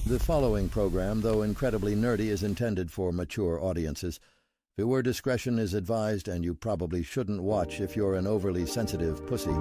The following program, though incredibly nerdy, is intended for mature audiences. Viewer discretion is advised, and you probably shouldn't watch if you're an overly sensitive pussy.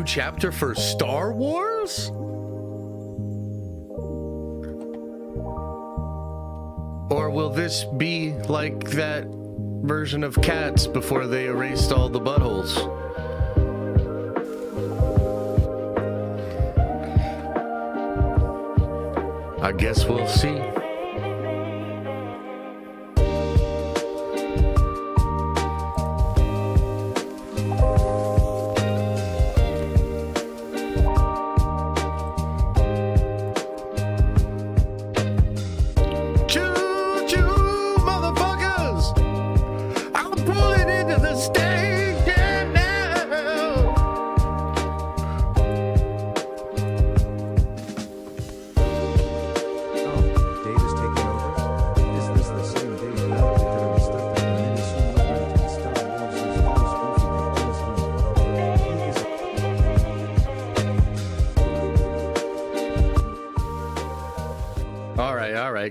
Chapter for Star Wars? Or will this be like that version of Cats before they erased all the buttholes? I guess we'll see.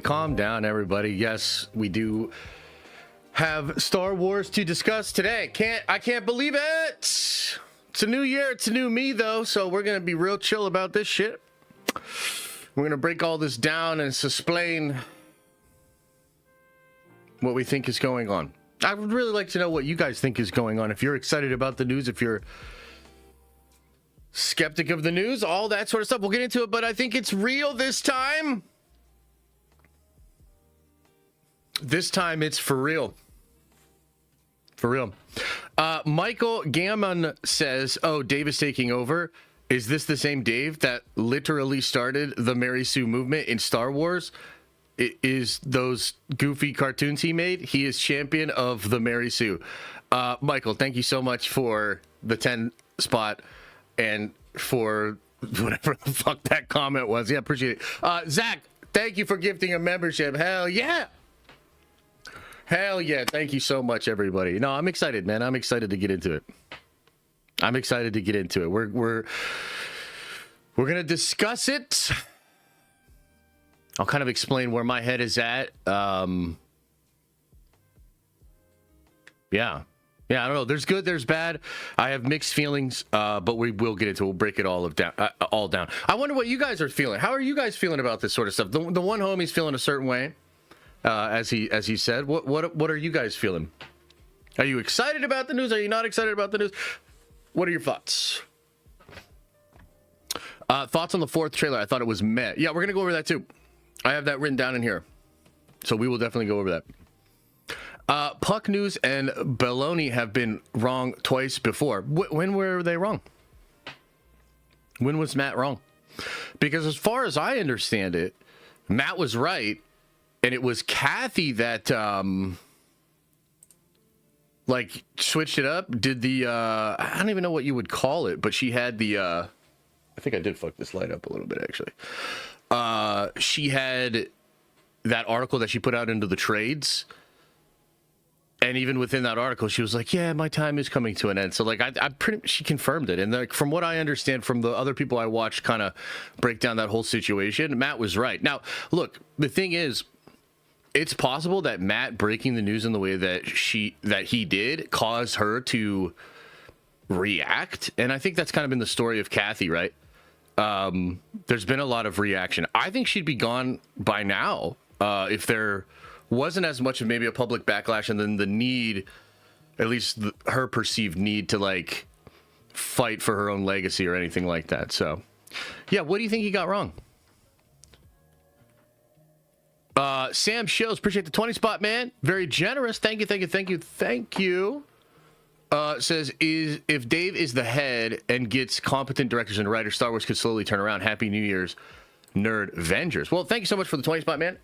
Calm down, everybody. Yes, we do have Star Wars to discuss today. I can't believe it. It's a new year. It's a new me, though, so we're going to be real chill about this shit. We're going to break all this down and explain what we think is going on. I would really like to know what you guys think is going on. If you're excited about the news, if you're skeptic of the news, all that sort of stuff. We'll get into it, but I think it's real this time. This time it's for real. For real. Michael Gammon says, oh, Dave is taking over. Is this the same Dave that literally started the Mary Sue movement in Star Wars? It is those goofy cartoons he made? He is champion of the Mary Sue. Michael, thank you so much for the 10 spot and for whatever the fuck that comment was. Yeah, appreciate it. Zach, thank you for gifting a membership. Hell yeah. Hell yeah. Thank you so much, everybody. No, I'm excited, man. I'm excited to get into it. We're going to discuss it. I'll kind of explain where my head is at. Yeah, I don't know. There's good, there's bad. I have mixed feelings, but we will get into it. We'll break it all down. I wonder what you guys are feeling. How are you guys feeling about this sort of stuff? The one homie's feeling a certain way. As he said, what are you guys feeling? Are you excited about the news? Are you not excited about the news? What are your thoughts? Thoughts on the fourth trailer? I thought it was meh. Yeah, we're gonna go over that too. I have that written down in here, so we will definitely go over that. Puck News and Baloney have been wrong twice before. When were they wrong? When was Matt wrong? Because as far as I understand it, Matt was right. And it was Kathy that, switched it up, did the, I don't even know what you would call it, but she had the, I think I did fuck this light up a little bit, actually. She had that article that she put out into the trades. And even within that article, she was like, yeah, my time is coming to an end. So, she confirmed it. And, from what I understand from the other people I watched kind of break down that whole situation, Matt was right. Now, look, the thing is, it's possible that Matt breaking the news in the way that he did caused her to react. And I think that's kind of been the story of Kathy, right? there's been a lot of reaction. I think she'd be gone by now if there wasn't as much of maybe a public backlash and then the need, at least her perceived need to like fight for her own legacy or anything like that. So, yeah, what do you think he got wrong? Sam Shills, appreciate the 20 spot, man. Very generous. Thank you. Says, if Dave is the head and gets competent directors and writers, Star Wars could slowly turn around. Happy New Year's, Nerd Avengers. Well, thank you so much for the 20 spot, man.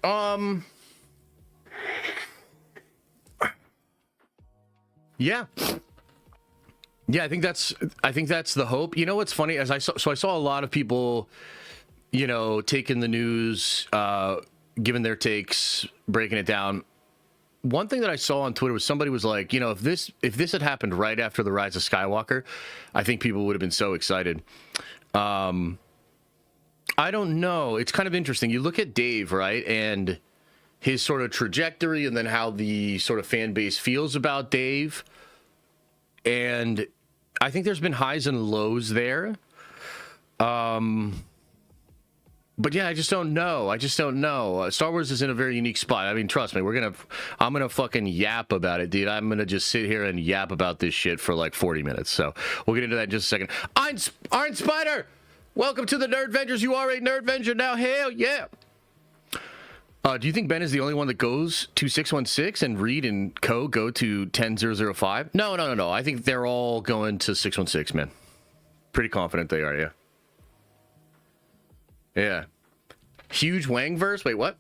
Yeah, I think that's the hope. You know what's funny? As I saw a lot of people, you know, taking the news, giving their takes, breaking it down. One thing that I saw on Twitter was somebody was like, you know, if this had happened right after the Rise of Skywalker, I think people would have been so excited. I don't know. It's kind of interesting. You look at Dave, right, and his sort of trajectory, and then how the sort of fan base feels about Dave. And I think there's been highs and lows there. But yeah, I just don't know. Star Wars is in a very unique spot. I mean, trust me, I'm gonna fucking yap about it, dude. I'm gonna just sit here and yap about this shit for like 40 minutes. So we'll get into that in just a second. Iron Spider, welcome to the Nerd Vengers. You are a Nerd Venger now. Hell yeah. Do you think Ben is the only one that goes to 616 and Reed and Co go to 10005? No. I think they're all going to 616, man. Pretty confident they are, yeah. Yeah. Huge Wangverse? Wait, what?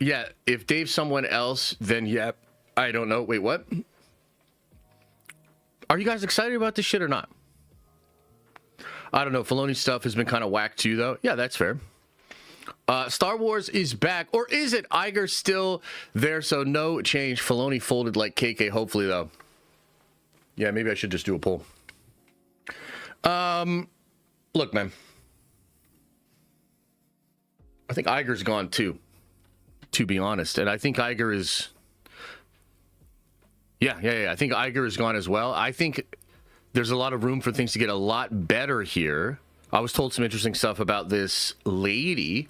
Yeah, if Dave's someone else, then yeah, I don't know. Wait, what? Are you guys excited about this shit or not? I don't know. Filoni stuff has been kind of whack too, though. Yeah, that's fair. Star Wars is back. Or is it? Iger's still there, so no change. Filoni folded like KK, hopefully, though. Yeah, maybe I should just do a poll. Look, man. I think Iger's gone too, to be honest. And I think Iger is... Yeah. I think Iger is gone as well. I think there's a lot of room for things to get a lot better here. I was told some interesting stuff about this lady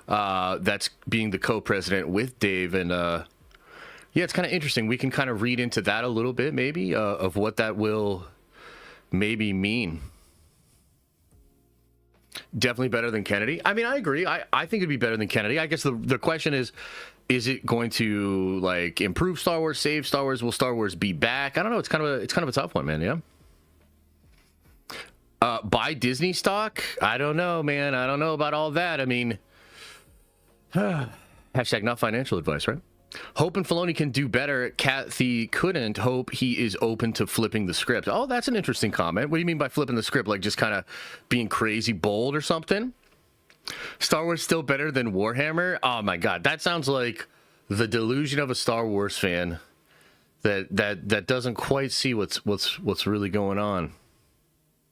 that's being the co-president with Dave. And yeah, it's kind of interesting. We can kind of read into that a little bit, maybe, of what that will maybe mean. Definitely better than Kennedy. I mean, I agree. I think it'd be better than Kennedy. I guess the question is it going to like improve Star Wars, save Star Wars? Will Star Wars be back? I don't know. It's kind of a tough one, man. Yeah. Buy Disney stock? I don't know, man. I don't know about all that. I mean, hashtag not financial advice, right? Hope and Filoni can do better. Kathy couldn't. Hope he is open to flipping the script. Oh, that's an interesting comment. What do you mean by flipping the script? Like just kind of being crazy bold or something? Star Wars still better than Warhammer? Oh my God, that sounds like the delusion of a Star Wars fan that doesn't quite see what's really going on.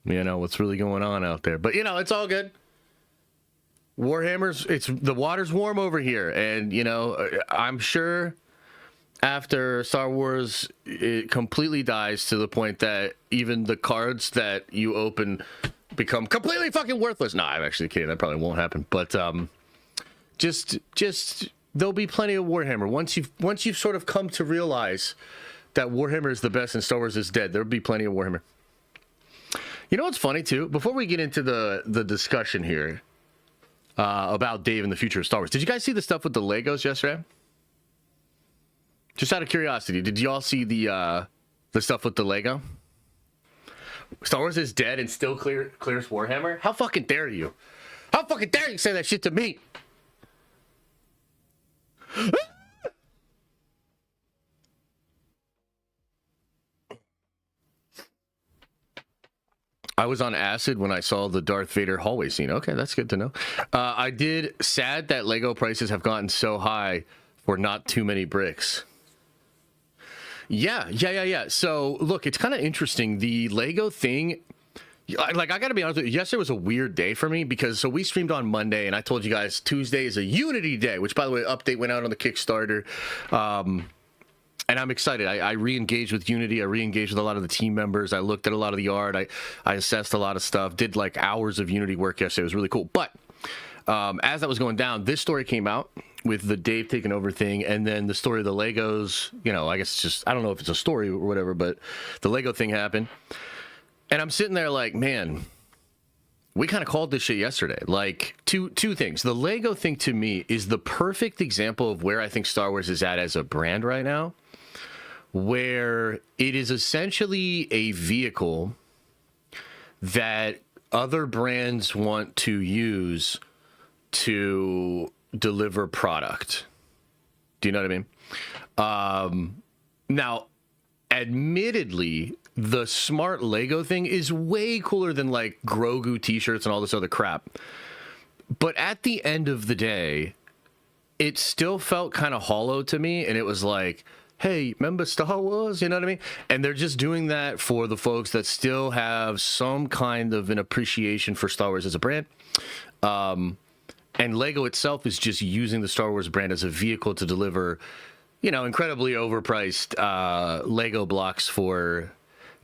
You know what's really going on out there. But you know, it's all good. Warhammer's, the water's warm over here, and you know, I'm sure after Star Wars it completely dies to the point that even the cards that you open become completely fucking worthless. No, I'm actually kidding. That probably won't happen. But just there'll be plenty of Warhammer once you've sort of come to realize that Warhammer is the best and Star Wars is dead. There'll be plenty of Warhammer. You know what's funny too? Before we get into the discussion here. About Dave and the future of Star Wars. Did you guys see the stuff with the Legos yesterday? Just out of curiosity, did y'all see the stuff with the Lego? Star Wars is dead and still clears Warhammer? How fucking dare you? How fucking dare you say that shit to me? I was on acid when I saw the Darth Vader hallway scene. Okay, that's good to know. I did sad that Lego prices have gotten so high for not too many bricks. Yeah. So, look, it's kind of interesting. The Lego thing, like, I got to be honest with you, yesterday was a weird day for me because, so we streamed on Monday, and I told you guys Tuesday is a Unity Day, which, by the way, update went out on the Kickstarter. And I'm excited. I re-engaged with Unity. I re-engaged with a lot of the team members. I looked at a lot of the art. I assessed a lot of stuff. Did like hours of Unity work yesterday. It was really cool. But as that was going down, this story came out with the Dave taking over thing, and then the story of the Legos. You know, I guess it's just, I don't know if it's a story or whatever, but the Lego thing happened. And I'm sitting there like, man, we kind of called this shit yesterday. Like, two things. The Lego thing to me is the perfect example of where I think Star Wars is at as a brand right now, where it is essentially a vehicle that other brands want to use to deliver product. Do you know what I mean? Now, admittedly, the smart Lego thing is way cooler than like Grogu t-shirts and all this other crap. But at the end of the day, it still felt kind of hollow to me. And it was like, hey, remember Star Wars? You know what I mean? And they're just doing that for the folks that still have some kind of an appreciation for Star Wars as a brand. And Lego itself is just using the Star Wars brand as a vehicle to deliver, you know, incredibly overpriced Lego blocks for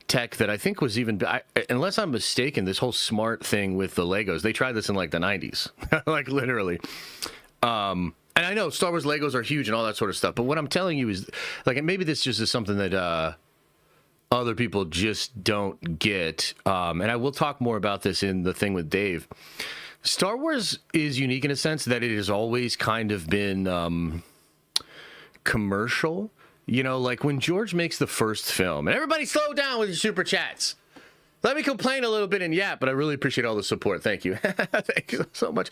tech that I think was even, unless I'm mistaken, this whole smart thing with the Legos, they tried this in like the 90s, like literally. And I know Star Wars Legos are huge and all that sort of stuff, but what I'm telling you is, like, maybe this just is something that other people just don't get. And I will talk more about this in the thing with Dave. Star Wars is unique in a sense that it has always kind of been commercial. You know, like when George makes the first film, and everybody slow down with your super chats. Let me complain a little bit and yap, but I really appreciate all the support. Thank you. Thank you so much.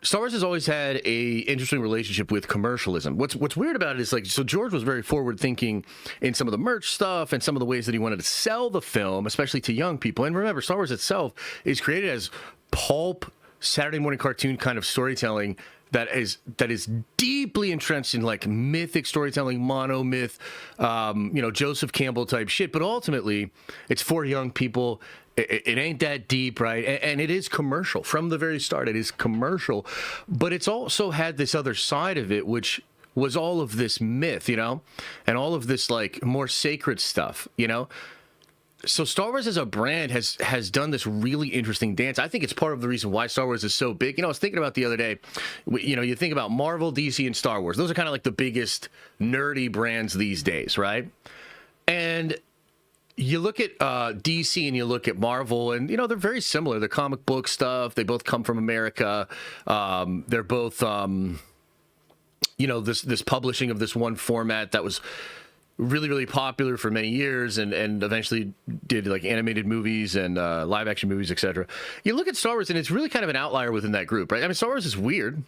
Star Wars has always had a interesting relationship with commercialism. What's weird about it is, like, so George was very forward thinking in some of the merch stuff and some of the ways that he wanted to sell the film, especially to young people. And remember, Star Wars itself is created as pulp Saturday morning cartoon kind of storytelling that is deeply entrenched in like mythic storytelling, monomyth, you know, Joseph Campbell type shit. But ultimately, it's for young people. It ain't that deep, right? And it is commercial from the very start. It is commercial, but it's also had this other side of it, which was all of this myth, you know, and all of this like more sacred stuff, you know. So Star Wars as a brand has done this really interesting dance. I think it's part of the reason why Star Wars is so big. You know, I was thinking about the other day, you know, you think about Marvel, DC, and Star Wars. Those are kind of like the biggest nerdy brands these days, right? And you look at DC and you look at Marvel, and, you know, they're very similar. They're comic book stuff. They both come from America. They're both, you know, this publishing of this one format that was really, really popular for many years and eventually did like animated movies and live action movies, etc. You look at Star Wars and it's really kind of an outlier within that group, right? I mean, Star Wars is weird.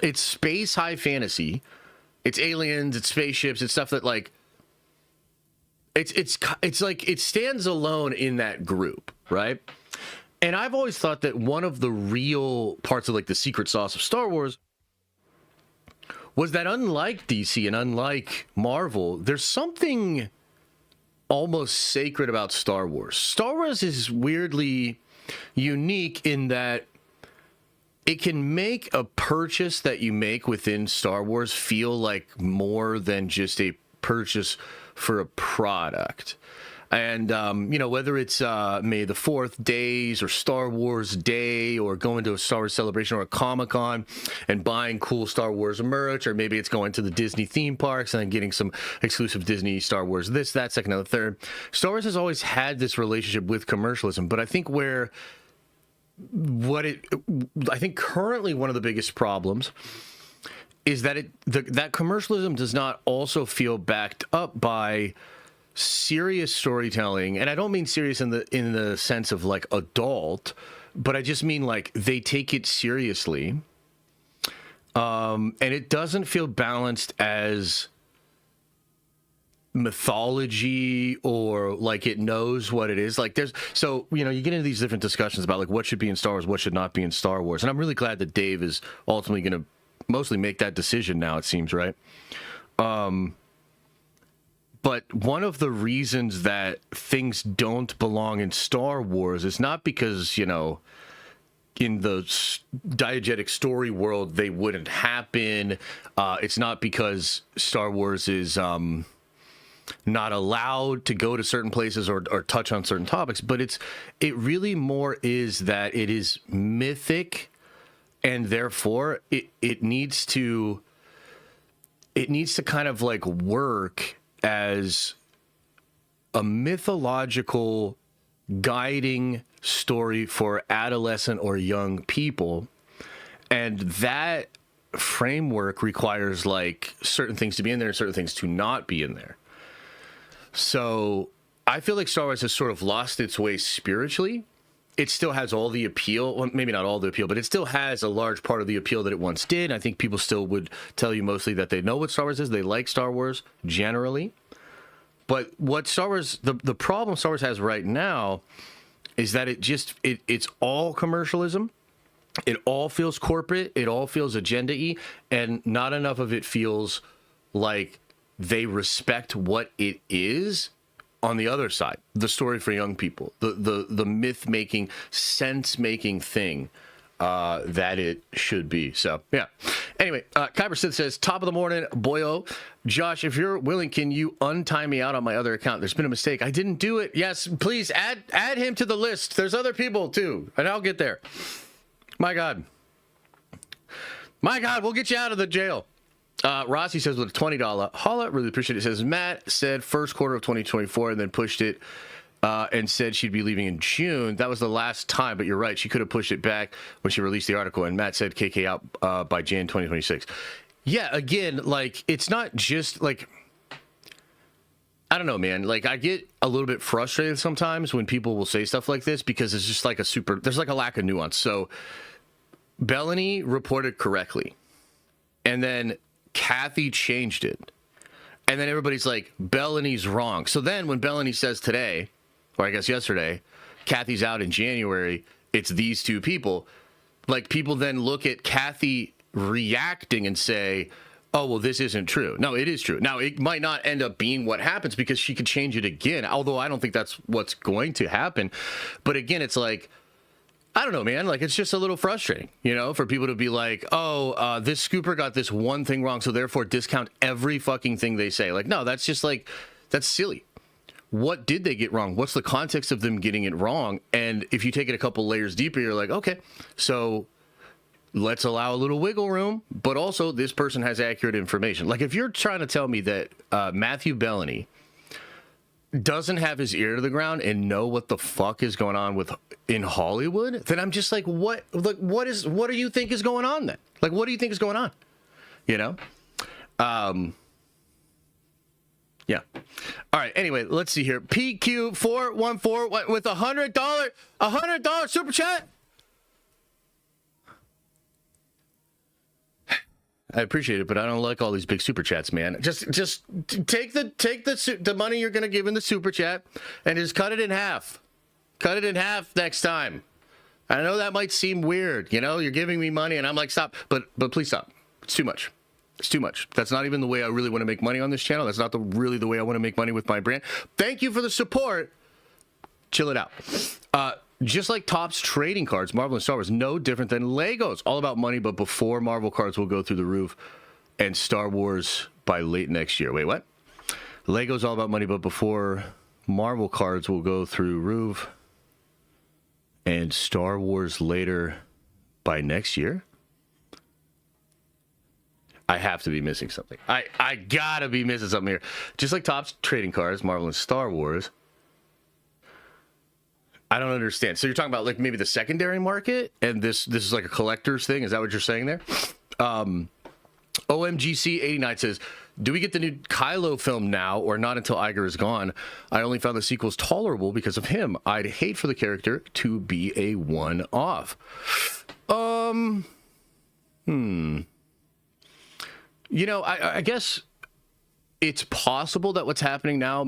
It's space high fantasy. It's aliens, it's spaceships, it's stuff that like, it's like it stands alone in that group, right? And I've always thought that one of the real parts of like the secret sauce of Star Wars was that unlike DC and unlike Marvel, there's something almost sacred about Star Wars. Star Wars is weirdly unique in that it can make a purchase that you make within Star Wars feel like more than just a purchase for a product. And, you know, whether it's May the 4th days or Star Wars Day or going to a Star Wars celebration or a Comic-Con and buying cool Star Wars merch, or maybe it's going to the Disney theme parks and then getting some exclusive Disney Star Wars this, that, second, and the third. Star Wars has always had this relationship with commercialism, but I think I think currently one of the biggest problems is that that commercialism does not also feel backed up by serious storytelling. And I don't mean serious in the sense of like adult, but I just mean like they take it seriously. And it doesn't feel balanced as mythology or like it knows what it is. Like so, you know, you get into these different discussions about like what should be in Star Wars, what should not be in Star Wars. And I'm really glad that Dave is ultimately going to mostly make that decision now, it seems, right? But one of the reasons that things don't belong in Star Wars is not because, you know, in the diegetic story world they wouldn't happen. It's not because Star Wars is not allowed to go to certain places or touch on certain topics, but it really more is that it is mythic, and therefore it needs to kind of like work as a mythological guiding story for adolescent or young people. And that framework requires like certain things to be in there and certain things to not be in there. So I feel like Star Wars has sort of lost its way spiritually. It still has all the appeal, well, maybe not all the appeal, but it still has a large part of the appeal that it once did. I think people still would tell you mostly that they know what Star Wars is. They like Star Wars generally. But what Star Wars, the problem Star Wars has right now is that it's all commercialism. It all feels corporate. It all feels agenda-y. And not enough of it feels like they respect what it is on the other side, the story for young people, the myth-making, sense-making thing that it should be. So, yeah. Anyway, Kyber Sid says, top of the morning, boyo. Josh, if you're willing, can you untime me out on my other account? There's been a mistake. I didn't do it. Yes, please add him to the list. There's other people, too, and I'll get there. My God, we'll get you out of the jail. Rossi says with a $20 holla, really appreciate it. Says Matt said first quarter of 2024 and then pushed it and said she'd be leaving in June. That was the last time, but you're right. She could have pushed it back when she released the article. And Matt said KK out by Jan 2026. Yeah, again, like it's not just like, I don't know, man. Like I get a little bit frustrated sometimes when people will say stuff like this because it's just like there's like a lack of nuance. So Bellany reported correctly. And then Kathy changed it. And then everybody's like, Bellany's wrong. So then when Bellany says today, or I guess yesterday, Kathy's out in January, it's these two people. Like people then look at Kathy reacting and say, oh, well, this isn't true. No, it is true. Now, it might not end up being what happens because she could change it again, although I don't think that's what's going to happen. But again, it's like, I don't know, man. Like, it's just a little frustrating, you know, for people to be like, oh, this scooper got this one thing wrong, so therefore discount every fucking thing they say. Like, no, that's just like, that's silly. What did they get wrong? What's the context of them getting it wrong? And if you take it a couple layers deeper, you're like, okay, so let's allow a little wiggle room, but also this person has accurate information. Like, if you're trying to tell me that Matthew Bellany doesn't have his ear to the ground and know what the fuck is going on in Hollywood, then I'm just like, what do you think is going on then? Like, what do you think is going on? You know? Yeah. All right. Anyway, let's see here. PQ414 with $100 super chat. I appreciate it, but I don't like all these big super chats, man. Just take the money you're going to give in the super chat and just cut it in half. Cut it in half next time. I know that might seem weird. You know, you're giving me money and I'm like, stop. But please stop. It's too much. It's too much. That's not even the way I really want to make money on this channel. That's not really the way I want to make money with my brand. Thank you for the support. Chill it out. Just like Topps trading cards, Marvel and Star Wars, no different than Legos. All about money, but before Marvel cards will go through the roof and Star Wars by late next year. Wait, what? Legos all about money, but before Marvel cards will go through roof and Star Wars later by next year? I have to be missing something. I gotta be missing something here. Just like Topps trading cards, Marvel and Star Wars. I don't understand. So you're talking about like maybe the secondary market, and this is like a collector's thing. Is that what you're saying there? OMGC89 says, do we get the new Kylo film now or not until Iger is gone? I only found the sequels tolerable because of him. I'd hate for the character to be a one-off. You know, I guess it's possible that what's happening now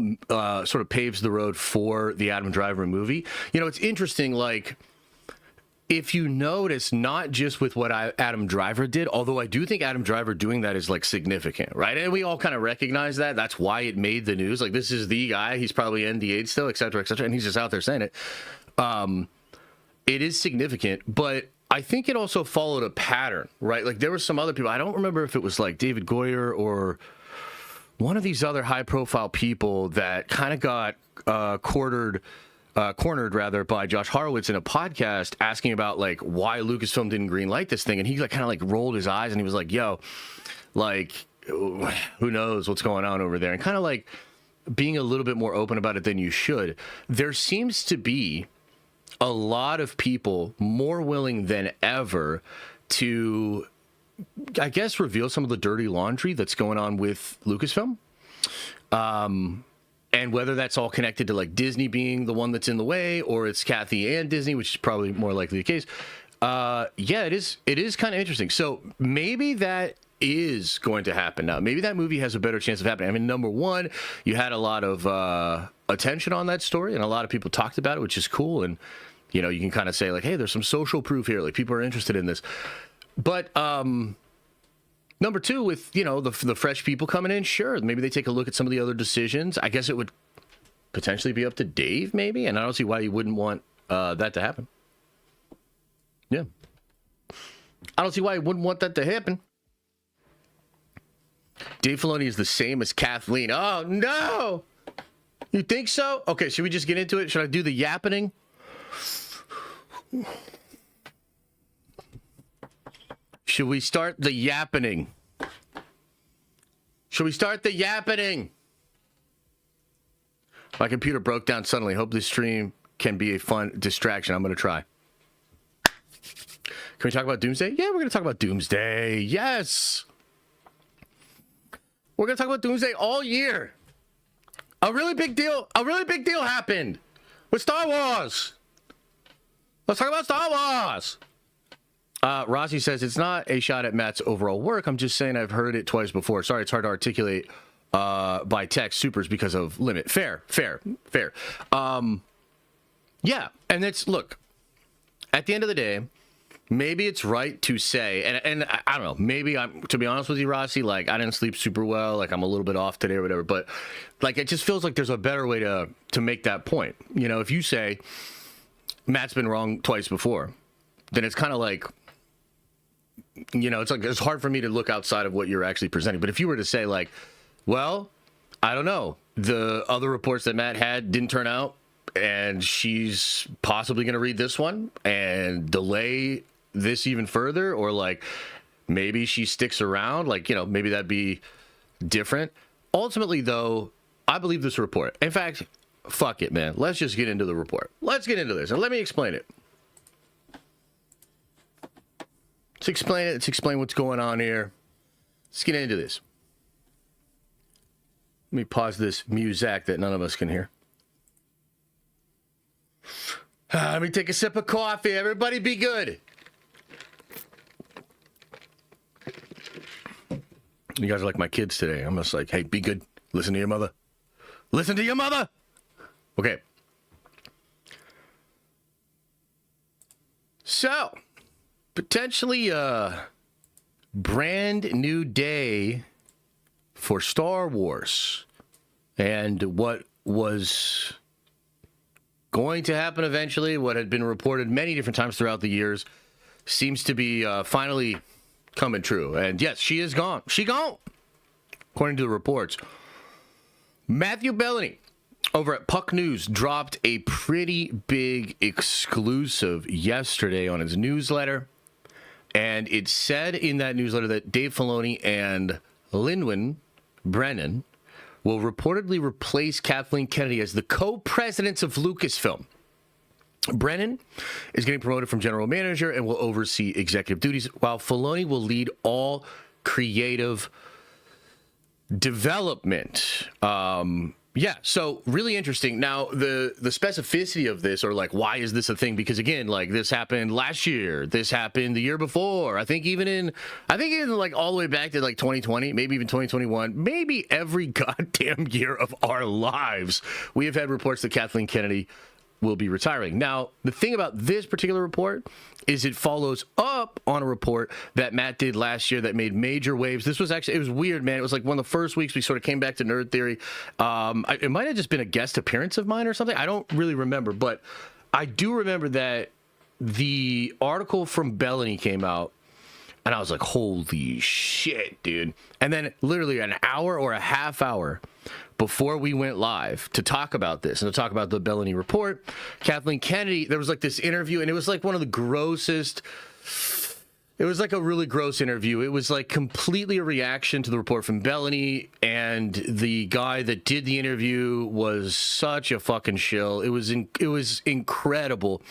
sort of paves the road for the Adam Driver movie. You know, it's interesting, like, if you notice, not just with what Adam Driver did, although I do think Adam Driver doing that is, like, significant, right? And we all kind of recognize that. That's why it made the news. Like, this is the guy. He's probably NDA'd still, et cetera, and he's just out there saying it. It is significant, but I think it also followed a pattern, right? Like there were some other people. I don't remember if it was like David Goyer or one of these other high-profile people that kind of got cornered rather by Josh Horowitz in a podcast asking about like why Lucasfilm didn't greenlight this thing, and he like kind of like rolled his eyes and he was like, "Yo, like who knows what's going on over there?" And kind of like being a little bit more open about it than you should. There seems to be a lot of people more willing than ever to, I guess, reveal some of the dirty laundry that's going on with Lucasfilm. And whether that's all connected to like Disney being the one that's in the way, or it's Kathy and Disney, which is probably more likely the case. Yeah, it is kind of interesting. So maybe that is going to happen now. Maybe that movie has a better chance of happening. I mean, number one, you had a lot of attention on that story, and a lot of people talked about it, which is cool. And you know, you can kind of say like, hey, there's some social proof here. Like people are interested in this. But number two, with, you know, the fresh people coming in, sure, maybe they take a look at some of the other decisions. I guess it would potentially be up to Dave, maybe, and I don't see why you wouldn't want that to happen. Yeah. I don't see why you wouldn't want that to happen. Dave Filoni is the same as Kathleen. Oh, no! You think so? Okay, should we just get into it? Should I do the yappening? Should we start the yappening? Should we start the yappening? My computer broke down suddenly. Hope this stream can be a fun distraction. I'm going to try. Can we talk about Doomsday? Yeah, we're going to talk about Doomsday. Yes. We're going to talk about Doomsday all year. A really big deal happened with Star Wars. Let's talk about Star Wars. Rossi says, it's not a shot at Matt's overall work. I'm just saying I've heard it twice before. Sorry, it's hard to articulate by text. Supers because of limit. Fair. Yeah, and it's, look, at the end of the day, maybe it's right to say, and I don't know, maybe to be honest with you, Rossi, like, I didn't sleep super well, like, I'm a little bit off today or whatever, but, like, it just feels like there's a better way to make that point. You know, if you say, Matt's been wrong twice before, then it's kind of like, you know, it's like, it's hard for me to look outside of what you're actually presenting. But if you were to say like, well, I don't know, the other reports that Matt had didn't turn out, and she's possibly going to read this one and delay this even further, or like maybe she sticks around, like, you know, maybe that'd be different. Ultimately, though, I believe this report. In fact, fuck it, man. Let's just get into the report. Let's get into this, and let me explain it. Let's explain it. Let's explain what's going on here. Let's get into this. Let me pause this music that none of us can hear. Let me take a sip of coffee. Everybody be good. You guys are like my kids today. I'm just like, hey, be good. Listen to your mother. Listen to your mother. Okay. So, potentially a brand new day for Star Wars, and what was going to happen eventually, what had been reported many different times throughout the years, seems to be finally coming true. And yes, she is gone. She gone, according to the reports. Matthew Bellany over at Puck News dropped a pretty big exclusive yesterday on his newsletter. And it said in that newsletter that Dave Filoni and Brennan will reportedly replace Kathleen Kennedy as the co-presidents of Lucasfilm. Brennan is getting promoted from general manager and will oversee executive duties, while Filoni will lead all creative development. Yeah, so really interesting. Now, the specificity of this, or like, why is this a thing? Because again, like, this happened last year. This happened the year before. I think even like all the way back to like 2020, maybe even 2021, maybe every goddamn year of our lives, we have had reports that Kathleen Kennedy will be retiring. Now, the thing about this particular report is it follows up on a report that Matt did last year that made major waves. This was actually, it was weird, man. It was like one of the first weeks we sort of came back to Nerd Theory. It might have just been a guest appearance of mine or something. I don't really remember, but I do remember that the article from Bellany came out, and I was like, holy shit, dude. And then literally an hour or a half hour before we went live to talk about this and to talk about the Bellany report, Kathleen Kennedy, there was like this interview, and it was like one of the grossest. It was like a really gross interview. It was like completely a reaction to the report from Bellany, and the guy that did the interview was such a fucking shill. It was incredible.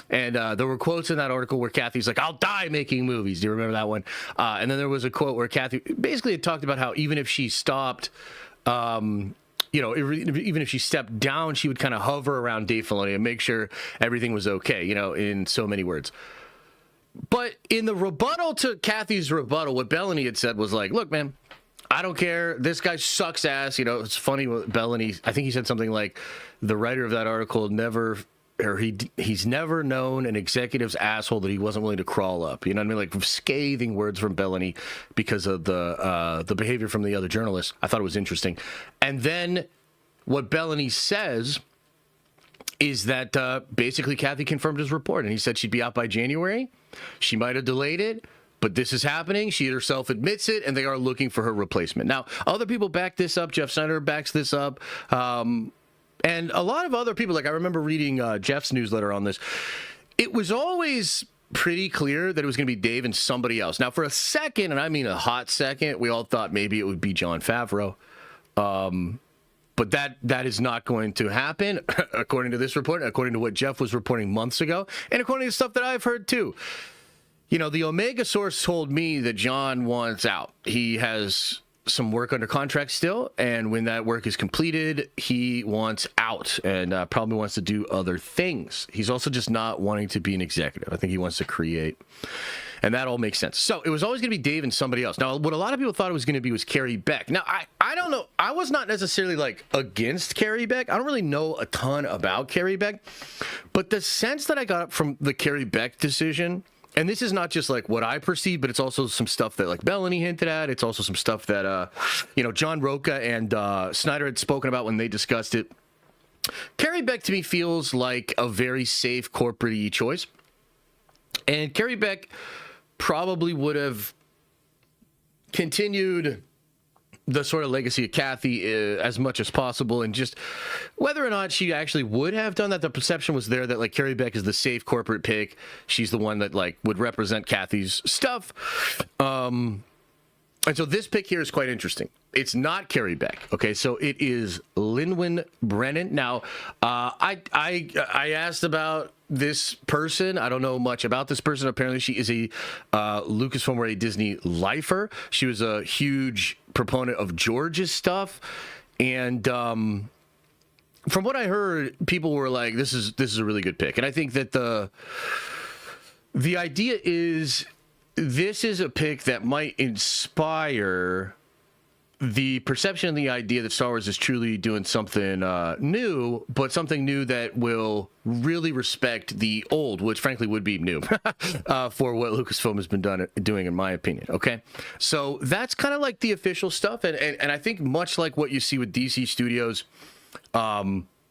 And there were quotes in that article where Kathy's like, "I'll die making movies." Do you remember that one? And then there was a quote where Kathy basically had talked about how even if she stopped, even if she stepped down, she would kind of hover around Dave Filoni and make sure everything was okay, in so many words. But in the rebuttal to Kathy's rebuttal, what Bellany had said was like, look, man, I don't care. This guy sucks ass. It's funny what Bellany, I think he said something like, the writer of that article he's never known an executive's asshole that he wasn't willing to crawl up. You know what I mean? Like scathing words from Bellany because of the behavior from the other journalists. I thought it was interesting. And then what Bellany says is that basically Kathy confirmed his report, and he said she'd be out by January. She might have delayed it, but this is happening. She herself admits it, and they are looking for her replacement. Now, other people back this up. Jeff Snyder backs this up. And a lot of other people, like I remember reading Jeff's newsletter on this. It was always pretty clear that it was going to be Dave and somebody else. Now, for a second, and I mean a hot second, we all thought maybe it would be Jon Favreau. But that is not going to happen, according to this report, according to what Jeff was reporting months ago, and according to stuff that I've heard too. The Omega source told me that Jon wants out. He has some work under contract still, and when that work is completed, he wants out and probably wants to do other things. He's also just not wanting to be an executive. I think he wants to create. And that all makes sense. So it was always going to be Dave and somebody else. Now, what a lot of people thought it was going to be was Carrie Beck. Now, I don't know. I was not necessarily like against Carrie Beck. I don't really know a ton about Carrie Beck. But the sense that I got from the Carrie Beck decision, and this is not just like what I perceive, but it's also some stuff that like Bellany hinted at. It's also some stuff that, John Roca and Snyder had spoken about when they discussed it. Carrie Beck to me feels like a very safe corporate-y choice. And Carrie Beck probably would have continued the sort of legacy of Kathy as much as possible, and just whether or not she actually would have done that, the perception was there that like Carrie Beck is the safe corporate pick. She's the one that like would represent Kathy's stuff. And so this pick here is quite interesting. It's not Carrie Beck. Okay, so it is Linwin Brennan. Now, I asked about this person. I don't know much about this person. Apparently, she is a Lucasfilm or a Disney lifer. She was a huge proponent of George's stuff, and from what I heard, people were like, "This is a really good pick." And I think that the idea is this is a pick that might inspire the perception and the idea that Star Wars is truly doing something new, but something new that will really respect the old, which frankly would be new for what Lucasfilm has been doing, in my opinion. Okay, so that's kind of like the official stuff, and I think much like what you see with DC Studios,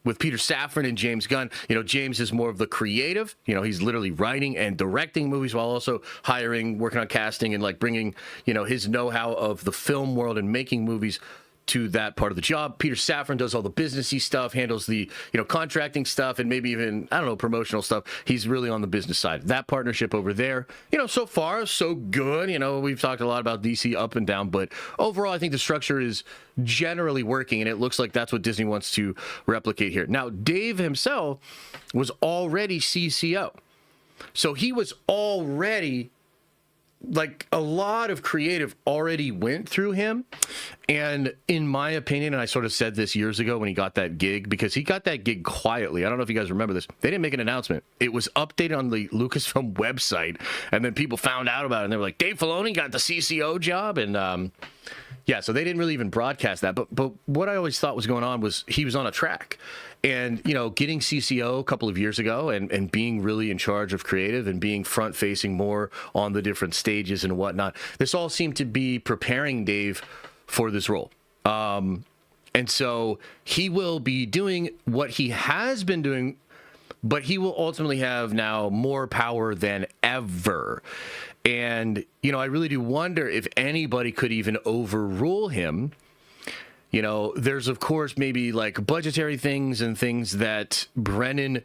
with Peter Safran and James Gunn, James is more of the creative. He's literally writing and directing movies while also working on casting and like bringing, his know-how of the film world and making movies to that part of the job. Peter Safran does all the businessy stuff, handles the, contracting stuff, and maybe even, promotional stuff. He's really on the business side. That partnership over there, so far, so good. We've talked a lot about DC up and down, but overall, I think the structure is generally working, and it looks like that's what Disney wants to replicate here. Now, Dave himself was already CCO. So he was already, like, a lot of creative already went through him. And in my opinion, and I sort of said this years ago when he got that gig, because he got that gig quietly. I don't know if you guys remember this. They didn't make an announcement. It was updated on the Lucasfilm website, and then people found out about it, and they were like, Dave Filoni got the CCO job, and yeah, so they didn't really even broadcast that. But what I always thought was going on was he was on a track. And, getting CCO a couple of years ago and being really in charge of creative and being front-facing more on the different stages and whatnot, this all seemed to be preparing Dave for this role. And so he will be doing what he has been doing but he will ultimately have now more power than ever. And, you know, I really do wonder if anybody could even overrule him. You know, there's, of course, maybe like budgetary things and things that Brennan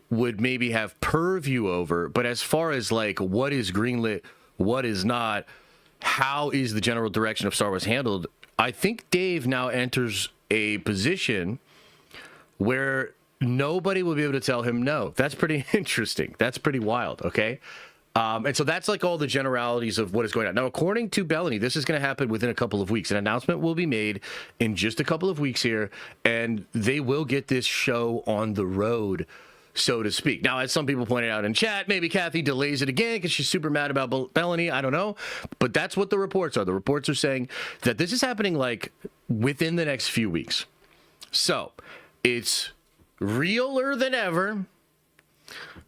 would maybe have purview over. But as far as like what is greenlit, what is not, how is the general direction of Star Wars handled, I think Dave now enters a position where nobody will be able to tell him no. That's pretty interesting. That's pretty wild, okay? And so that's like all the generalities of what is going on. Now, according to Bellany, this is going to happen within a couple of weeks. An announcement will be made in just a couple of weeks here, and they will get this show on the road, so to speak. Now, as some people pointed out in chat, maybe Kathy delays it again because she's super mad about Bellany. I don't know. But that's what the reports are. The reports are saying that this is happening like within the next few weeks. So it's realer than ever.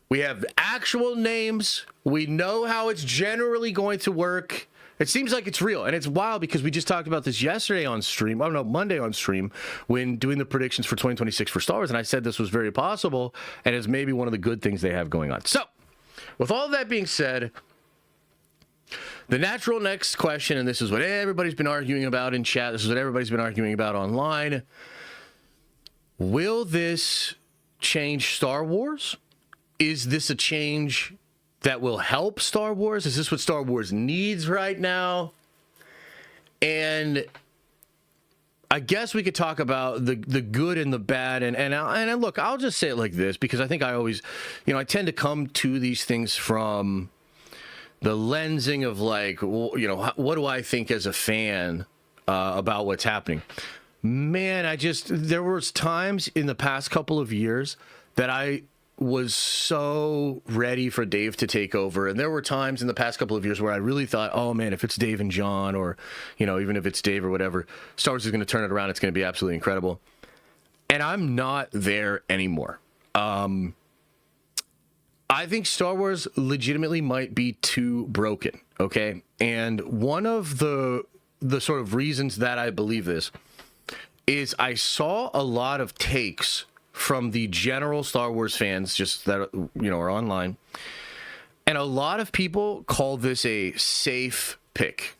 We have actual names. We know how it's generally going to work. It seems like it's real, and it's wild because we just talked about this yesterday on stream. I don't know, Monday on stream when doing the predictions for 2026 for Star Wars, and I said this was very possible and is maybe one of the good things they have going on. So, with all of that being said, the natural next question, and this is what everybody's been arguing about in chat, this is what everybody's been arguing about online. Will this change Star Wars? Is this a change that will help Star Wars? Is this what Star Wars needs right now? And I guess we could talk about the good and the bad. And look, I'll just say it like this, because I think I always, you know, I tend to come to these things from the lensing of like, you know, what do I think as a fan about what's happening? Man, there was times in the past couple of years that I was so ready for Dave to take over. And there were times in the past couple of years where I really thought, oh man, if it's Dave and John, or, you know, even if it's Dave or whatever, Star Wars is going to turn it around. It's going to be absolutely incredible. And I'm not there anymore. I think Star Wars legitimately might be too broken. Okay. And one of the sort of reasons that I believe this is I saw a lot of takes from the general Star Wars fans, just that, you know, are online. And a lot of people call this a safe pick.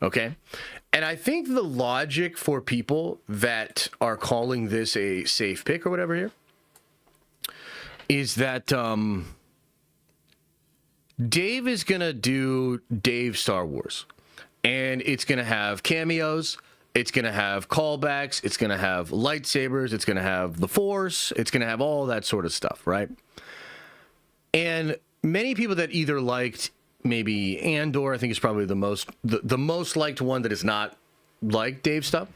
Okay? And I think the logic for people that are calling this a safe pick or whatever here is that Dave is going to do Dave Star Wars. And it's going to have cameos. It's going to have callbacks. It's going to have lightsabers. It's going to have the Force. It's going to have all that sort of stuff, right? And many people that either liked maybe Andor, I think is probably the most liked one that is not like Dave stuff,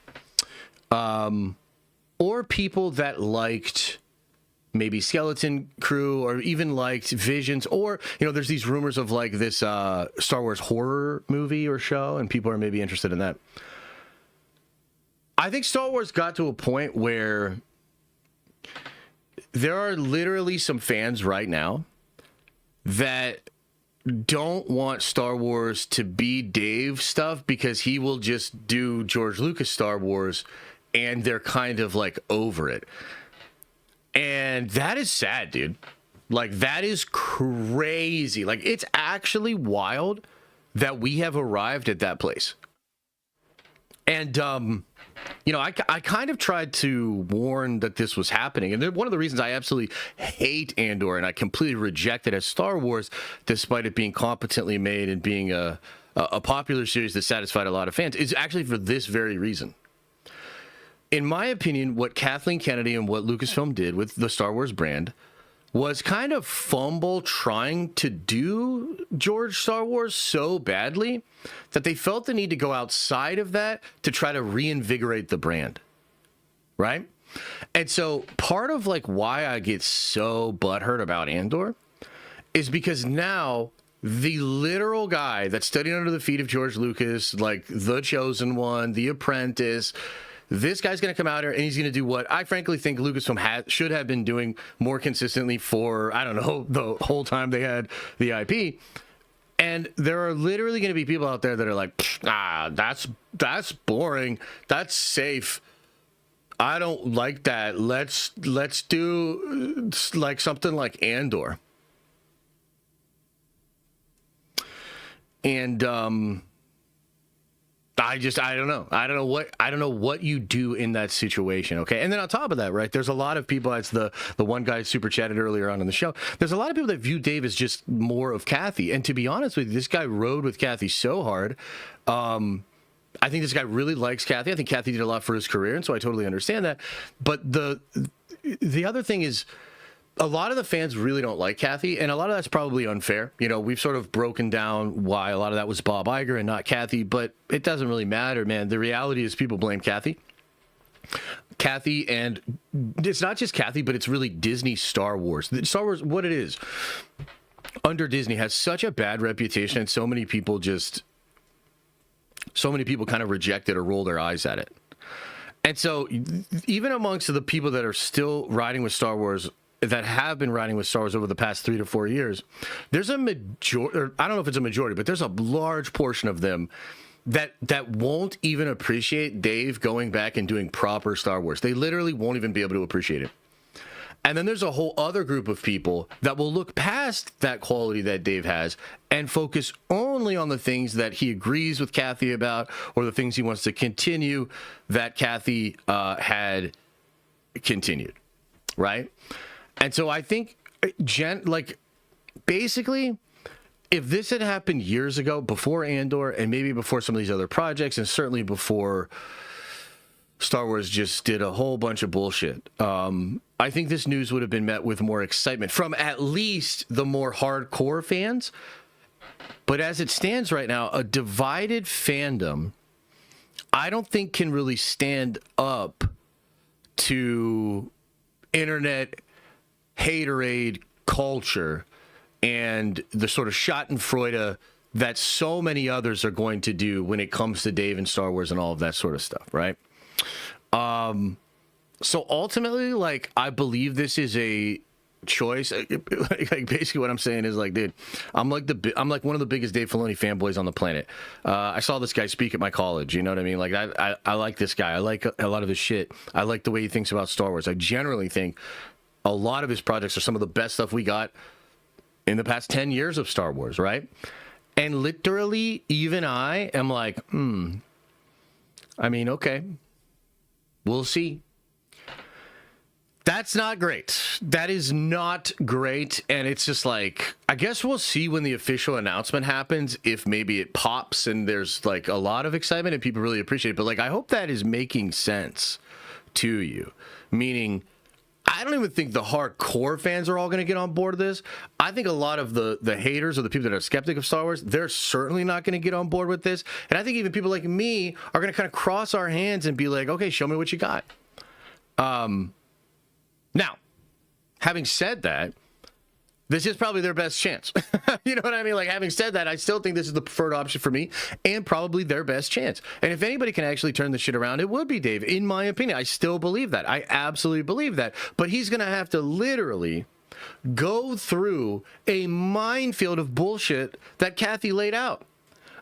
or people that liked maybe Skeleton Crew, or even liked Visions, or, you know, there's these rumors of like this Star Wars horror movie or show, and people are maybe interested in that. I think Star Wars got to a point where there are literally some fans right now that don't want Star Wars to be Dave stuff because he will just do George Lucas Star Wars, and they're kind of like over it. And that is sad, dude. Like, that is crazy. Like, it's actually wild that we have arrived at that place. And, you know, I kind of tried to warn that this was happening. And one of the reasons I absolutely hate Andor and I completely reject it as Star Wars, despite it being competently made and being a popular series that satisfied a lot of fans, is actually for this very reason. In my opinion, what Kathleen Kennedy and what Lucasfilm did with the Star Wars brand was kind of fumble trying to do George Star Wars so badly that they felt the need to go outside of that to try to reinvigorate the brand, right? And so part of like why I get so butthurt about Andor is because now the literal guy that studied under the feet of George Lucas, like the Chosen One, the Apprentice, this guy's going to come out here and he's going to do what I frankly think Lucasfilm should have been doing more consistently for, I don't know, the whole time they had the IP. And there are literally going to be people out there that are like, that's boring. That's safe. I don't like that. Let's do like something like Andor. And I don't know. I don't know what you do in that situation. Okay. And then on top of that, right, there's a lot of people, as the one guy super chatted earlier on in the show, there's a lot of people that view Dave as just more of Kathy. And to be honest with you, this guy rode with Kathy so hard. I think this guy really likes Kathy. I think Kathy did a lot for his career, and so I totally understand that. But the other thing is, a lot of the fans really don't like Kathy, and a lot of that's probably unfair. You know, we've sort of broken down why a lot of that was Bob Iger and not Kathy, but it doesn't really matter, man. The reality is people blame Kathy. Kathy, and it's not just Kathy, but it's really Disney Star Wars. Star Wars, what it is, under Disney, has such a bad reputation, and so many people kind of reject it or roll their eyes at it. And so even amongst the people that are still riding with Star Wars, that have been riding with Star Wars over the past 3 to 4 years, there's a majority, or I don't know if it's a majority, but there's a large portion of them that won't even appreciate Dave going back and doing proper Star Wars. They literally won't even be able to appreciate it. And then there's a whole other group of people that will look past that quality that Dave has and focus only on the things that he agrees with Kathy about, or the things he wants to continue that Kathy had continued, right? And so I think, basically, if this had happened years ago, before Andor, and maybe before some of these other projects, and certainly before Star Wars just did a whole bunch of bullshit, I think this news would have been met with more excitement from at least the more hardcore fans. But as it stands right now, a divided fandom, I don't think can really stand up to internet haterade culture and the sort of schadenfreude that so many others are going to do when it comes to Dave and Star Wars and all of that sort of stuff, right? So ultimately, like, I believe this is a choice. Like basically what I'm saying is, like, dude, I'm like one of the biggest Dave Filoni fanboys on the planet. I saw this guy speak at my college, you know what I mean? Like, I like this guy. I like a lot of his shit. I like the way he thinks about Star Wars. I generally think a lot of his projects are some of the best stuff we got in the past 10 years of Star Wars, right? And literally, even I am like, I mean, okay, we'll see. That's not great. That is not great. And it's just like, I guess we'll see when the official announcement happens, if maybe it pops and there's like a lot of excitement and people really appreciate it. But like, I hope that is making sense to you. Meaning, I don't even think the hardcore fans are all going to get on board with this. I think a lot of the haters or the people that are skeptic of Star Wars, they're certainly not going to get on board with this. And I think even people like me are going to kind of cross our hands and be like, okay, show me what you got. Now, having said that, this is probably their best chance. You know what I mean? Like, having said that, I still think this is the preferred option for me and probably their best chance. And if anybody can actually turn this shit around, it would be Dave, in my opinion. I still believe that. I absolutely believe that. But he's going to have to literally go through a minefield of bullshit that Kathy laid out.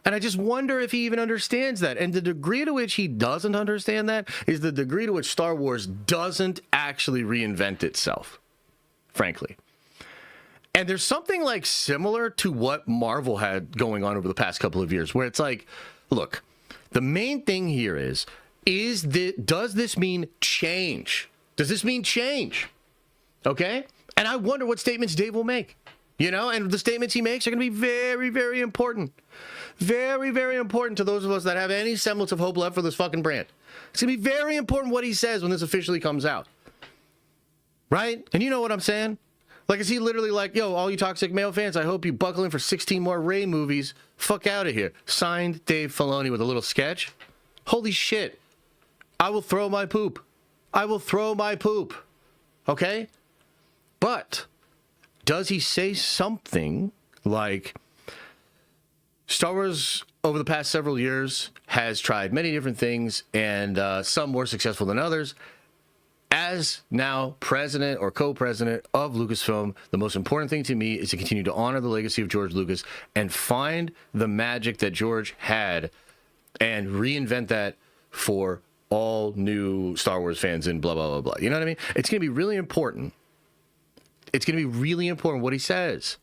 And I just wonder if he even understands that. And the degree to which he doesn't understand that is the degree to which Star Wars doesn't actually reinvent itself, frankly. And there's something like similar to what Marvel had going on over the past couple of years, where it's like, look, the main thing here is does this mean change? Does this mean change? Okay? And I wonder what statements Dave will make. You know, and the statements he makes are going to be very, very important. Very, very important to those of us that have any semblance of hope left for this fucking brand. It's going to be very important what he says when this officially comes out. Right? And you know what I'm saying? Like, is he literally like, yo, all you toxic male fans, I hope you buckle in for 16 more Rey movies. Fuck out of here. Signed, Dave Filoni, with a little sketch. Holy shit. I will throw my poop. I will throw my poop. Okay? But does he say something like, Star Wars over the past several years has tried many different things, and some more successful than others. As now president or co-president of Lucasfilm, the most important thing to me is to continue to honor the legacy of George Lucas and find the magic that George had and reinvent that for all new Star Wars fans and blah, blah, blah, blah. You know what I mean? It's going to be really important. It's going to be really important what he says.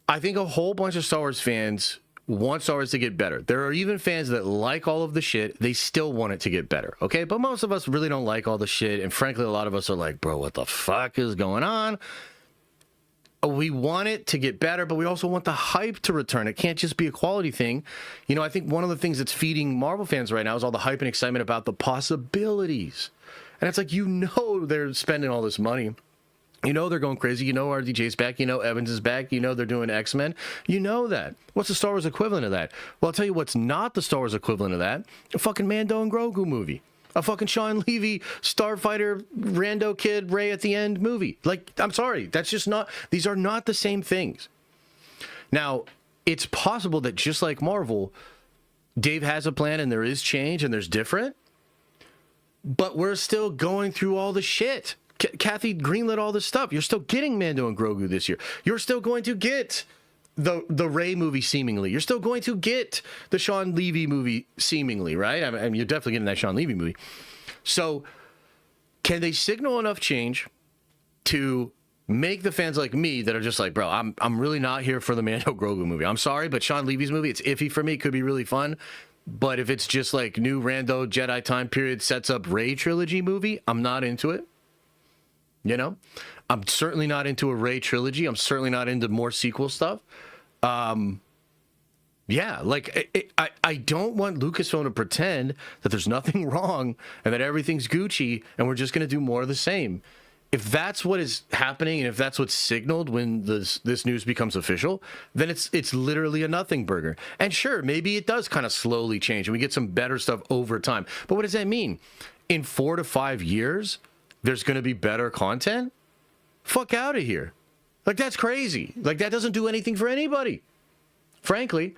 I think a whole bunch of Star Wars fans want Star Wars to get better. There are even fans that like all of the shit. They still want it to get better, okay? But most of us really don't like all the shit. And frankly, a lot of us are like, bro, what the fuck is going on? We want it to get better, but we also want the hype to return. It can't just be a quality thing. You know, I think one of the things that's feeding Marvel fans right now is all the hype and excitement about the possibilities. And it's like, you know, they're spending all this money. You know they're going crazy. You know RDJ's back. You know Evans is back. You know they're doing X-Men. You know that. What's the Star Wars equivalent of that? Well, I'll tell you what's not the Star Wars equivalent of that. A fucking Mando and Grogu movie. A fucking Sean Levy, Starfighter, rando kid, Ray at the end movie. Like, I'm sorry. That's just not... These are not the same things. Now, it's possible that just like Marvel, Dave has a plan and there is change and there's different. But we're still going through all the shit. Kathy greenlit all this stuff. You're still getting Mando and Grogu this year. You're still going to get the Rey movie seemingly. You're still going to get the Sean Levy movie seemingly, right? I mean, you're definitely getting that Sean Levy movie. So can they signal enough change to make the fans like me that are just like, bro, I'm really not here for the Mando Grogu movie. I'm sorry, but Sean Levy's movie, it's iffy for me. It could be really fun. But if it's just like new rando Jedi time period sets up Rey trilogy movie, I'm not into it. You know, I'm certainly not into a Rey trilogy. I'm certainly not into more sequel stuff. Yeah, like I don't want Lucasfilm to pretend that there's nothing wrong and that everything's Gucci and we're just going to do more of the same. If that's what is happening and if that's what's signaled when this news becomes official, then it's literally a nothing burger. And sure, maybe it does kind of slowly change and we get some better stuff over time. But what does that mean? In 4 to 5 years, there's going to be better content? Fuck out of here. Like, that's crazy. Like, that doesn't do anything for anybody, frankly.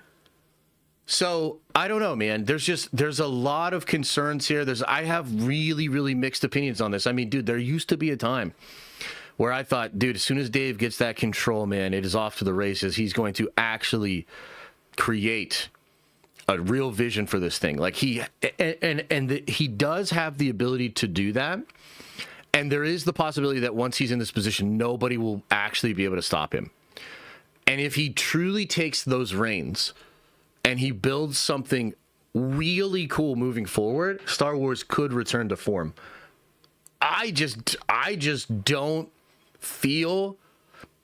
So, I don't know, man. There's a lot of concerns here. I have really, really mixed opinions on this. I mean, dude, there used to be a time where I thought, dude, as soon as Dave gets that control, man, it is off to the races. He's going to actually create a real vision for this thing. Like, he does have the ability to do that. And there is the possibility that once he's in this position, nobody will actually be able to stop him. And if he truly takes those reins and he builds something really cool moving forward, Star Wars could return to form. I just don't feel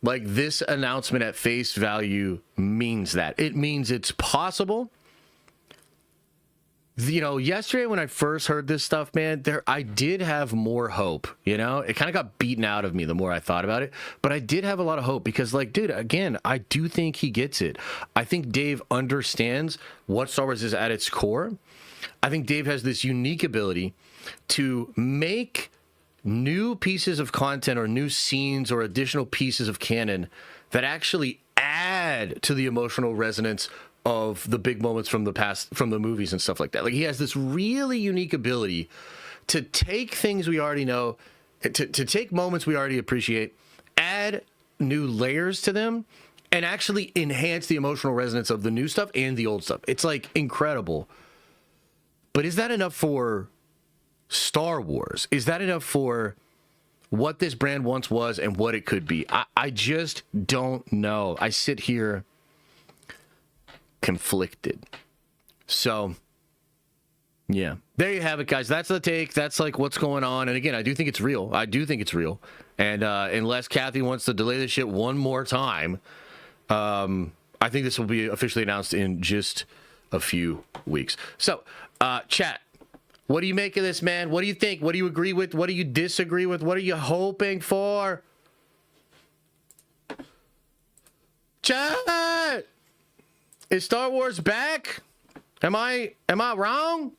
like this announcement at face value means that. It means it's possible. You know, yesterday when I first heard this stuff, man, I did have more hope, you know? It kind of got beaten out of me the more I thought about it. But I did have a lot of hope because, like, dude, again, I do think he gets it. I think Dave understands what Star Wars is at its core. I think Dave has this unique ability to make new pieces of content or new scenes or additional pieces of canon that actually add to the emotional resonance of the big moments from the past, from the movies and stuff like that. Like, he has this really unique ability to take things we already know, to take moments we already appreciate, add new layers to them, and actually enhance the emotional resonance of the new stuff and the old stuff. It's, like, incredible. But is that enough for Star Wars? Is that enough for what this brand once was and what it could be? I just don't know. I sit here conflicted. So, yeah. There you have it, guys. That's the take. That's, like, what's going on. And again, I do think it's real. And unless Kathy wants to delay this shit one more time, I think this will be officially announced in just a few weeks. So, chat, what do you make of this, man? What do you think? What do you agree with? What do you disagree with? What are you hoping for? Chat! Is Star Wars back? Am I wrong?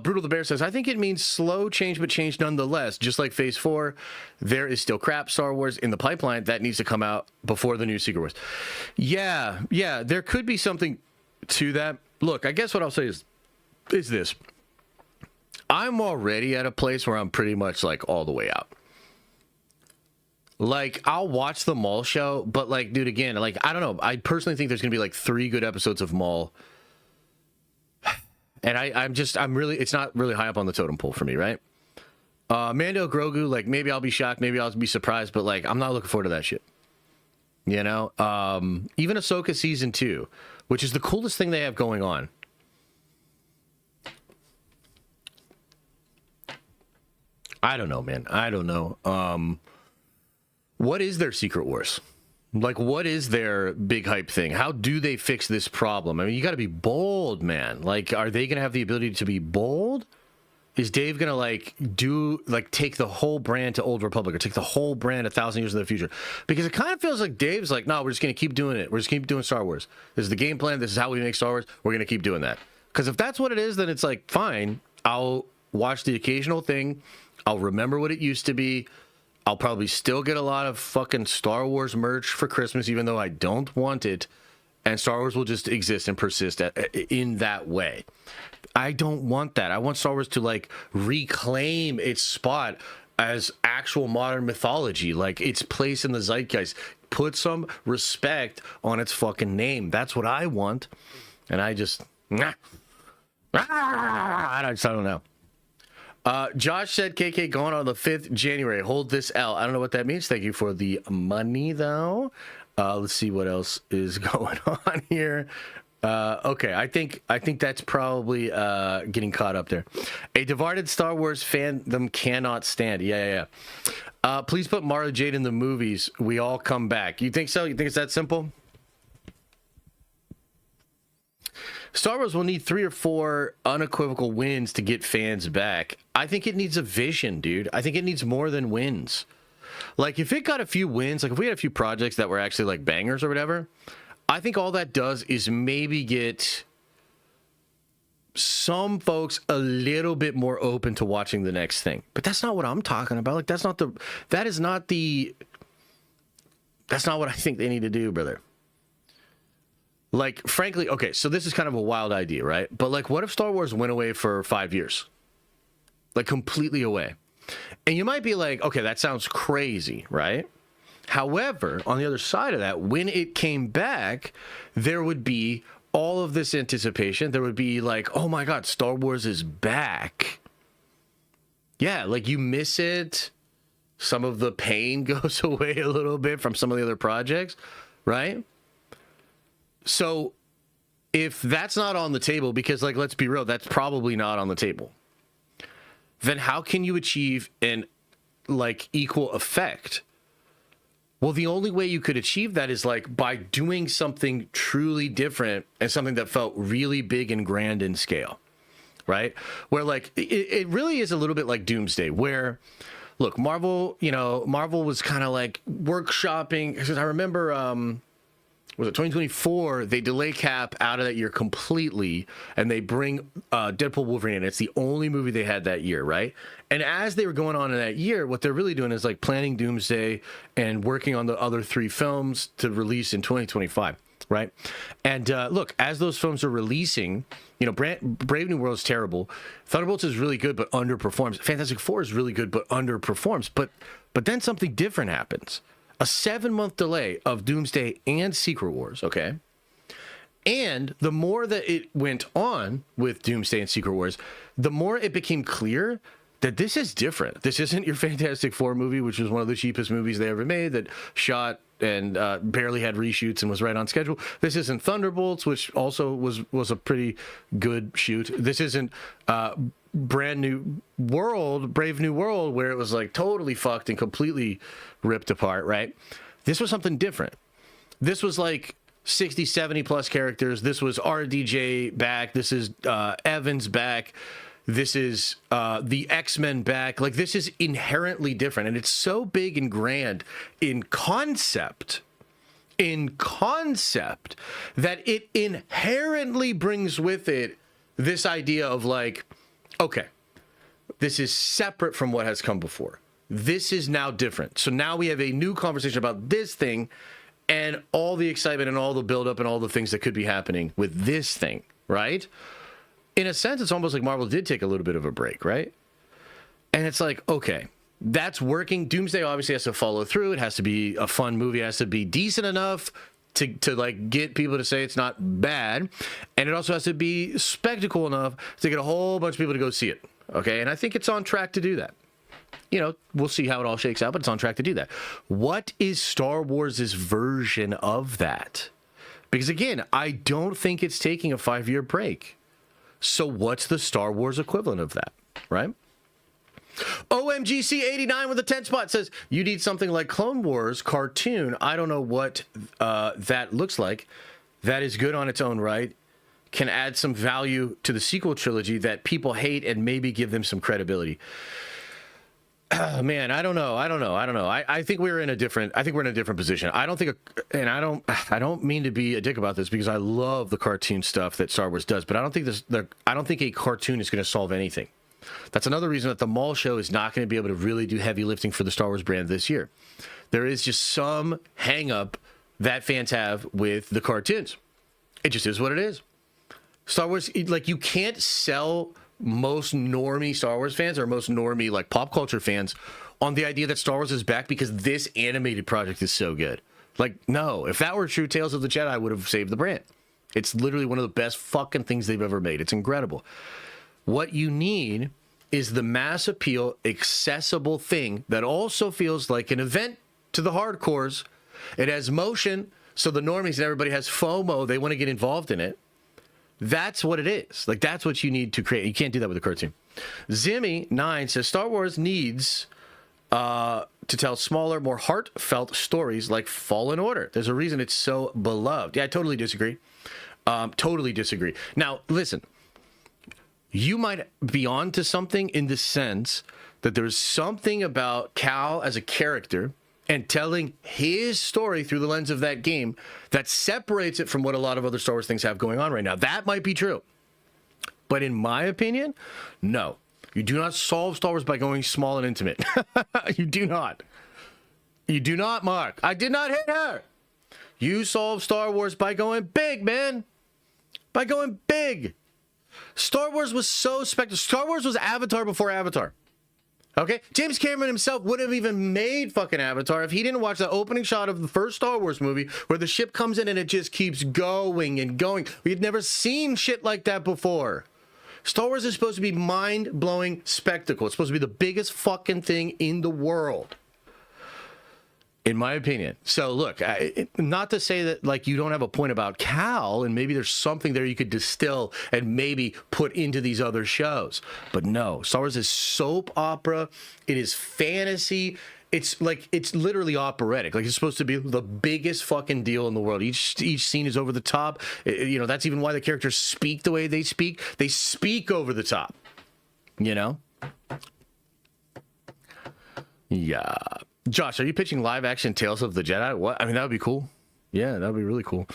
Brutal the Bear says, I think it means slow change, but change nonetheless. Just like Phase 4, there is still crap Star Wars in the pipeline that needs to come out before the new Secret Wars. Yeah, there could be something to that. Look, I guess what I'll say is this. I'm already at a place where I'm pretty much, like, all the way out. Like, I'll watch the Maul show, but, like, dude, again, like, I don't know. I personally think there's going to be, like, 3 good episodes of Maul. And I'm really, it's not really high up on the totem pole for me, right? Mando Grogu, like, maybe I'll be shocked, maybe I'll be surprised, but like, I'm not looking forward to that shit. You know? Even Ahsoka season 2, which is the coolest thing they have going on. I don't know, man. I don't know. What is their Secret Wars? Like, what is their big hype thing? How do they fix this problem? I mean, you got to be bold, man. Like, are they going to have the ability to be bold? Is Dave going to, take the whole brand to Old Republic or take the whole brand 1,000 years in the future? Because it kind of feels like Dave's like, no, we're just going to keep doing it. We're just keep doing Star Wars. This is the game plan. This is how we make Star Wars. We're going to keep doing that. Because if that's what it is, then it's like, fine. I'll watch the occasional thing. I'll remember what it used to be. I'll probably still get a lot of fucking Star Wars merch for Christmas, even though I don't want it. And Star Wars will just exist and persist in that way. I don't want that. I want Star Wars to, like, reclaim its spot as actual modern mythology, like its place in the zeitgeist. Put some respect on its fucking name. That's what I want. And I just... I don't know. Josh said KK going on the 5th January. Hold this L. I don't know what that means. Thank you for the money, though. Let's see what else is going on here. Okay, I think that's probably getting caught up there. A divided Star Wars fandom cannot stand. Yeah. Please put Mara Jade in the movies. We all come back. You think so? You think it's that simple? Star Wars will need 3 or 4 unequivocal wins to get fans back. I think it needs a vision, dude. I think it needs more than wins. Like, if it got a few wins, like if we had a few projects that were actually like bangers or whatever, I think all that does is maybe get some folks a little bit more open to watching the next thing. But that's not what I'm talking about. Like, that's not what I think they need to do, brother. Like, frankly, okay, so this is kind of a wild idea, right? But, like, what if Star Wars went away for 5 years? Like, completely away. And you might be like, okay, that sounds crazy, right? However, on the other side of that, when it came back, there would be all of this anticipation. There would be like, oh my God, Star Wars is back. Yeah, like, you miss it. Some of the pain goes away a little bit from some of the other projects, right? So if that's not on the table, because, like, let's be real, that's probably not on the table, then how can you achieve an, like, equal effect? Well, the only way you could achieve that is, like, by doing something truly different and something that felt really big and grand in scale, right? Where, like, it really is a little bit like Doomsday, where, look, Marvel was kind of like workshopping, because I remember, was it 2024? They delay Cap out of that year completely, and they bring Deadpool Wolverine in. It's the only movie they had that year, right? And as they were going on in that year, what they're really doing is, like, planning Doomsday and working on the other 3 films to release in 2025, right? And look, as those films are releasing, you know, Brave New World is terrible. Thunderbolts is really good but underperforms. Fantastic Four is really good but underperforms. But then something different happens. A 7-month delay of Doomsday and Secret Wars, okay? And the more that it went on with Doomsday and Secret Wars, the more it became clear that this is different. This isn't your Fantastic Four movie, which was one of the cheapest movies they ever made, that shot and barely had reshoots and was right on schedule. This isn't Thunderbolts, which also was a pretty good shoot. This isn't Brave New World, where it was, like, totally fucked and completely ripped apart, right? This was something different. This was like 60, 70 plus characters. This was RDJ back. This is Evans back. This is the X-Men back. Like, this is inherently different. And it's so big and grand in concept, that it inherently brings with it this idea of, like, okay, this is separate from what has come before. This is now different. So now we have a new conversation about this thing and all the excitement and all the buildup and all the things that could be happening with this thing, right? In a sense, it's almost like Marvel did take a little bit of a break, right? And it's like, okay, that's working. Doomsday obviously has to follow through. It has to be a fun movie. It has to be decent enough to like get people to say it's not bad, and it also has to be spectacle enough to get a whole bunch of people to go see it. Okay, and I think it's on track to do that. You know, we'll see how it all shakes out, but it's on track to do that. What is Star Wars' version of that? Because again, I don't think it's taking a 5-year break. So what's the Star Wars equivalent of that, right? OMGC89 with a 10 spot says, you need something like Clone Wars cartoon. I don't know what that looks like. That is good on its own right. Can add some value to the sequel trilogy that people hate and maybe give them some credibility. Man, I don't know. I think we're in a different position. I don't mean to be a dick about this because I love the cartoon stuff that Star Wars does, but I don't think a cartoon is going to solve anything. That's another reason that the mall show is not going to be able to really do heavy lifting for the Star Wars brand this year. There is just some hang up that fans have with the cartoons. It just is what it is. Star Wars, like, you can't sell most normie Star Wars fans or most normie like pop culture fans on the idea that Star Wars is back because this animated project is so good. Like, no, if that were true, Tales of the Jedi would have saved the brand. It's literally one of the best fucking things they've ever made. It's incredible. What you need is the mass appeal, accessible thing that also feels like an event to the hardcores. It has motion, so the normies and everybody has FOMO. They want to get involved in it. That's what it is. Like, that's what you need to create. You can't do that with a cartoon. Zimmy9 says Star Wars needs to tell smaller, more heartfelt stories like Fallen Order. There's a reason it's so beloved. Yeah, I totally disagree. Totally disagree. Now, listen. You might be onto something in the sense that there's something about Cal as a character and telling his story through the lens of that game that separates it from what a lot of other Star Wars things have going on right now. That might be true. But in my opinion, no. You do not solve Star Wars by going small and intimate. You do not. You do not, Mark. I did not hit her. You solve Star Wars by going big, man. By going big. Star Wars was so spectacular. Star Wars was Avatar before Avatar. Okay? James Cameron himself wouldn't have even made fucking Avatar if he didn't watch the opening shot of the first Star Wars movie where the ship comes in and it just keeps going and going. We had never seen shit like that before. Star Wars is supposed to be mind-blowing spectacle. It's supposed to be the biggest fucking thing in the world. In my opinion. So look, not to say that like you don't have a point about Cal and maybe there's something there you could distill and maybe put into these other shows. But no, Star Wars is soap opera. It is fantasy. It's literally operatic. Like, it's supposed to be the biggest fucking deal in the world. Each scene is over the top. You know, that's even why the characters speak the way they speak. They speak over the top. You know? Yeah. Josh, are you pitching live action Tales of the Jedi? What? I mean, that would be cool. Yeah, that would be really cool.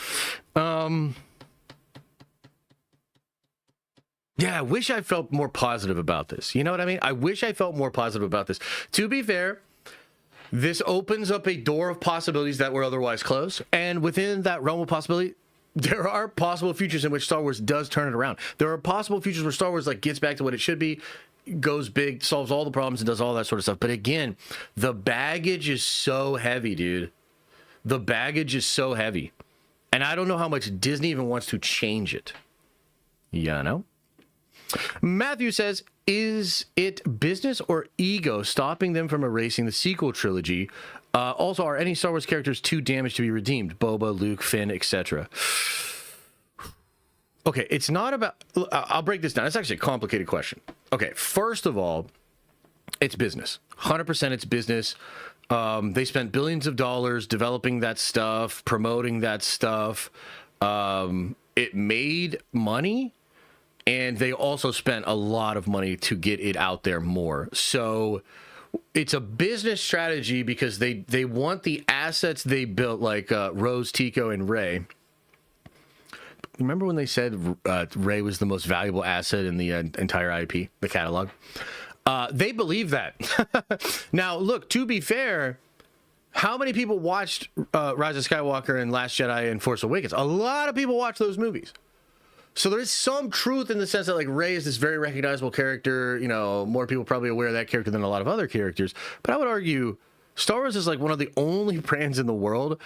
Yeah, I wish I felt more positive about this. You know what I mean? I wish I felt more positive about this. To be fair, this opens up a door of possibilities that were otherwise closed. And within that realm of possibility, there are possible futures in which Star Wars does turn it around. There are possible futures where Star Wars like gets back to what it should be, goes big, solves all the problems, and does all that sort of stuff. But again, the baggage is so heavy, dude. The baggage is so heavy. And I don't know how much Disney even wants to change it. You know? Matthew says, is it business or ego stopping them from erasing the sequel trilogy? Also, are any Star Wars characters too damaged to be redeemed? Boba, Luke, Finn, etc. Okay, it's not about... I'll break this down. It's actually a complicated question. Okay, first of all, it's business. 100% it's business. They spent billions of dollars developing that stuff, promoting that stuff. It made money, and they also spent a lot of money to get it out there more. So it's a business strategy because they want the assets they built, like Rose, Tico, and Rey. Remember when they said Rey was the most valuable asset in the entire IP, the catalog? They believe that. Now, look, to be fair, how many people watched Rise of Skywalker and Last Jedi and Force Awakens? A lot of people watched those movies. So there is some truth in the sense that, like, Rey is this very recognizable character. You know, more people probably aware of that character than a lot of other characters. But I would argue Star Wars is like one of the only brands in the world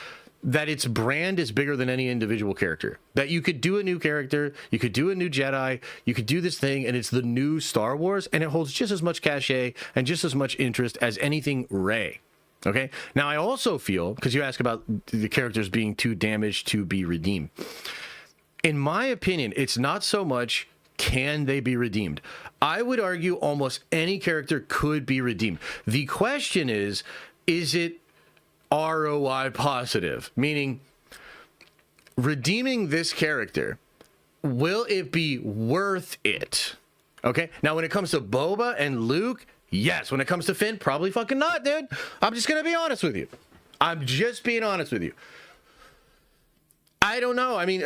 that its brand is bigger than any individual character. That you could do a new character, you could do a new Jedi, you could do this thing, and it's the new Star Wars, and it holds just as much cachet and just as much interest as anything Rey. Okay? Now, I also feel, because you ask about the characters being too damaged to be redeemed. In my opinion, it's not so much can they be redeemed. I would argue almost any character could be redeemed. The question is it ROI positive? Meaning, redeeming this character, will it be worth it? Okay? Now, when it comes to Boba and Luke, yes. When it comes to Finn, probably fucking not, dude. I'm just going to be honest with you. I'm just being honest with you. I don't know. I mean,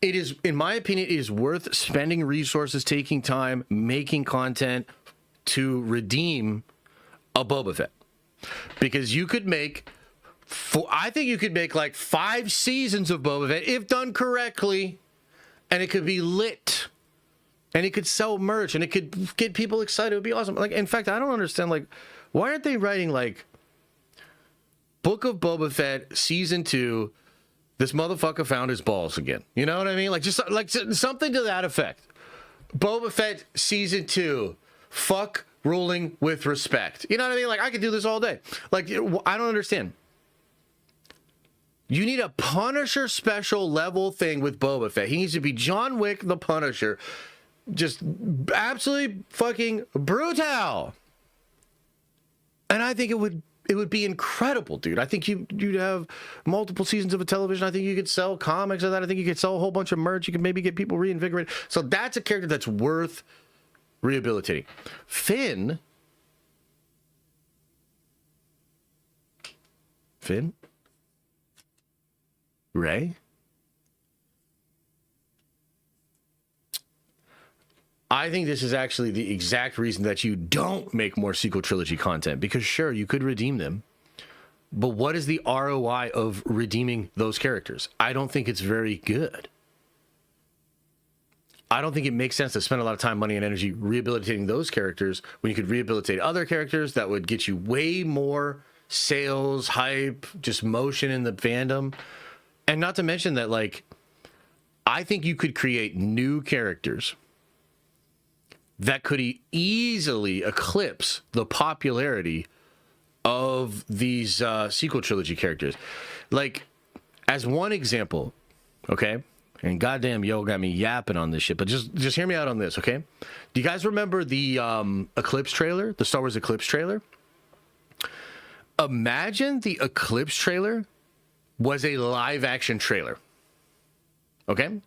it is, in my opinion, it is worth spending resources, taking time, making content to redeem a Boba Fett. Because you could make, I think you could make like 5 seasons of Boba Fett if done correctly, and it could be lit, and it could sell merch, and it could get people excited. It would be awesome. Like, in fact, I don't understand. Like, why aren't they writing like Book of Boba Fett season 2? This motherfucker found his balls again. You know what I mean? Like, just like something to that effect. Boba Fett season 2. Fuck ruling with respect. You know what I mean? Like, I could do this all day. Like, I don't understand. You need a Punisher special level thing with Boba Fett. He needs to be John Wick the Punisher. Just absolutely fucking brutal. And I think it would be incredible, dude. I think you'd have multiple seasons of a television. I think you could sell comics of that. I think you could sell a whole bunch of merch. You could maybe get people reinvigorated. So that's a character that's worth rehabilitating. Finn? Rey? I think this is actually the exact reason that you don't make more sequel trilogy content. Because sure, you could redeem them. But what is the ROI of redeeming those characters? I don't think it's very good. I don't think it makes sense to spend a lot of time, money, and energy rehabilitating those characters when you could rehabilitate other characters that would get you way more sales, hype, just motion in the fandom. And not to mention that, like, I think you could create new characters that could easily eclipse the popularity of these sequel trilogy characters. Like, as one example, okay? And goddamn, yo got me yapping on this shit, but just hear me out on this, okay? Do you guys remember the Eclipse trailer? The Star Wars Eclipse trailer? Imagine the Eclipse trailer was a live-action trailer, okay?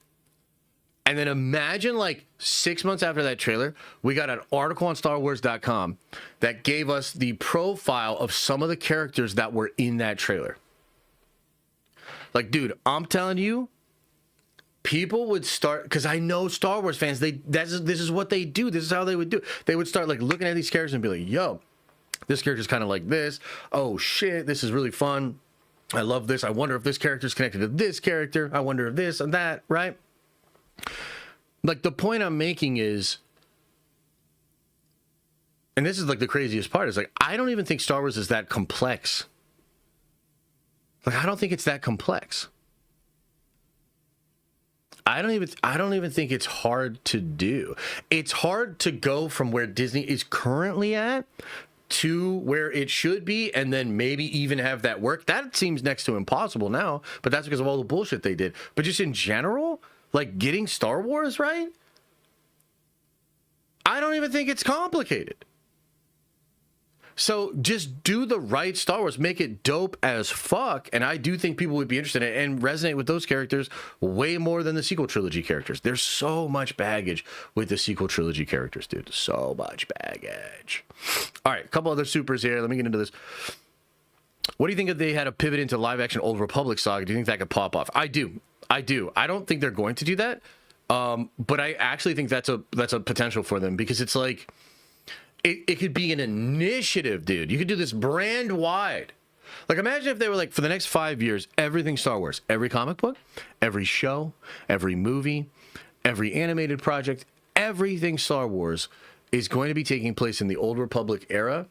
And then imagine, like, 6 months after that trailer, we got an article on StarWars.com that gave us the profile of some of the characters that were in that trailer. Like, dude, I'm telling you, people would start, because I know Star Wars fans, this is what they do. This is how they would do. They would start, like, looking at these characters and be like, yo, this character's kind of like this. Oh, shit, this is really fun. I love this. I wonder if this character's connected to this character. I wonder if this and that, right? Like, the point I'm making is, and this is like the craziest part, is like, I don't even think Star Wars is that complex. Like, I don't think it's that complex. I don't even think it's hard to do. It's hard to go from where Disney is currently at to where it should be, and then maybe even have that work. That seems next to impossible now, but that's because of all the bullshit they did. But just in general, like, getting Star Wars right, I don't even think it's complicated. So just do the right Star Wars, make it dope as fuck, and I do think people would be interested in it and resonate with those characters way more than the sequel trilogy characters. There's so much baggage with the sequel trilogy characters, dude. So much baggage. All right, a couple other supers here. Let me get into this. What do you think if they had a pivot into live-action Old Republic saga? Do you think that could pop off? I do. I don't think they're going to do that, but I actually think that's a potential for them, because it's like, it could be an initiative, dude. You could do this brand wide. Like, imagine if they were like, for the next 5 years, everything Star Wars, every comic book, every show, every movie, every animated project, everything Star Wars is going to be taking place in the Old Republic era,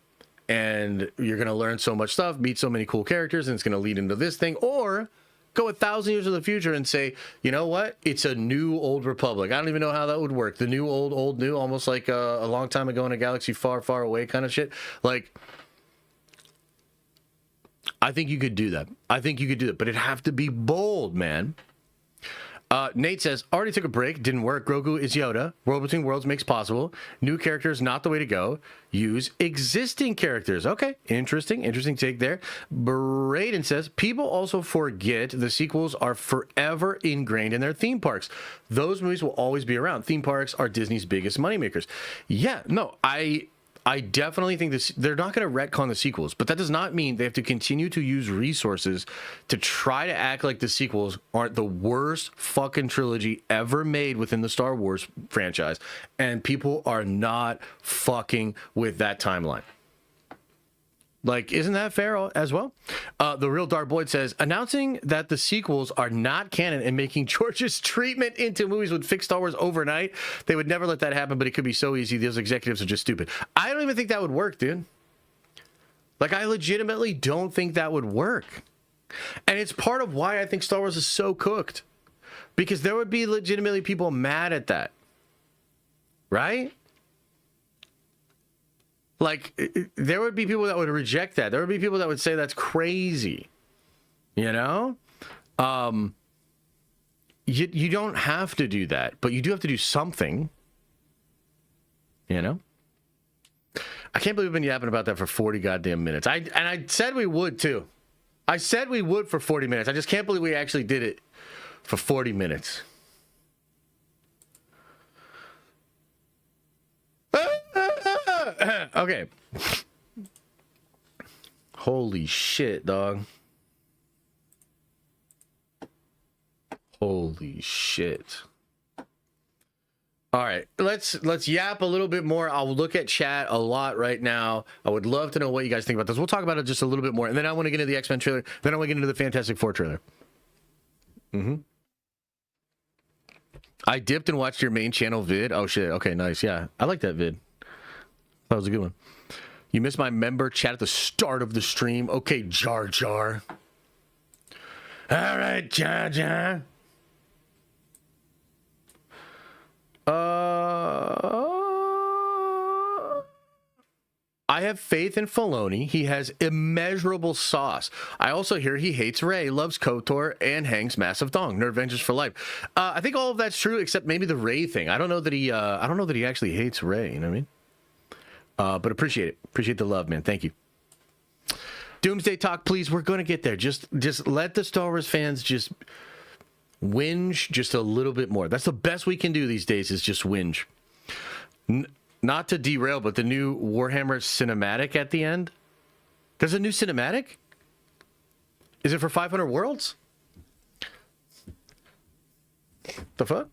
and you're going to learn so much stuff, meet so many cool characters, and it's going to lead into this thing. Or go 1,000 years in the future and say, you know what? It's a new Old Republic. I don't even know how that would work. The new old new, almost like a long time ago in a galaxy far, far away kind of shit. Like, I think you could do that. I think you could do it, but it'd have to be bold, man. Nate says, already took a break, didn't work. Grogu is Yoda. World Between Worlds makes possible. New characters, not the way to go. Use existing characters. Okay, interesting take there. Braden says, people also forget the sequels are forever ingrained in their theme parks. Those movies will always be around. Theme parks are Disney's biggest moneymakers. Yeah, no, I definitely think this. They're not going to retcon the sequels, but that does not mean they have to continue to use resources to try to act like the sequels aren't the worst fucking trilogy ever made within the Star Wars franchise, and people are not fucking with that timeline. Like, isn't that fair as well? The Real Dark Boyd says, announcing that the sequels are not canon and making George's treatment into movies would fix Star Wars overnight. They would never let that happen, but it could be so easy. Those executives are just stupid. I don't even think that would work, dude. Like, I legitimately don't think that would work. And it's part of why I think Star Wars is so cooked. Because there would be legitimately people mad at that. Right? Like, there would be people that would reject that. There would be people that would say that's crazy. You know? You don't have to do that, but you do have to do something. You know? I can't believe we've been yapping about that for 40 goddamn minutes. I said we would, too. I said we would for 40 minutes. I just can't believe we actually did it for 40 minutes. Okay. Holy shit, dog. Holy shit. All right, let's yap a little bit more. I'll look at chat a lot right now. I would love to know what you guys think about this. We'll talk about it just a little bit more, and then I want to get into the X-Men trailer. Then I want to get into the Fantastic Four trailer. I dipped and watched your main channel vid. Oh shit. Okay, nice. Yeah, I like that vid. That was a good one. You missed my member chat at the start of the stream. Okay, Jar Jar. All right, Jar Jar. I have faith in Filoni. He has immeasurable sauce. I also hear he hates Rey, loves KOTOR, and hangs massive dong. Nerd Avengers for life. I think all of that's true, except maybe the Rey thing. I don't know that he actually hates Rey. You know what I mean? But appreciate it. Appreciate the love, man. Thank you. Doomsday talk, please. We're going to get there. Just let the Star Wars fans just whinge just a little bit more. That's the best we can do these days is just whinge. Not to derail, but the new Warhammer cinematic at the end. There's a new cinematic? Is it for 500 Worlds? The fuck?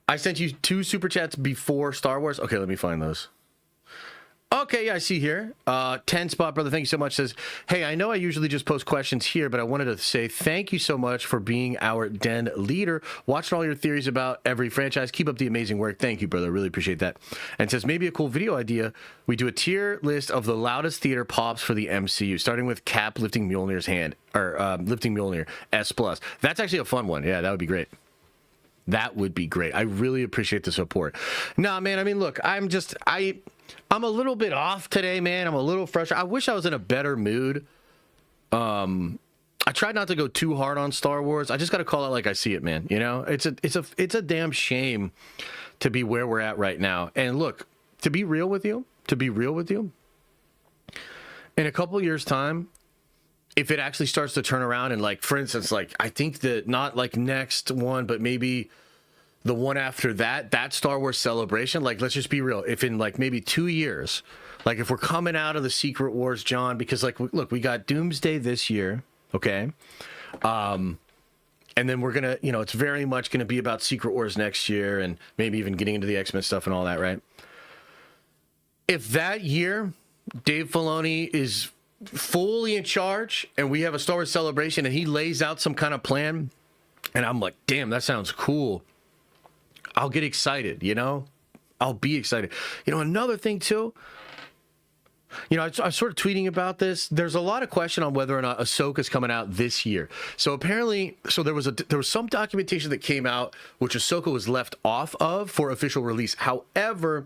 I sent you 2 super chats before Star Wars. Okay, let me find those. Okay, yeah, I see here. 10 Spot Brother, thank you so much. Says, hey, I know I usually just post questions here, but I wanted to say thank you so much for being our den leader. Watching all your theories about every franchise. Keep up the amazing work. Thank you, brother. Really appreciate that. And says, maybe a cool video idea. We do a tier list of the loudest theater pops for the MCU, starting with Cap lifting Mjolnir's hand, or lifting Mjolnir, S+. That's actually a fun one. Yeah, that would be great. That would be great. I really appreciate the support. Nah, man, I mean, look, I'm a little bit off today, man. I'm a little frustrated. I wish I was in a better mood. I tried not to go too hard on Star Wars. I just got to call it like I see it, man. You know, it's a damn shame to be where we're at right now. And look, to be real with you, in a couple years' time, if it actually starts to turn around and, like, for instance, like, I think that not like next one, but maybe the one after that Star Wars Celebration, like, let's just be real. If in like maybe 2 years, like if we're coming out of the Secret Wars, John, because like, look, we got Doomsday this year. Okay. And then we're going to, you know, it's very much going to be about Secret Wars next year and maybe even getting into the X-Men stuff and all that. Right. If that year Dave Filoni is fully in charge and we have a Star Wars Celebration and he lays out some kind of plan and I'm like, damn, that sounds cool. I'll get excited, you know? I'll be excited. You know, another thing too, You know, I was sort of tweeting about this. There's a lot of question on whether or not Ahsoka's coming out this year. So apparently, there was some documentation that came out which Ahsoka was left off of for official release. However,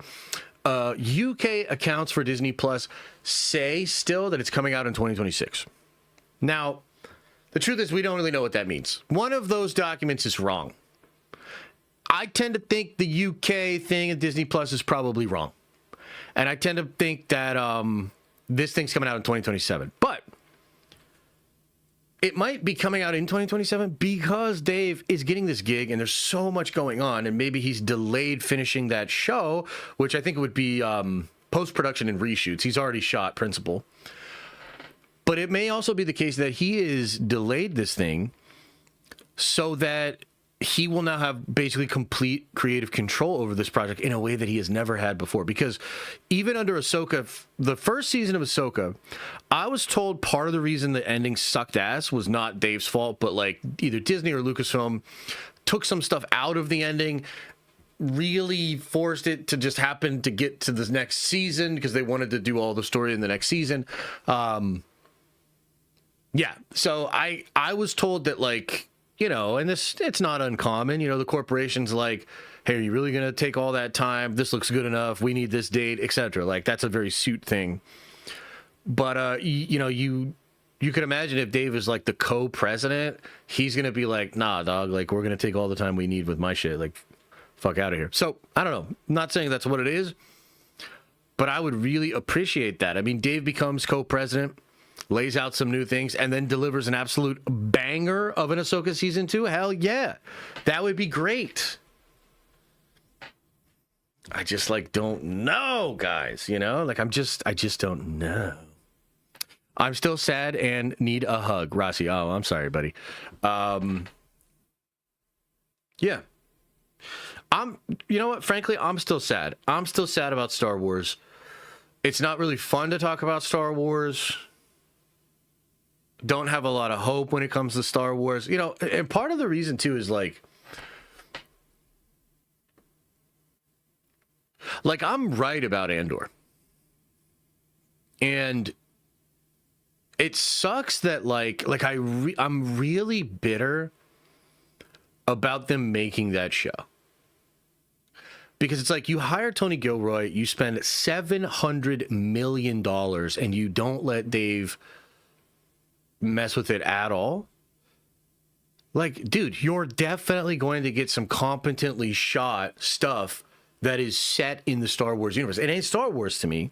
UK accounts for Disney Plus say still that it's coming out in 2026. Now, the truth is we don't really know what that means. One of those documents is wrong. I tend to think the UK thing at Disney Plus is probably wrong. And I tend to think that this thing's coming out in 2027. But it might be coming out in 2027 because Dave is getting this gig and there's so much going on. And maybe he's delayed finishing that show, which I think would be post-production and reshoots. He's already shot principal. But it may also be the case that he is delayed this thing so that he will now have basically complete creative control over this project in a way that he has never had before. Because even under Ahsoka, the first season of Ahsoka, I was told part of the reason the ending sucked ass was not Dave's fault, but like either Disney or Lucasfilm took some stuff out of the ending, really forced it to just happen to get to the next season because they wanted to do all the story in the next season. Yeah, so I was told that, like, you know, and it's not uncommon, you know, the corporation's like, hey, are you really going to take all that time? This looks good enough. We need this date, etc. Like, that's a very suit thing. But, you know, you could imagine if Dave is like the co-president, he's going to be like, nah, dog, like, we're going to take all the time we need with my shit. Like, fuck out of here. So, I don't know. I'm not saying that's what it is, but I would really appreciate that. I mean, Dave becomes co-president, lays out some new things, and then delivers an absolute banger of an Ahsoka season 2. Hell yeah. That would be great. I just, like, don't know, guys, you know? Like, I just don't know. I'm still sad and need a hug. Rossi, oh, I'm sorry, buddy. Yeah. You know what? Frankly, I'm still sad. I'm still sad about Star Wars. It's not really fun to talk about Star Wars. Don't have a lot of hope when it comes to Star Wars. You know, and part of the reason, too, is like I'm right about Andor. And it sucks that, I'm really bitter about them making that show. Because it's like, you hire Tony Gilroy, you spend $700 million, and you don't let Dave mess with it at all. Like, dude, you're definitely going to get some competently shot stuff that is set in the Star Wars universe. It ain't Star Wars to me,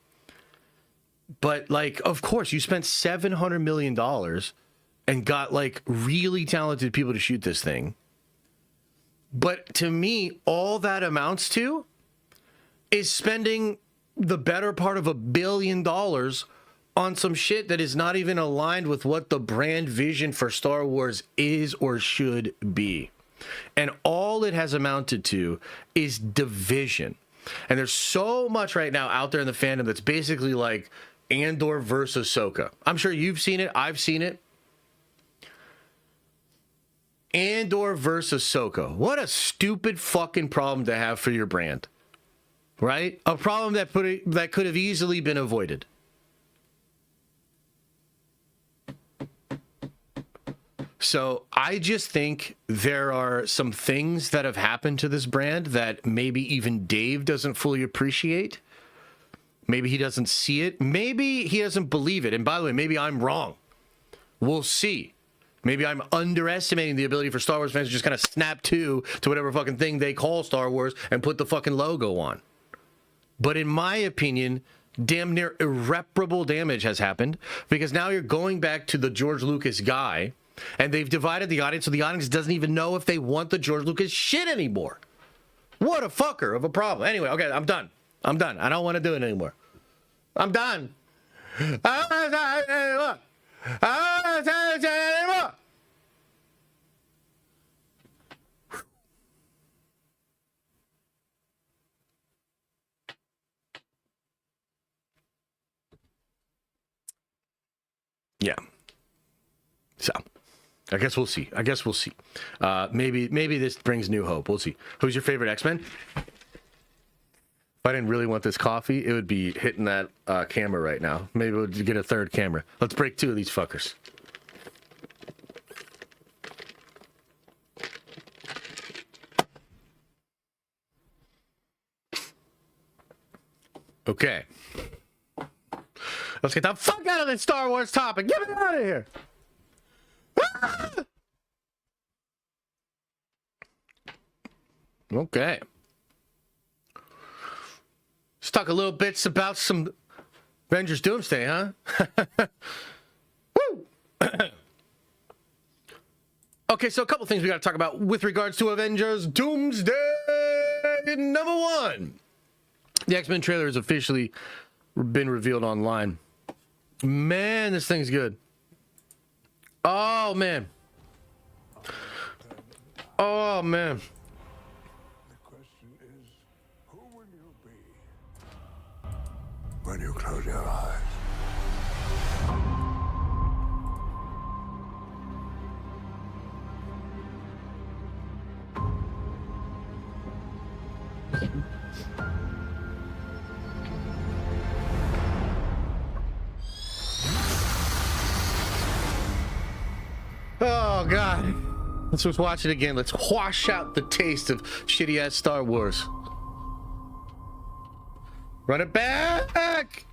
but, like, of course, you spent $700 million and got, like, really talented people to shoot this thing. But to me, all that amounts to is spending the better part of $1 billion on some shit that is not even aligned with what the brand vision for Star Wars is or should be. And all it has amounted to is division. And there's so much right now out there in the fandom that's basically like Andor versus Ahsoka. I'm sure you've seen it. I've seen it. Andor versus Ahsoka. What a stupid fucking problem to have for your brand. Right? A problem that could have easily been avoided. So I just think there are some things that have happened to this brand that maybe even Dave doesn't fully appreciate. Maybe he doesn't see it. Maybe he doesn't believe it. And by the way, maybe I'm wrong. We'll see. Maybe I'm underestimating the ability for Star Wars fans to just kind of snap to whatever fucking thing they call Star Wars and put the fucking logo on. But in my opinion, damn near irreparable damage has happened, because now you're going back to the George Lucas guy. And they've divided the audience, so the audience doesn't even know if they want the George Lucas shit anymore. What a fucker of a problem. Anyway, okay, I'm done. I don't want to do it anymore. I'm done. I don't want to say it anymore. I don't want to say it anymore. Yeah. So, I guess we'll see. Maybe this brings new hope. We'll see. Who's your favorite X-Men? If I didn't really want this coffee, it would be hitting that camera right now. Maybe we'll get a third camera. Let's break 2 of these fuckers. Okay. Let's get the fuck out of this Star Wars topic. Get me out of here. Ah! Okay. Let's talk a little bit about some Avengers Doomsday, huh? Woo! Okay, so a couple things we got to talk about with regards to Avengers Doomsday. Number 1. The X-Men trailer has officially been revealed online. Man, this thing's good. Oh, man. Oh, man. The question is, who will you be when you close your eyes? Oh, God. Let's just watch it again. Let's wash out the taste of shitty-ass Star Wars. Run it back!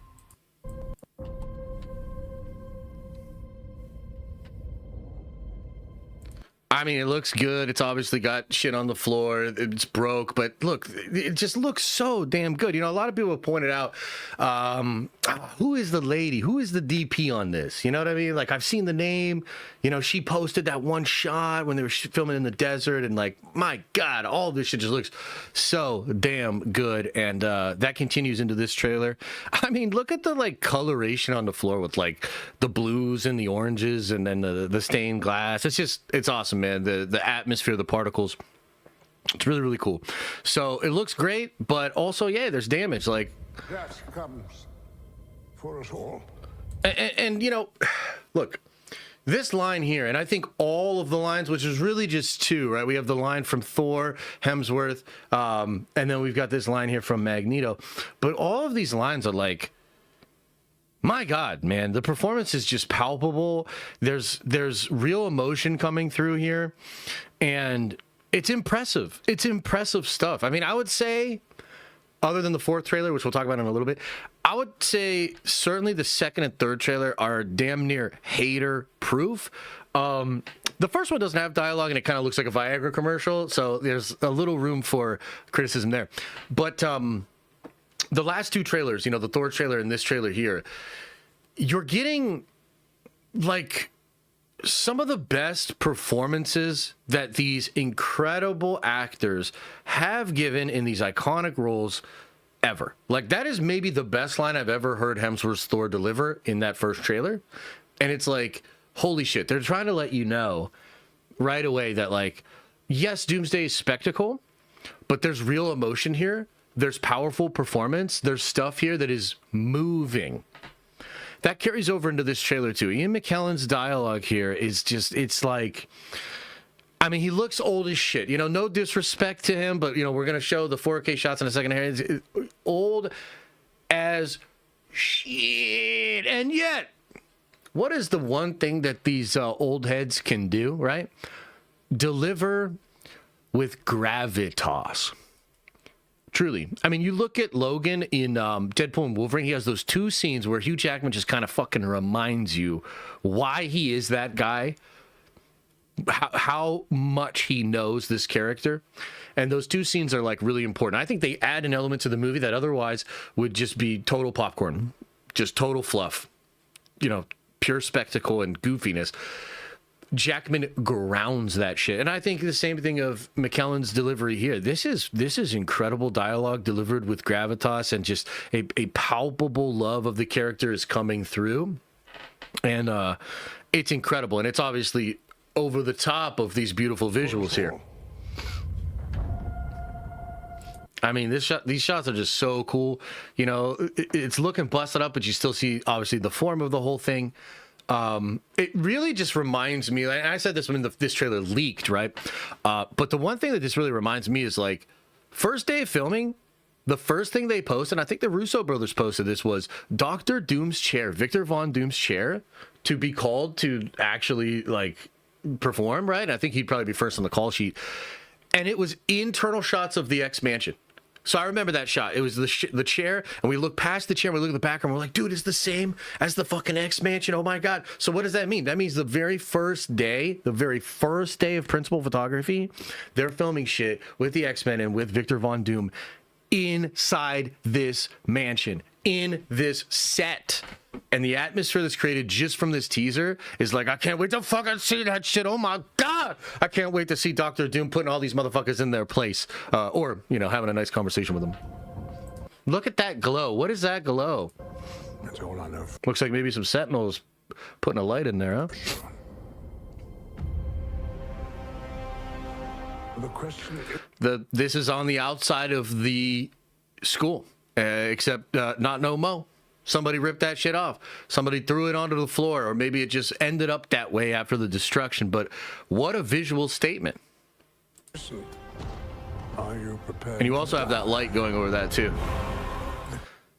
I mean, it looks good. It's obviously got shit on the floor. It's broke, but look, it just looks so damn good. You know, a lot of people have pointed out, who is the lady? Who is the DP on this? You know what I mean? Like, I've seen the name. You know, she posted that one shot when they were filming in the desert, and like, my God, all this shit just looks so damn good. And that continues into this trailer. I mean, look at the like coloration on the floor with like the blues and the oranges, and then the stained glass. It's awesome, man. The atmosphere, the particles. It's really, really cool. So it looks great, but also, yeah, there's damage. Like, Death comes for us all. And you know, look, this line here, and I think all of the lines, which is really just 2, right? We have the line from Thor, Hemsworth, and then we've got this line here from Magneto. But all of these lines are like, my God, man, the performance is just palpable. There's real emotion coming through here, and it's impressive. It's impressive stuff. I mean, I would say, other than the 4th trailer, which we'll talk about in a little bit, I would say certainly the 2nd and 3rd trailer are damn near hater-proof. The first one doesn't have dialogue, and it kind of looks like a Viagra commercial, so there's a little room for criticism there. But the last 2 trailers, you know, the Thor trailer and this trailer here, you're getting like some of the best performances that these incredible actors have given in these iconic roles ever. Like, that is maybe the best line I've ever heard Hemsworth's Thor deliver in that first trailer. And it's like, holy shit, they're trying to let you know right away that, like, yes, Doomsday is spectacle, but there's real emotion here. There's powerful performance. There's stuff here that is moving. That carries over into this trailer too. Ian McKellen's dialogue here is just, it's like, I mean, he looks old as shit. You know, no disrespect to him, but, you know, we're going to show the 4K shots in a second here. It's old as shit. And yet, what is the one thing that these old heads can do, right? Deliver with gravitas. Truly. I mean, you look at Logan in Deadpool and Wolverine, he has those 2 scenes where Hugh Jackman just kind of fucking reminds you why he is that guy, how much he knows this character. And those 2 scenes are like really important. I think they add an element to the movie that otherwise would just be total popcorn, just total fluff, you know, pure spectacle and goofiness. Jackman grounds that shit. And I think the same thing of McKellen's delivery here. This is incredible dialogue delivered with gravitas, and just a palpable love of the character is coming through. And it's incredible. And it's obviously over the top of these beautiful visuals here. I mean, these shots are just so cool. You know, it's looking busted up, but you still see obviously the form of the whole thing. It really just reminds me, and I said this when this trailer leaked, right? But the one thing that this really reminds me is, like, first day of filming, the first thing they posted, and I think the Russo brothers posted this, was Dr. Doom's chair, Victor Von Doom's chair, to be called to actually like perform, right? I think he'd probably be first on the call sheet. And it was internal shots of the X Mansion. So I remember that shot. It was the chair, and we look past the chair, and we look at the background, we're like, dude, it's the same as the fucking X Mansion. Oh my God. So what does that mean? That means the very first day of principal photography, they're filming shit with the X-Men and with Victor Von Doom inside this mansion, in this set. And the atmosphere that's created just from this teaser is like, I can't wait to fucking see that shit. Oh my God. I can't wait to see Dr. Doom putting all these motherfuckers in their place. Or, you know, having a nice conversation with them. Look at that glow. What is that glow? That's all I know. Looks like maybe some Sentinels putting a light in there, huh? The question is... This is on the outside of the school, except not no mo. Somebody ripped that shit off. Somebody threw it onto the floor, or maybe it just ended up that way after the destruction. But what a visual statement. Are you prepared? And you also have that light going over that too.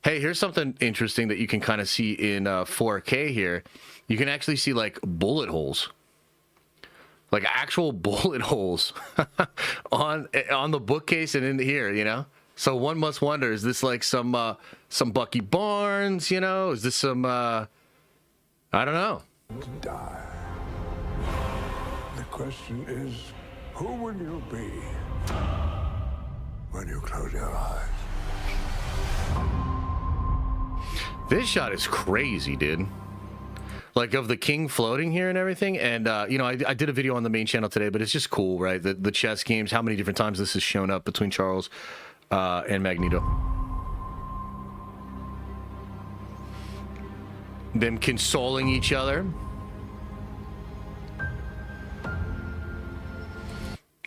Hey, here's something interesting that you can kind of see in 4K here. You can actually see like bullet holes. Like actual bullet holes on the bookcase and in here, you know? So one must wonder, is this like some Bucky Barnes, you know? Is this some, I don't know. Die. The question is, who will you be when you close your eyes? This shot is crazy, dude. Like of the king floating here and everything. And, you know, I did a video on the main channel today, but it's just cool, right? The chess games, how many different times this has shown up between Charles and Magneto. Them consoling each other.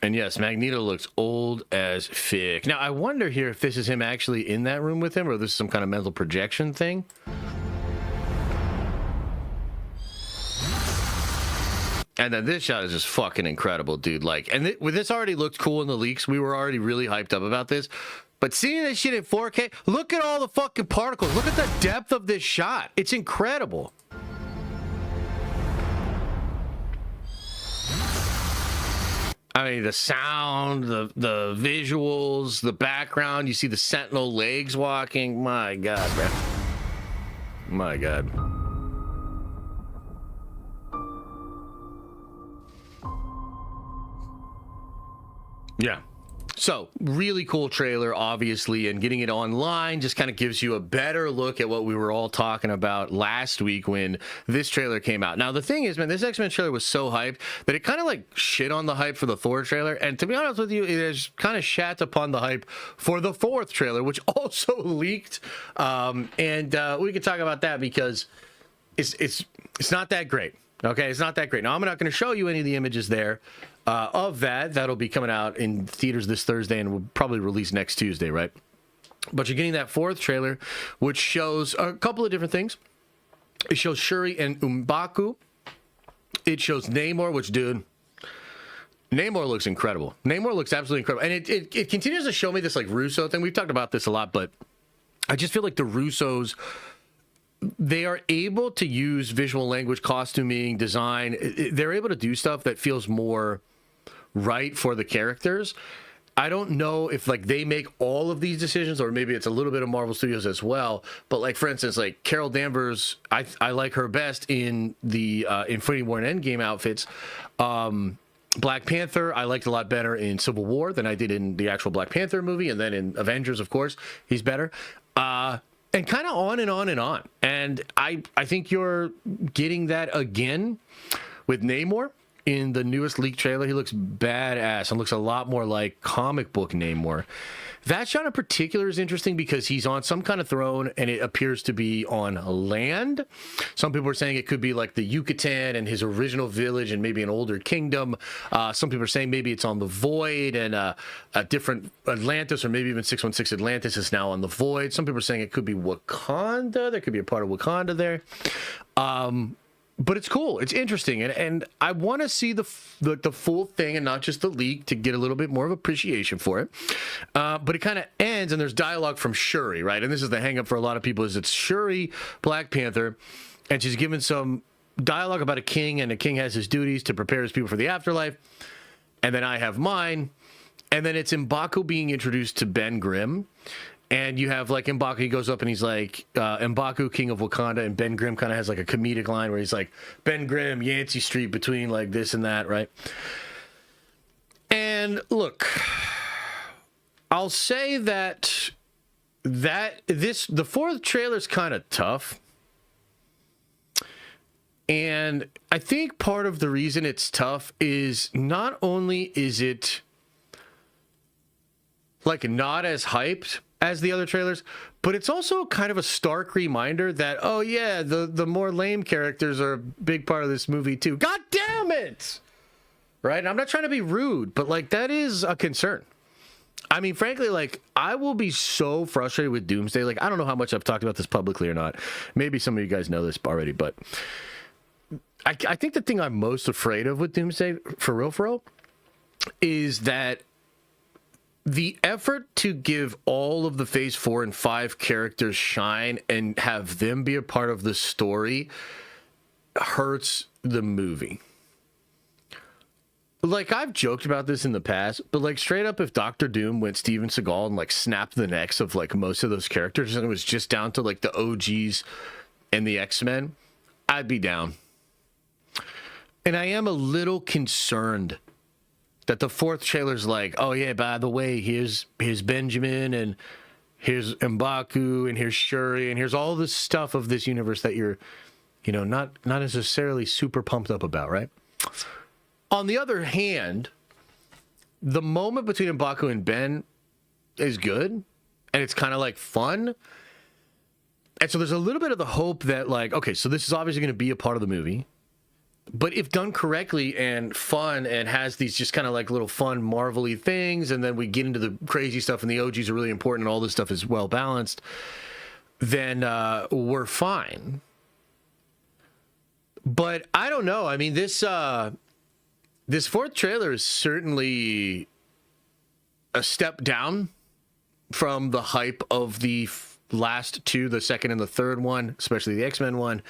And yes, Magneto looks old as fick. Now, I wonder here if this is him actually in that room with him, or this is some kind of mental projection thing. And then this shot is just fucking incredible, dude. Like, and this already looked cool in the leaks. We were already really hyped up about this. But seeing this shit in 4K, look at all the fucking particles. Look at the depth of this shot. It's incredible. I mean, the sound, the visuals, the background. You see the Sentinel legs walking. My God, bro. My God. Yeah. So, really cool trailer, obviously, and getting it online just kind of gives you a better look at what we were all talking about last week when this trailer came out. Now, the thing is, man, this X-Men trailer was so hyped that it kind of like shit on the hype for the Thor trailer. And to be honest with you, it has kind of shat upon the hype for the fourth trailer, which also leaked. And we can talk about that because it's not that great. Okay, it's not that great. Now, I'm not going to show you any of the images there. Of that'll be coming out in theaters this Thursday and will probably release next Tuesday, right? But you're getting that fourth trailer, which shows a couple of different things. It shows Shuri and M'Baku. It shows Namor, which, dude, Namor looks incredible. Namor looks absolutely incredible. And it continues to show me this, like, Russo thing. We've talked about this a lot, but I just feel like the Russos, they are able to use visual language, costuming, design. They're able to do stuff that feels more right for the characters. I don't know if like they make all of these decisions, or maybe it's a little bit of Marvel Studios as well. But like, for instance, like Carol Danvers, I like her best in the Infinity War and Endgame outfits. Black Panther, I liked a lot better in Civil War than I did in the actual Black Panther movie. And then in Avengers, of course, he's better. And kind of on and on and on. And I think you're getting that again with Namor. In the newest leaked trailer, he looks badass and looks a lot more like comic book Namor. That shot in particular is interesting because he's on some kind of throne and it appears to be on land. Some people are saying it could be like the Yucatan and his original village and maybe an older kingdom. Some people are saying maybe it's on the Void and a different Atlantis, or maybe even 616 Atlantis is now on the Void. Some people are saying it could be Wakanda. There could be a part of Wakanda there. but it's cool. It's interesting, and I want to see the full thing and not just the leak to get a little bit more of appreciation for it. But it kind of ends, and there's dialogue from Shuri, right? And this is the hang-up for a lot of people: is it's Shuri, Black Panther, and she's given some dialogue about a king, and a king has his duties to prepare his people for the afterlife, and then I have mine, and then it's M'Baku being introduced to Ben Grimm. And you have like M'Baku, he goes up and he's like, M'Baku, King of Wakanda, and Ben Grimm kind of has like a comedic line where he's like, Ben Grimm, Yancey Street between like this and that, right? And look, I'll say that the fourth trailer's kind of tough. And I think part of the reason it's tough is not only is it like not as hyped as the other trailers, but it's also kind of a stark reminder that, oh yeah, the more lame characters are a big part of this movie too. God damn it! Right? And I'm not trying to be rude, but like that is a concern. I mean, frankly, like I will be so frustrated with Doomsday. Like I don't know how much I've talked about this publicly or not. Maybe some of you guys know this already, but I think the thing I'm most afraid of with Doomsday, for real, is that the effort to give all of the Phase 4 and 5 characters shine and have them be a part of the story hurts the movie. Like, I've joked about this in the past, but, like, straight up, if Doctor Doom went Steven Seagal and, like, snapped the necks of, like, most of those characters and it was just down to, like, the OGs and the X-Men, I'd be down. And I am a little concerned that the fourth trailer's like, oh yeah, by the way, here's Benjamin and here's M'Baku and here's Shuri and here's all this stuff of this universe that you're, not necessarily super pumped up about, right? On the other hand, the moment between M'Baku and Ben is good and it's kind of like fun. And so there's a little bit of the hope that like, okay, so this is obviously going to be a part of the movie. But if done correctly and fun and has these just kind of like little fun Marvel-y things, and then we get into the crazy stuff and the OGs are really important and all this stuff is well balanced, then we're fine. But I don't know. I mean, this fourth trailer is certainly a step down from the hype of the last two, the second and the third one, especially the X-Men one.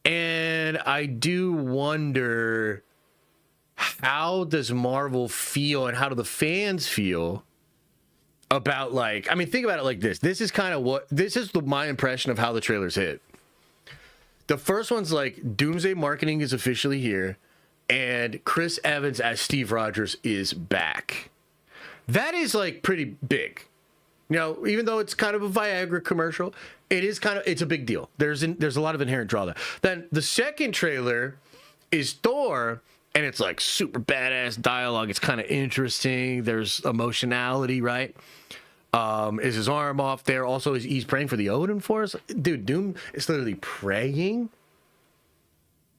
And I do wonder, how does Marvel feel and how do the fans feel about, like, I mean, think about it like this. This is my impression of how the trailers hit. The first one's like, Doomsday marketing is officially here, and Chris Evans as Steve Rogers is back. That is, like, pretty big. Even though it's kind of a Viagra commercial, it's a big deal. There's a lot of inherent draw there. Then the second trailer is Thor, and it's like super badass dialogue. It's kind of interesting. There's emotionality, right? Is his arm off there? Also, he's praying for the Odin Force. Dude, Doom is literally praying.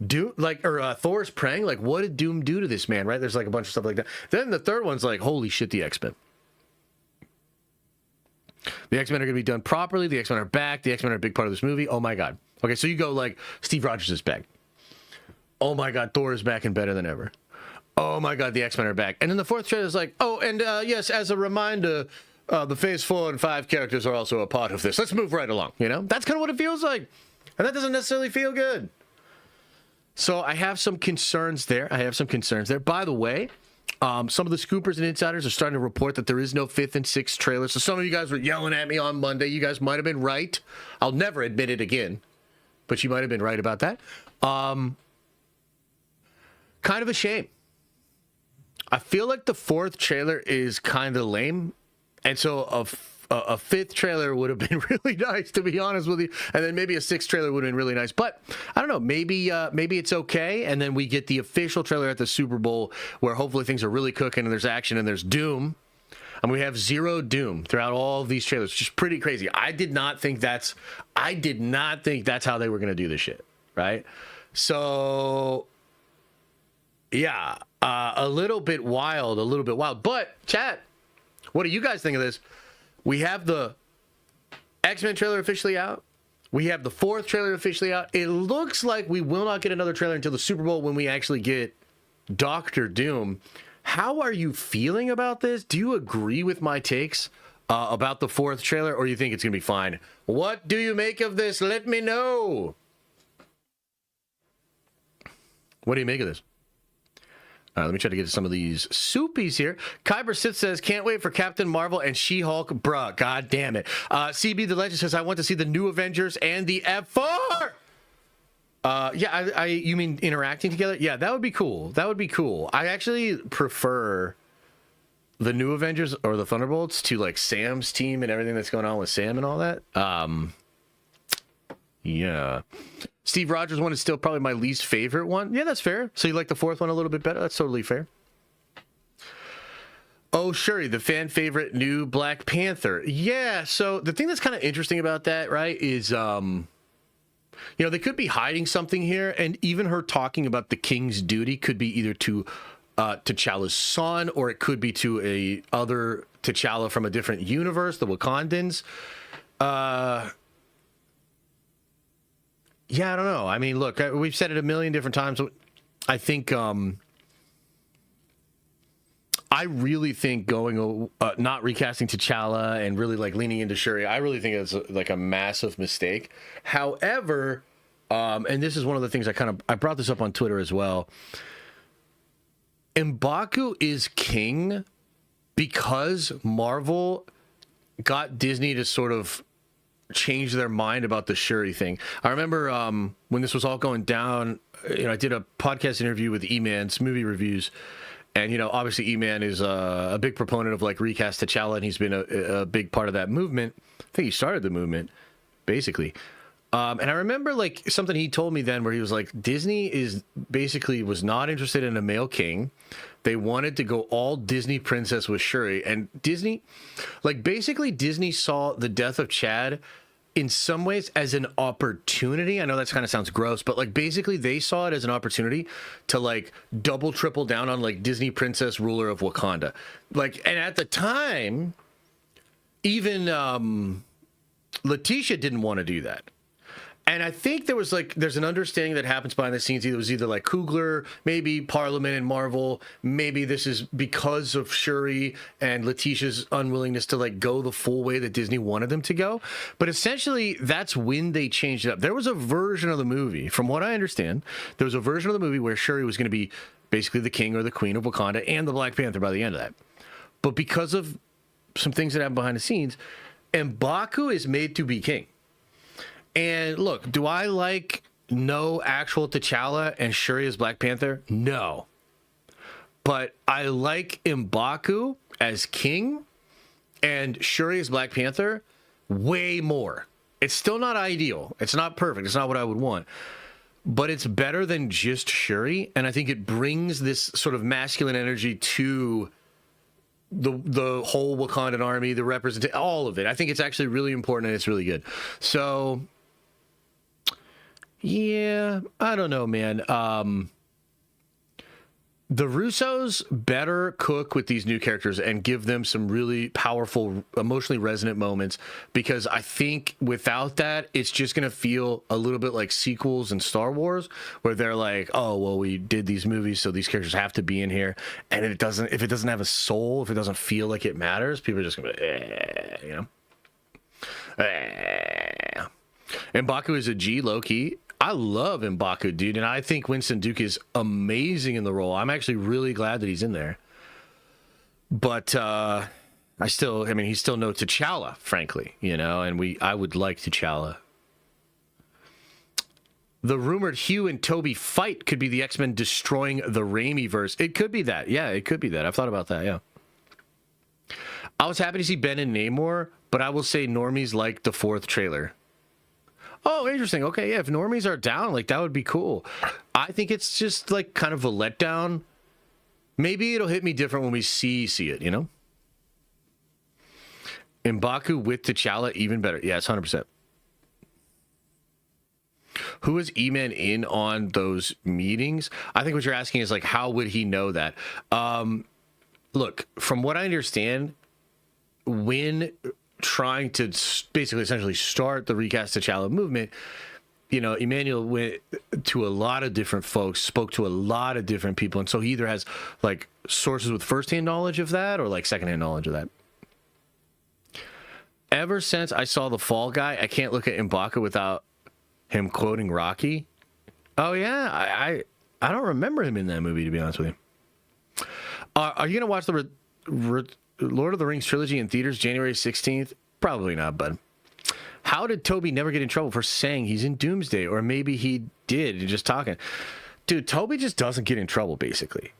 Thor's praying. Like, what did Doom do to this man, right? There's like a bunch of stuff like that. Then the third one's like, holy shit, the X-Men. The X-Men are going to be done properly. The X-Men are back. The X-Men are a big part of this movie. Oh, my God. Okay, so you go like, Steve Rogers is back. Oh, my God, Thor is back and better than ever. Oh, my God, the X-Men are back. And then the fourth trailer is like, oh, and yes, as a reminder, the Phase 4 and 5 characters are also a part of this. Let's move right along, That's kind of what it feels like. And that doesn't necessarily feel good. So I have some concerns there. By the way, some of the scoopers and insiders are starting to report that there is no 5th and 6th trailer. So some of you guys were yelling at me on Monday. You guys might have been right. I'll never admit it again, but you might have been right about that. Kind of a shame. I feel like the 4th trailer is kind of lame. And so a 5th trailer would have been really nice, to be honest with you. And then maybe a 6th trailer would have been really nice. But I don't know. Maybe it's okay. And then we get the official trailer at the Super Bowl where hopefully things are really cooking and there's action and there's Doom. And we have zero Doom throughout all of these trailers, which is pretty crazy. I did not think that's how they were going to do this shit. Right? So, yeah, a little bit wild. But, chat, what do you guys think of this? We have the X-Men trailer officially out. We have the 4th trailer officially out. It looks like we will not get another trailer until the Super Bowl when we actually get Doctor Doom. How are you feeling about this? Do you agree with my takes about the 4th trailer, or you think it's going to be fine? What do you make of this? Let me know. What do you make of this? Let me try to get to some of these soupies here. Kyber Sith says, can't wait for Captain Marvel and She-Hulk. Bruh, god damn it. CB The Legend says, I want to see the new Avengers and the F4. Yeah, you mean interacting together? Yeah, that would be cool. That would be cool. I actually prefer the new Avengers or the Thunderbolts to like Sam's team and everything that's going on with Sam and all that. Yeah. Steve Rogers one is still probably my least favorite one. Yeah, that's fair. So you like the 4th one a little bit better? That's totally fair. Oh, Shuri, the fan favorite new Black Panther. Yeah, so the thing that's kind of interesting about that, right, is, they could be hiding something here, and even her talking about the king's duty could be either to T'Challa's son, or it could be to a other T'Challa from a different universe, the Wakandans. Yeah, I don't know. I mean, look, we've said it a million different times. I think, I really think going, not recasting T'Challa and really like leaning into Shuri, I really think it's like a massive mistake. However, and this is one of the things I brought this up on Twitter as well. M'Baku is king because Marvel got Disney to sort of change their mind about the Shuri thing. I remember when this was all going down, I did a podcast interview with E-Man's movie reviews, and obviously E-Man is a big proponent of like recast T'Challa, and he's been a big part of that movement. I think he started the movement, basically. And I remember like something he told me then where he was like, Disney was not interested in a male king. They wanted to go all Disney princess with Shuri, and Disney saw the death of Chad in some ways as an opportunity. I know that kind of sounds gross, but like basically they saw it as an opportunity to like double, triple down on like Disney princess ruler of Wakanda. Like, and at the time, even Letitia didn't want to do that. And I think there's an understanding that happens behind the scenes. It was either like Coogler, maybe Parliament and Marvel. Maybe this is because of Shuri and Letitia's unwillingness to like go the full way that Disney wanted them to go. But essentially, that's when they changed it up. There was a version of the movie, from what I understand, there was a version of the movie where Shuri was going to be basically the king or the queen of Wakanda and the Black Panther by the end of that. But because of some things that happen behind the scenes, M'Baku is made to be king. And look, do I like no actual T'Challa and Shuri as Black Panther? No. But I like M'Baku as king and Shuri as Black Panther way more. It's still not ideal. It's not perfect. It's not what I would want. But it's better than just Shuri. And I think it brings this sort of masculine energy to the whole Wakandan army, the representation, all of it. I think it's actually really important and it's really good. So... yeah, I don't know, man. The Russos better cook with these new characters and give them some really powerful, emotionally resonant moments, because I think without that, it's just going to feel a little bit like sequels in Star Wars, where they're like, oh, well, we did these movies, so these characters have to be in here. And if it doesn't have a soul, if it doesn't feel like it matters, people are just going to be, M'Baku is a G, low-key. I love M'Baku, dude, and I think Winston Duke is amazing in the role. I'm actually really glad that he's in there. But he's still no T'Challa, frankly, and I would like T'Challa. The rumored Hugh and Toby fight could be the X-Men destroying the Raimi-verse. It could be that. Yeah, it could be that. I've thought about that, yeah. I was happy to see Ben and Namor, but I will say normies liked the 4th trailer. Oh, interesting. Okay, yeah, if normies are down, like, that would be cool. I think it's just, like, kind of a letdown. Maybe it'll hit me different when we see it, M'Baku with T'Challa, even better. Yeah, it's 100%. Who is E-Man in on those meetings? I think what you're asking is, like, how would he know that? Look, from what I understand, when trying to basically essentially start the recast T'Challa movement, you know, Emmanuel went to a lot of different folks, spoke to a lot of different people, and so he either has like sources with firsthand knowledge of that or like secondhand knowledge of that. Ever since I saw The Fall Guy, I can't look at M'Baku without him quoting Rocky. Oh yeah, I don't remember him in that movie, to be honest with you. Are you gonna watch the Lord of the Rings trilogy in theaters January 16th? Probably not, bud. How did Toby never get in trouble for saying he's in Doomsday? Or maybe he did, just talking. Dude, Toby just doesn't get in trouble, basically.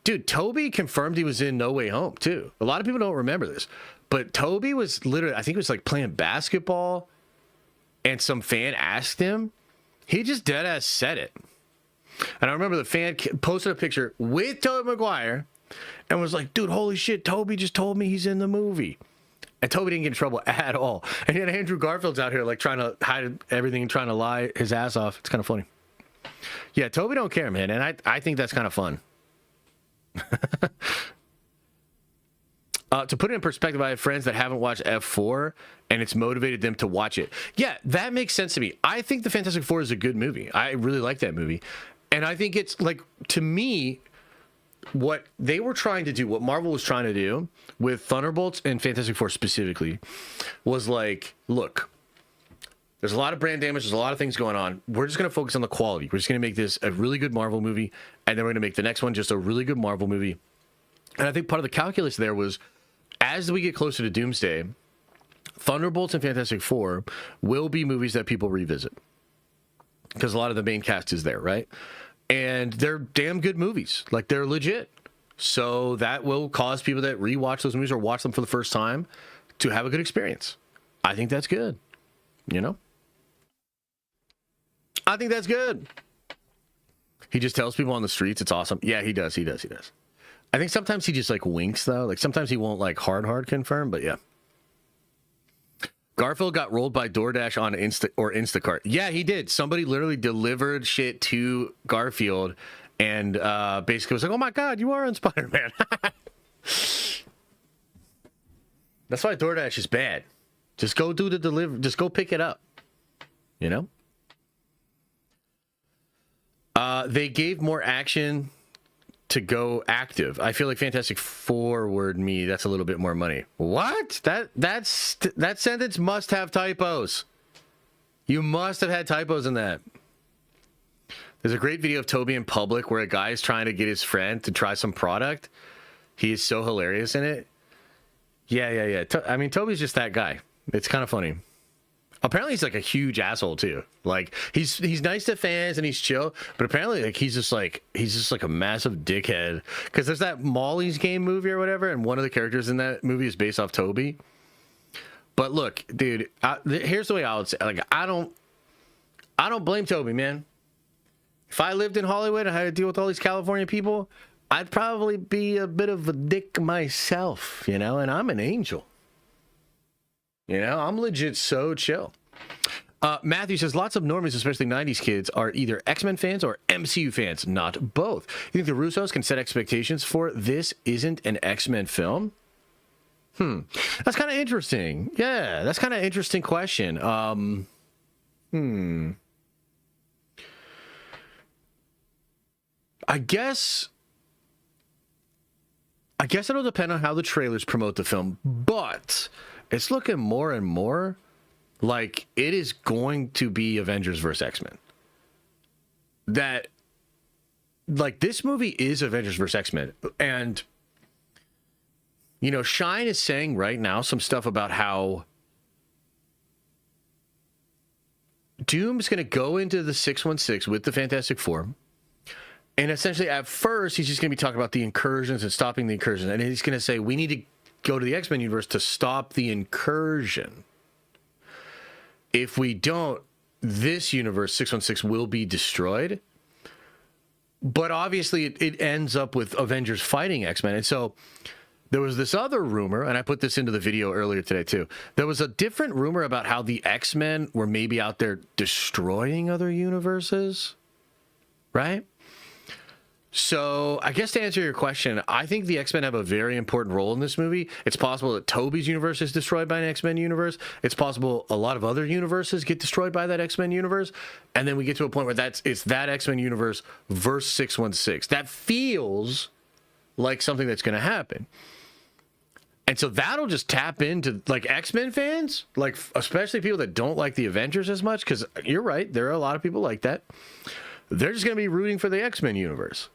Dude, Toby confirmed he was in No Way Home, too. A lot of people don't remember this. But Toby was literally, I think it was like playing basketball, and some fan asked him. He just deadass said it. And I remember the fan posted a picture with Tobey Maguire and was like, dude, holy shit, Toby just told me he's in the movie. And Toby didn't get in trouble at all. And yet Andrew Garfield's out here like trying to hide everything and trying to lie his ass off. It's kind of funny. Yeah, Toby don't care, man. And I think that's kind of fun. To put it in perspective, I have friends that haven't watched F4 and it's motivated them to watch it. Yeah, that makes sense to me. I think the Fantastic Four is a good movie. I really like that movie. And I think it's like, to me, what they were trying to do, what Marvel was trying to do with Thunderbolts and Fantastic Four specifically, was like, look, there's a lot of brand damage, there's a lot of things going on. We're just going to focus on the quality. We're just going to make this a really good Marvel movie, and then we're going to make the next one just a really good Marvel movie. And I think part of the calculus there was, as we get closer to Doomsday, Thunderbolts and Fantastic Four will be movies that people revisit, because a lot of the main cast is there, right? And they're damn good movies. Like, they're legit. So that will cause people that rewatch those movies or watch them for the first time to have a good experience. I think that's good. You know? I think that's good. He just tells people on the streets it's awesome. Yeah, he does. I think sometimes he just like winks, though. Like, sometimes he won't like hard confirm, but yeah. Garfield got rolled by DoorDash on Instacart. Yeah, he did. Somebody literally delivered shit to Garfield and basically was like, oh my God, you are on Spider-Man. That's why DoorDash is bad. Just go do the delivery. Just go pick it up. You know? They gave more action to go active. I feel like Fantastic Forward me, that's a little bit more money. What? That sentence must have typos. You must have had typos in that. There's a great video of Toby in public where a guy is trying to get his friend to try some product. He is so hilarious in it. Yeah. I mean, Toby's just that guy. It's kind of funny. Apparently he's like a huge asshole too. Like, he's nice to fans and he's chill, but apparently like he's just like a massive dickhead. Because there's that Molly's Game movie or whatever, and one of the characters in that movie is based off Toby. But look, dude, here's the way I would say. Like, I don't blame Toby, man. If I lived in Hollywood and had to deal with all these California people, I'd probably be a bit of a dick myself, you know. And I'm an angel. You know, I'm legit so chill. Matthew says, lots of normies, especially 90s kids, are either X-Men fans or MCU fans, not both. You think the Russos can set expectations for this isn't an X-Men film? That's kind of interesting. Yeah, that's kind of interesting question. I guess it'll depend on how the trailers promote the film, but it's looking more and more like it is going to be Avengers versus X-Men. That, like, this movie is Avengers versus X-Men. And, you know, Shine is saying right now some stuff about how Doom's going to go into the 616 with the Fantastic Four. And essentially, at first, he's just going to be talking about the incursions and stopping the incursions. And he's going to say, we need to go to the X-Men universe to stop the incursion. If we don't, this universe, 616, will be destroyed. But obviously, it ends up with Avengers fighting X-Men. And so there was this other rumor, and I put this into the video earlier today, too. There was a different rumor about how the X-Men were maybe out there destroying other universes, right? So I guess to answer your question, I think the X-Men have a very important role in this movie. It's possible that Tobey's universe is destroyed by an X-Men universe. It's possible a lot of other universes get destroyed by that X-Men universe. And then we get to a point where it's that X-Men universe versus 616. That feels like something that's going to happen. And so that'll just tap into like X-Men fans, like especially people that don't like the Avengers as much, because you're right, there are a lot of people like that. They're just going to be rooting for the X-Men universe.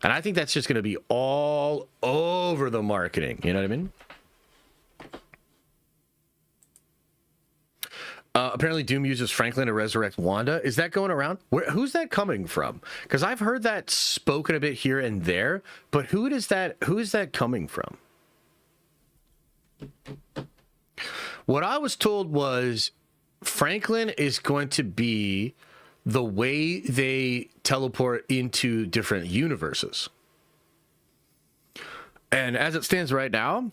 And I think that's just going to be all over the marketing. You know what I mean? Apparently Doom uses Franklin to resurrect Wanda. Is that going around? Who's that coming from? Because I've heard that spoken a bit here and there, but who is that coming from? What I was told was Franklin is going to be the way they teleport into different universes. And as it stands right now,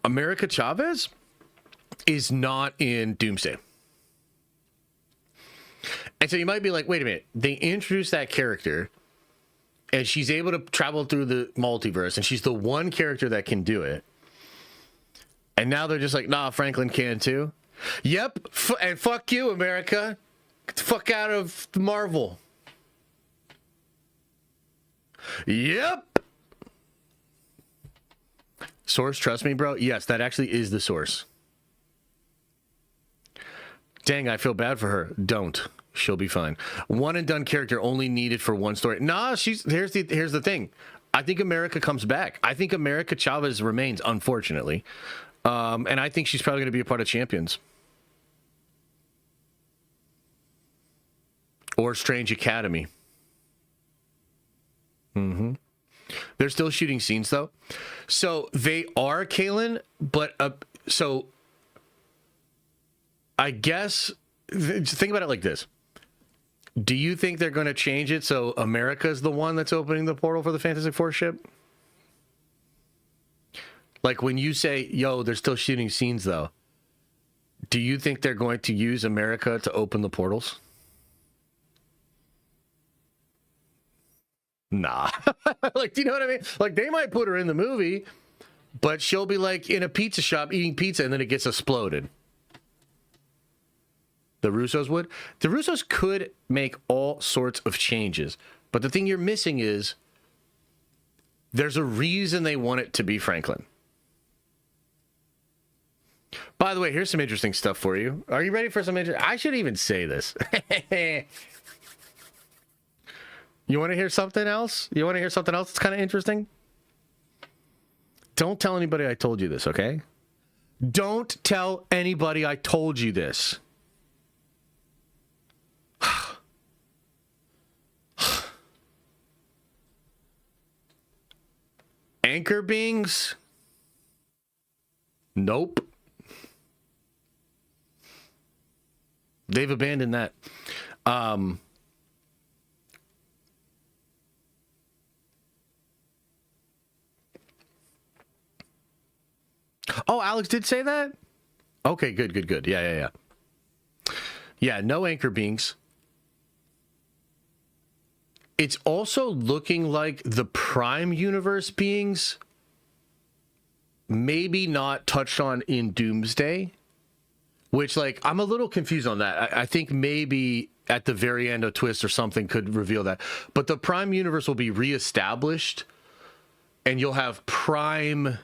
America Chavez is not in Doomsday. And so you might be like, wait a minute, they introduced that character and she's able to travel through the multiverse and she's the one character that can do it. And now they're just like, nah, Franklin can too. Yep. And fuck you, America. Get the fuck out of Marvel. Yep. Source, trust me, bro. Yes, that actually is the source. Dang, I feel bad for her. Don't. She'll be fine. One and done character only needed for one story. Nah, here's the thing. I think America comes back. I think America Chavez remains, unfortunately. And I think she's probably going to be a part of Champions. Or Strange Academy. Mm-hmm. They're still shooting scenes, though. So they are, Kalen, but so I guess think about it like this. Do you think they're going to change it so America's the one that's opening the portal for the Fantastic Four ship? Like when you say, yo, they're still shooting scenes, though, do you think they're going to use America to open the portals? Nah. Like, do you know what I mean? Like, they might put her in the movie, but she'll be like in a pizza shop eating pizza and then it gets exploded. The Russos would. The Russos could make all sorts of changes, but the thing you're missing is there's a reason they want it to be Franklin. By the way, here's some interesting stuff for you. Are you ready for some I should even say this. You want to hear something else? You want to hear something else that's kind of interesting? Don't tell anybody I told you this, okay? Don't tell anybody I told you this. Anchor beings? Nope. They've abandoned that. Oh, Alex did say that? Okay, good. Yeah. Yeah, no anchor beings. It's also looking like the Prime Universe beings maybe not touched on in Doomsday, which, like, I'm a little confused on that. I think maybe at the very end a twist or something could reveal that. But the Prime Universe will be reestablished, and you'll have Prime...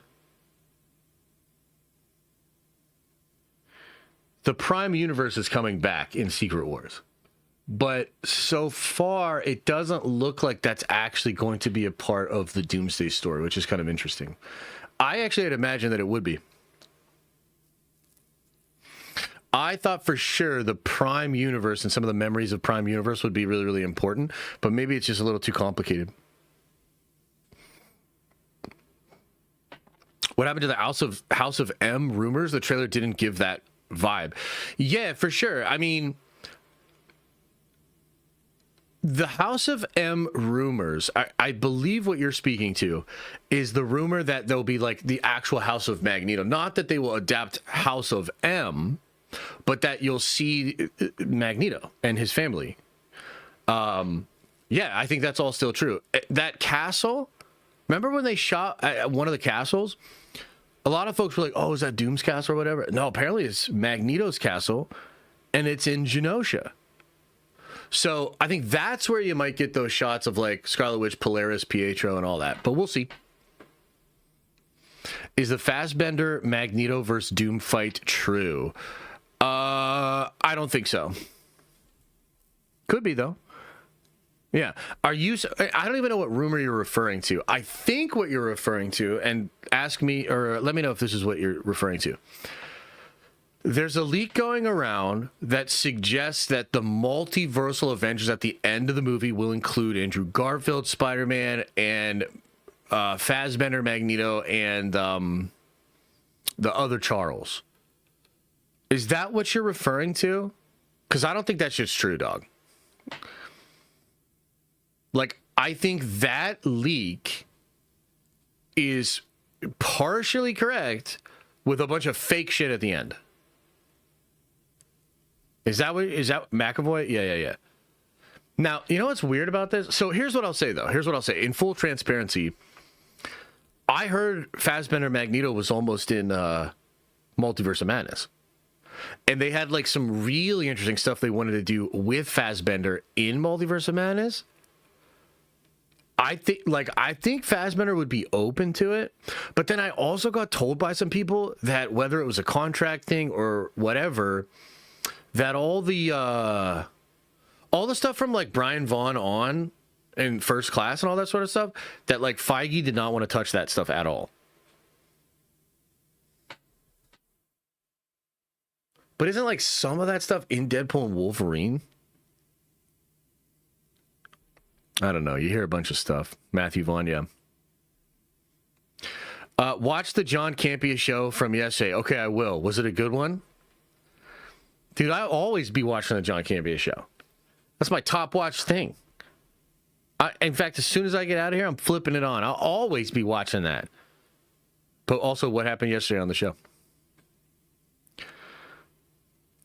The Prime Universe is coming back in Secret Wars. But so far, it doesn't look like that's actually going to be a part of the Doomsday story, which is kind of interesting. I actually had imagined that it would be. I thought for sure the Prime Universe and some of the memories of Prime Universe would be really, really important, but maybe it's just a little too complicated. What happened to the House of M rumors? The trailer didn't give that vibe. Yeah, for sure. I mean, the House of M rumors, I believe what you're speaking to is the rumor that there'll be like the actual House of Magneto. Not that they will adapt House of M, but that you'll see Magneto and his family. Yeah, I think that's all still true. That castle, remember when they shot at one of the castles? A lot of folks were like, oh, is that Doom's castle or whatever? No, apparently it's Magneto's castle, and it's in Genosha. So I think that's where you might get those shots of like Scarlet Witch, Polaris, Pietro, and all that. But we'll see. Is the Fassbender Magneto versus Doom fight true? I don't think so. Could be, though. Yeah. Are you... I don't even know what rumor you're referring to. I think what you're referring to, and ask me, or let me know if this is what you're referring to. There's a leak going around that suggests that the multiversal Avengers at the end of the movie will include Andrew Garfield, Spider-Man, and Fassbender, Magneto, and the other Charles. Is that what you're referring to? Because I don't think that's just true, dog. Like, I think that leak is partially correct with a bunch of fake shit at the end. Is that McAvoy? Yeah. Now, you know what's weird about this? So here's what I'll say, though. Here's what I'll say. In full transparency, I heard Fassbender Magneto was almost in Multiverse of Madness. And they had like some really interesting stuff they wanted to do with Fassbender in Multiverse of Madness. I think Fassbender would be open to it, but then I also got told by some people that whether it was a contract thing or whatever, that all the stuff from like Brian Vaughn on in First Class and all that sort of stuff, that like Feige did not want to touch that stuff at all. But isn't like some of that stuff in Deadpool and Wolverine? I don't know. You hear a bunch of stuff. Matthew Vaughn, yeah. Watch the John Campea show from yesterday. Okay, I will. Was it a good one? Dude, I'll always be watching the John Campea show. That's my top watch thing. In fact, as soon as I get out of here, I'm flipping it on. I'll always be watching that. But also what happened yesterday on the show.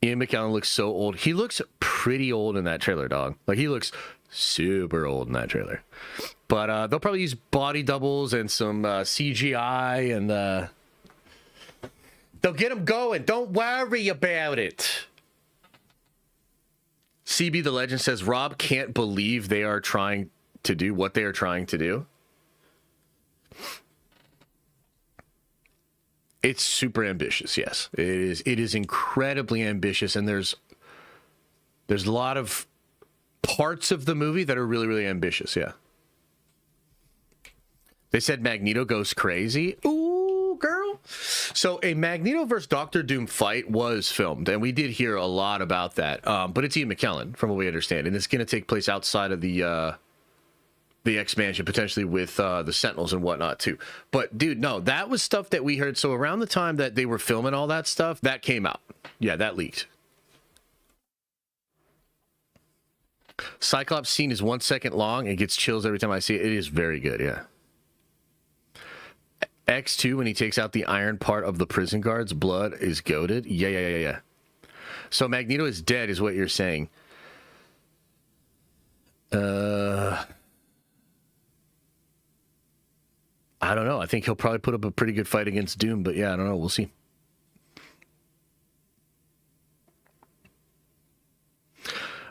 Ian McKellen looks so old. He looks pretty old in that trailer, dog. Like, he looks super old in that trailer. But they'll probably use body doubles and some CGI, and they'll get him going. Don't worry about it. CB the Legend says, Rob can't believe they are trying to do what they are trying to do. It's super ambitious, yes. It is incredibly ambitious, and there's a lot of parts of the movie that are really, really ambitious, yeah. They said Magneto goes crazy. Ooh, girl. So a Magneto versus Doctor Doom fight was filmed, and we did hear a lot about that. But it's Ian McKellen, from what we understand, and it's going to take place outside of the expansion, potentially with the Sentinels and whatnot too. But dude, no, that was stuff that we heard. So around the time that they were filming all that stuff, that came out. Yeah, that leaked. Cyclops scene is 1 second long and gets chills every time I see it. It is very good, yeah. X2, when he takes out the iron part of the prison guard's blood, is goated. Yeah. So Magneto is dead, is what you're saying. I don't know. I think he'll probably put up a pretty good fight against Doom, but yeah, I don't know. We'll see.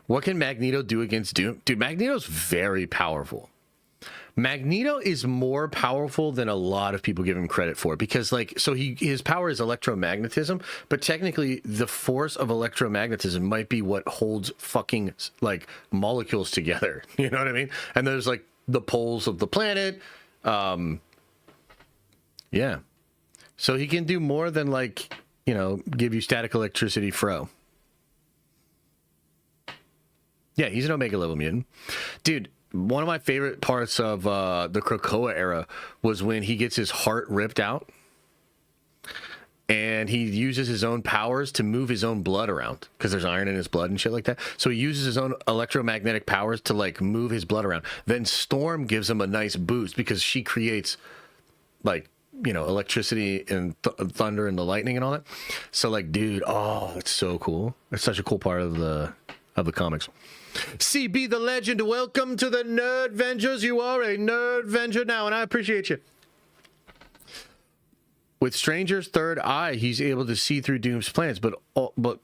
What can Magneto do against Doom? Dude, Magneto's very powerful. Magneto is more powerful than a lot of people give him credit for, because like, so his power is electromagnetism, but technically the force of electromagnetism might be what holds fucking like molecules together. You know what I mean? And there's like the poles of the planet. Yeah. So he can do more than like, you know, give you static electricity fro. Yeah, he's an Omega level mutant. Dude, one of my favorite parts of the Krakoa era was when he gets his heart ripped out and he uses his own powers to move his own blood around, because there's iron in his blood and shit like that. So he uses his own electromagnetic powers to like move his blood around. Then Storm gives him a nice boost because she creates like, you know, electricity and thunder and the lightning and all that. So like, dude, oh, it's so cool. It's such a cool part of the comics. CB the Legend, welcome to the Nerd Vengers. You are a Nerd Venger now, and I appreciate you. With Stranger's third eye, he's able to see through Doom's plans, but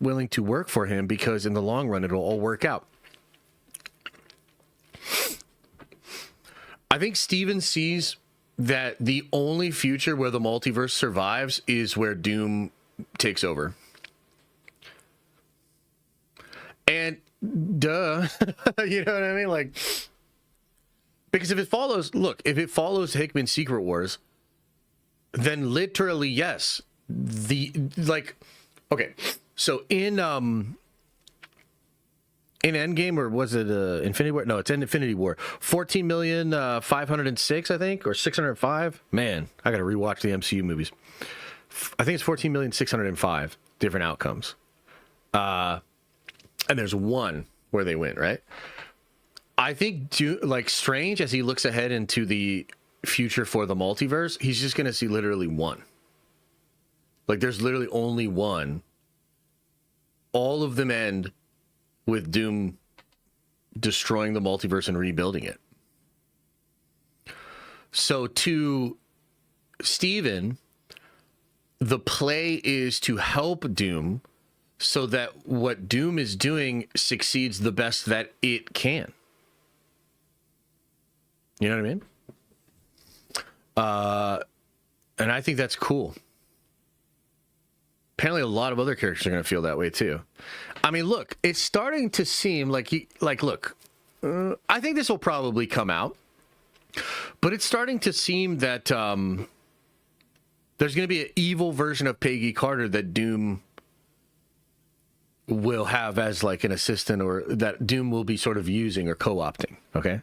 willing to work for him because in the long run, it'll all work out. I think Steven sees that the only future where the multiverse survives is where Doom takes over. And duh, you know what I mean? Like, because if it follows Hickman's Secret Wars, then literally, yes, okay, so in Endgame, or was it Infinity War? No, it's in Infinity War. 14,506,000, I think, or 605. Man, I got to rewatch the MCU movies. I think it's 14,605,000 different outcomes. And there's one where they win, right? I think, Strange, as he looks ahead into the future for the multiverse, he's just going to see literally one. Like, there's literally only one. All of them end with Doom destroying the multiverse and rebuilding it. So to Steven, the play is to help Doom so that what Doom is doing succeeds the best that it can. You know what I mean? And I think that's cool. Apparently a lot of other characters are going to feel that way too. I mean, look, it's starting to seem like I think this will probably come out, but it's starting to seem that there's going to be an evil version of Peggy Carter that Doom will have as like an assistant, or that Doom will be sort of using or co-opting. Okay.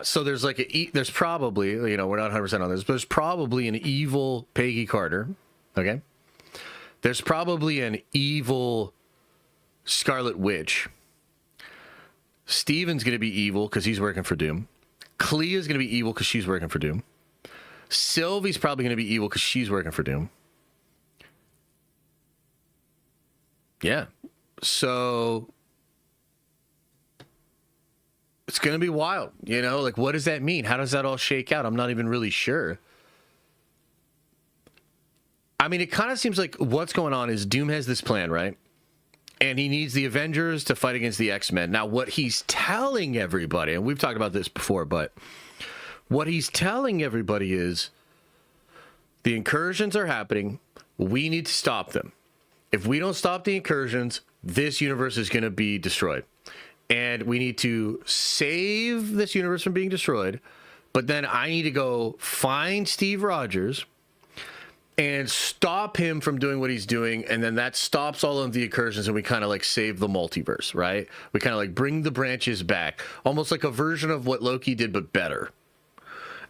So there's there's probably, we're not 100% on this, but there's probably an evil Peggy Carter. Okay. There's probably an evil Scarlet Witch. Steven's going to be evil because he's working for Doom. Clea's going to be evil because she's working for Doom. Sylvie's probably going to be evil because she's working for Doom. Yeah. So it's going to be wild, what does that mean? How does that all shake out? I'm not even really sure. I mean, it kind of seems like what's going on is Doom has this plan, right? And he needs the Avengers to fight against the X-Men. Now, what he's telling everybody, and we've talked about this before, but what he's telling everybody is the incursions are happening. We need to stop them. If we don't stop the incursions, this universe is going to be destroyed. And we need to save this universe from being destroyed. But then I need to go find Steve Rogers and stop him from doing what he's doing, and then that stops all of the incursions, and we kind of save the multiverse, right? We kind of bring the branches back, almost like a version of what Loki did, but better.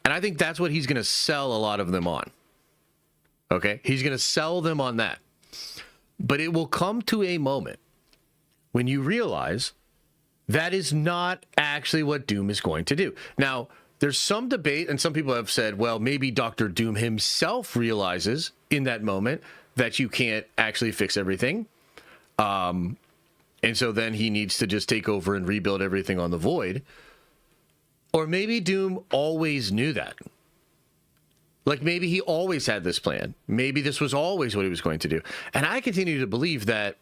And I think that's what he's going to sell a lot of them on. Okay? He's going to sell them on that. But it will come to a moment when you realize that is not actually what Doom is going to do. Now, there's some debate, and some people have said, well, maybe Dr. Doom himself realizes in that moment that you can't actually fix everything. And so then he needs to just take over and rebuild everything on the Void. Or maybe Doom always knew that. Like, maybe he always had this plan. Maybe this was always what he was going to do. And I continue to believe that,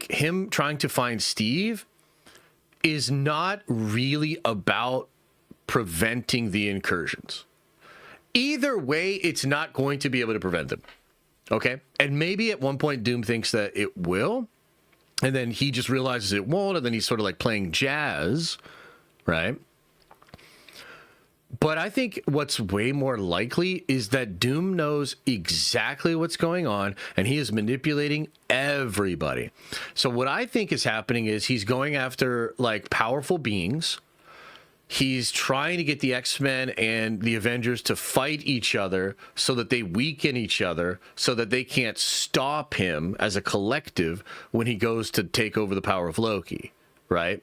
him trying to find Steve is not really about preventing the incursions. Either way, it's not going to be able to prevent them. Okay? And maybe at one point Doom thinks that it will, and then he just realizes it won't, and then he's sort of playing jazz, right? But I think what's way more likely is that Doom knows exactly what's going on, and he is manipulating everybody. So what I think is happening is he's going after powerful beings. He's trying to get the X-Men and the Avengers to fight each other so that they weaken each other, so that they can't stop him as a collective when he goes to take over the power of Loki, right?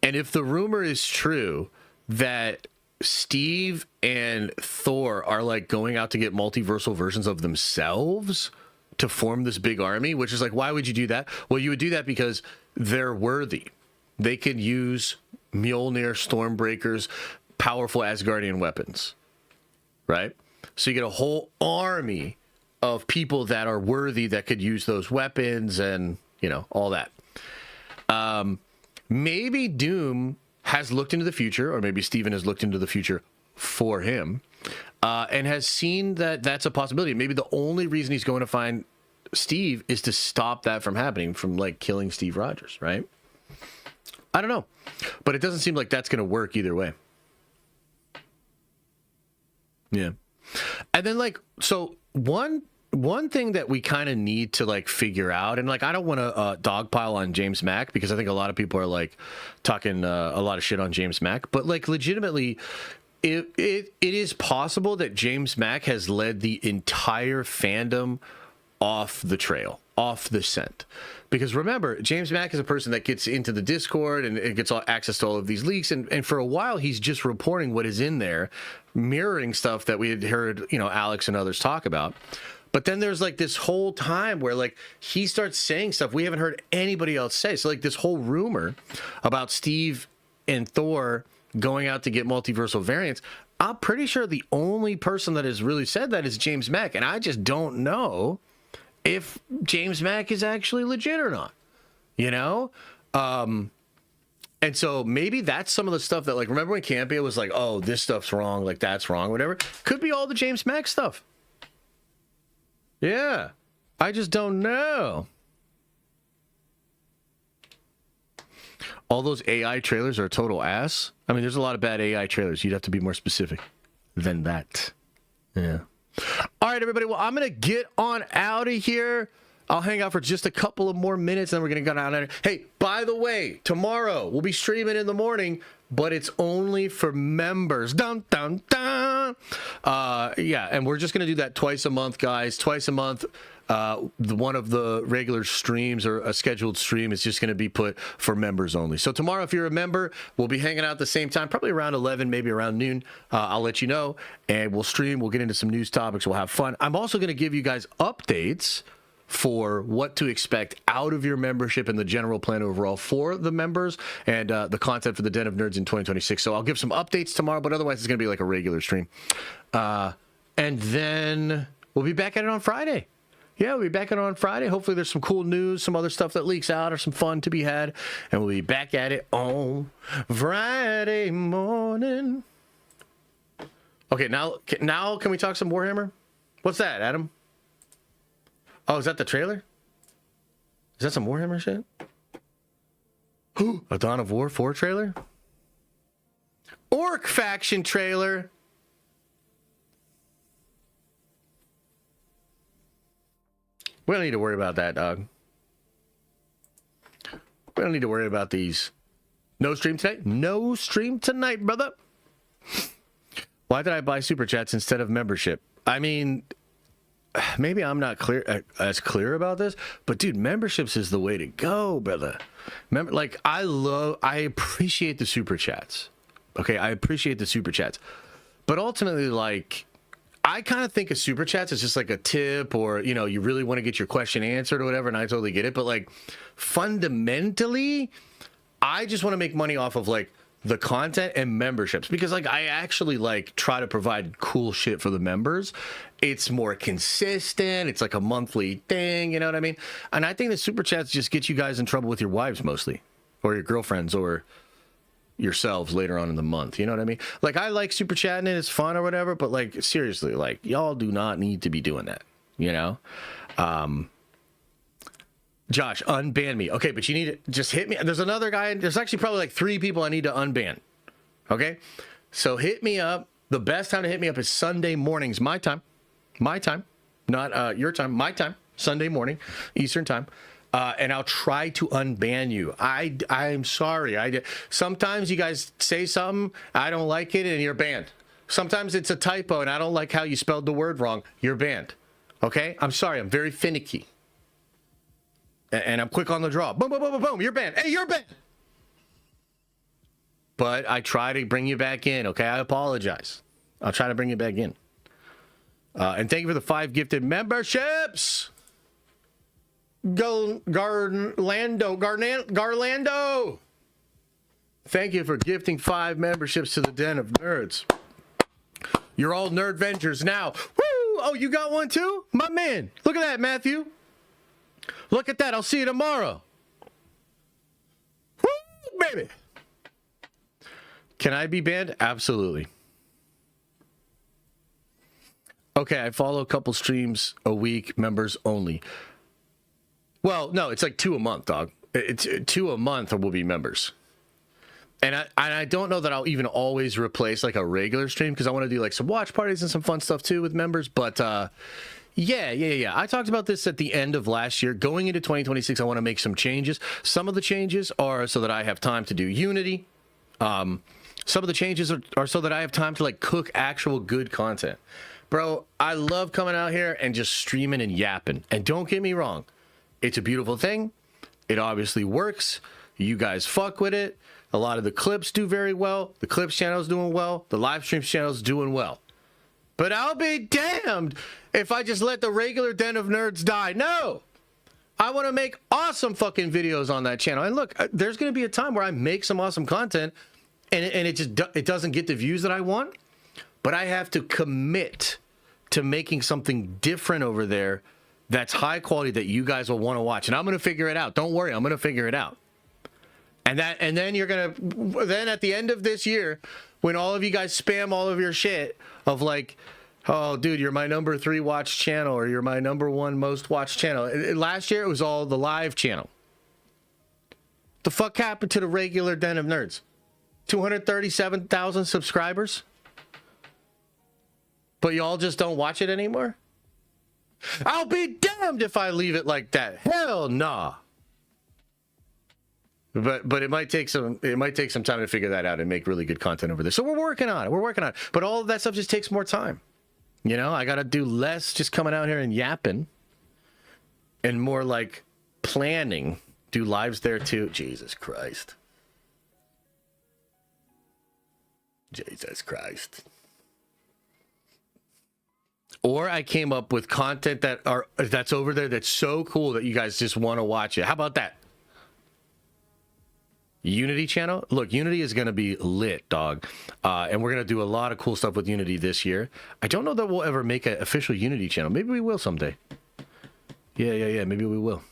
And if the rumor is true that Steve and Thor are going out to get multiversal versions of themselves to form this big army, which is like, why would you do that? Well, you would do that because they're worthy. They could use Mjolnir, Stormbreakers, powerful Asgardian weapons, right? So you get a whole army of people that are worthy that could use those weapons and, you know, all that. Maybe Doom has looked into the future, or maybe Steven has looked into the future for him, and has seen that that's a possibility. Maybe the only reason he's going to find Steve is to stop that from happening, from like killing Steve Rogers, right? I don't know, but it doesn't seem like that's going to work either way. Yeah. And then like, so one thing that we kind of need to like figure out, and like, I don't want to dogpile on James Mack, because I think a lot of people are like talking a lot of shit on James Mack, but like legitimately, it is possible that James Mack has led the entire fandom off the trail, off the scent. Because remember, James Mack is a person that gets into the Discord and it gets all access to all of these leaks. And for a while, he's just reporting what is in there, mirroring stuff that we had heard, you know, Alex and others talk about. But then there's like this whole time where like he starts saying stuff we haven't heard anybody else say. So like this whole rumor about Steve and Thor going out to get multiversal variants, I'm pretty sure the only person that has really said that is James Mack. And I just don't know if James Mack is actually legit or not, you know? And so maybe that's some of the stuff that, like, remember when Campia was like, oh, this stuff's wrong, like that's wrong, whatever? Could be all the James Mack stuff. Yeah. I just don't know. All those AI trailers are a total ass. I mean, there's a lot of bad AI trailers. You'd have to be more specific than that. Yeah. All right, everybody. Well, I'm going to get on out of here. I'll hang out for just a couple of more minutes, and then we're going to go down there. Hey, by the way, tomorrow we'll be streaming in the morning, but it's only for members. Dun, dun, dun. Yeah, and we're just going to do that twice a month, guys. Twice a month. One of the regular streams or a scheduled stream is just going to be put for members only. So tomorrow, if you're a member, we'll be hanging out at the same time, probably around 11, maybe around noon. I'll let you know, and we'll stream. We'll get into some news topics. We'll have fun. I'm also going to give you guys updates for what to expect out of your membership and the general plan overall for the members and the content for the Den of Nerds in 2026. So I'll give some updates tomorrow, but otherwise it's going to be like a regular stream. And then we'll be back at it on Friday. Yeah, we'll be back at it on Friday. Hopefully there's some cool news, some other stuff that leaks out, or some fun to be had. And we'll be back at it on Friday morning. Okay, now can we talk some Warhammer? What's that, Adam? Oh, is that the trailer? Is that some Warhammer shit? A Dawn of War 4 trailer? Orc faction trailer. We don't need to worry about that, dog. We don't need to worry about these. No stream tonight? No stream tonight, brother. Why did I buy Super Chats instead of membership? I mean, maybe I'm not as clear about this, but dude, memberships is the way to go, brother. Like, I appreciate the Super Chats. Okay, I appreciate the Super Chats. But ultimately, like, I kind of think of Super Chats as just like a tip, or, you know, you really want to get your question answered or whatever, and I totally get it. But, like, fundamentally, I just want to make money off of, like, the content and memberships, because, like, I actually, like, try to provide cool shit for the members. It's more consistent. It's like a monthly thing, you know what I mean? And I think the Super Chats just get you guys in trouble with your wives mostly, or your girlfriends, or yourselves later on in the month, you know what I mean? Like, I like super chatting and it's fun or whatever, but, like, seriously, like, y'all do not need to be doing that, you know? Josh, unban me. Okay, but you need to just hit me. There's another guy, there's actually probably like 3 people I need to unban. Okay? So hit me up. The best time to hit me up is Sunday mornings, my time, not your time, my time, Sunday morning, Eastern time. And I'll try to unban you. I'm sorry. Sometimes you guys say something, I don't like it, and you're banned. Sometimes it's a typo, and I don't like how you spelled the word wrong. You're banned. Okay? I'm sorry. I'm very finicky. And I'm quick on the draw. Boom, boom, boom, boom, boom. You're banned. Hey, you're banned. But I try to bring you back in, okay? I apologize. I'll try to bring you back in. And thank you for the 5 gifted memberships. Garlando. Thank you for gifting 5 memberships to the Den of Nerds. You're all Nerd Vengers now. Woo! Oh, you got one too? My man. Look at that, Matthew. Look at that. I'll see you tomorrow. Woo, baby. Can I be banned? Absolutely. Okay, I follow a couple streams a week, members only. Well, no, it's like 2 a month, dog. It's 2 a month will be members. And I don't know that I'll even always replace like a regular stream because I want to do like some watch parties and some fun stuff too with members. But yeah. I talked about this at the end of last year. Going into 2026, I want to make some changes. Some of the changes are so that I have time to do Unity. Some of the changes are so that I have time to like cook actual good content. Bro, I love coming out here and just streaming and yapping. And don't get me wrong, it's a beautiful thing. It obviously works. You guys fuck with it. A lot of the clips do very well. The clips channel is doing well. The live streams channel is doing well. But I'll be damned if I just let the regular Den of Nerds die. No! I want to make awesome fucking videos on that channel. And look, there's going to be a time where I make some awesome content and it doesn't get the views that I want. But I have to commit to making something different over there that's high quality that you guys will want to watch. And I'm going to figure it out. Don't worry, I'm going to figure it out. And then you're going to, then at the end of this year, when all of you guys spam all of your shit of like, oh, dude, you're my number 3 watch channel or you're my number 1 most watched channel. Last year, it was all the live channel. The fuck happened to the regular Den of Nerds? 237,000 subscribers? But y'all just don't watch it anymore? I'll be damned if I leave it like that. Hell nah. But it might take some time to figure that out and make really good content over there. So we're working on it. But all of that stuff just takes more time. You know, I got to do less just coming out here and yapping and more like planning. Do lives there too. Jesus Christ. Jesus Christ. Or I came up with content that's over there that's so cool that you guys just want to watch it. How about that? Unity channel? Look, Unity is going to be lit, dog. And we're going to do a lot of cool stuff with Unity this year. I don't know that we'll ever make an official Unity channel. Maybe we will someday. Yeah. Maybe we will.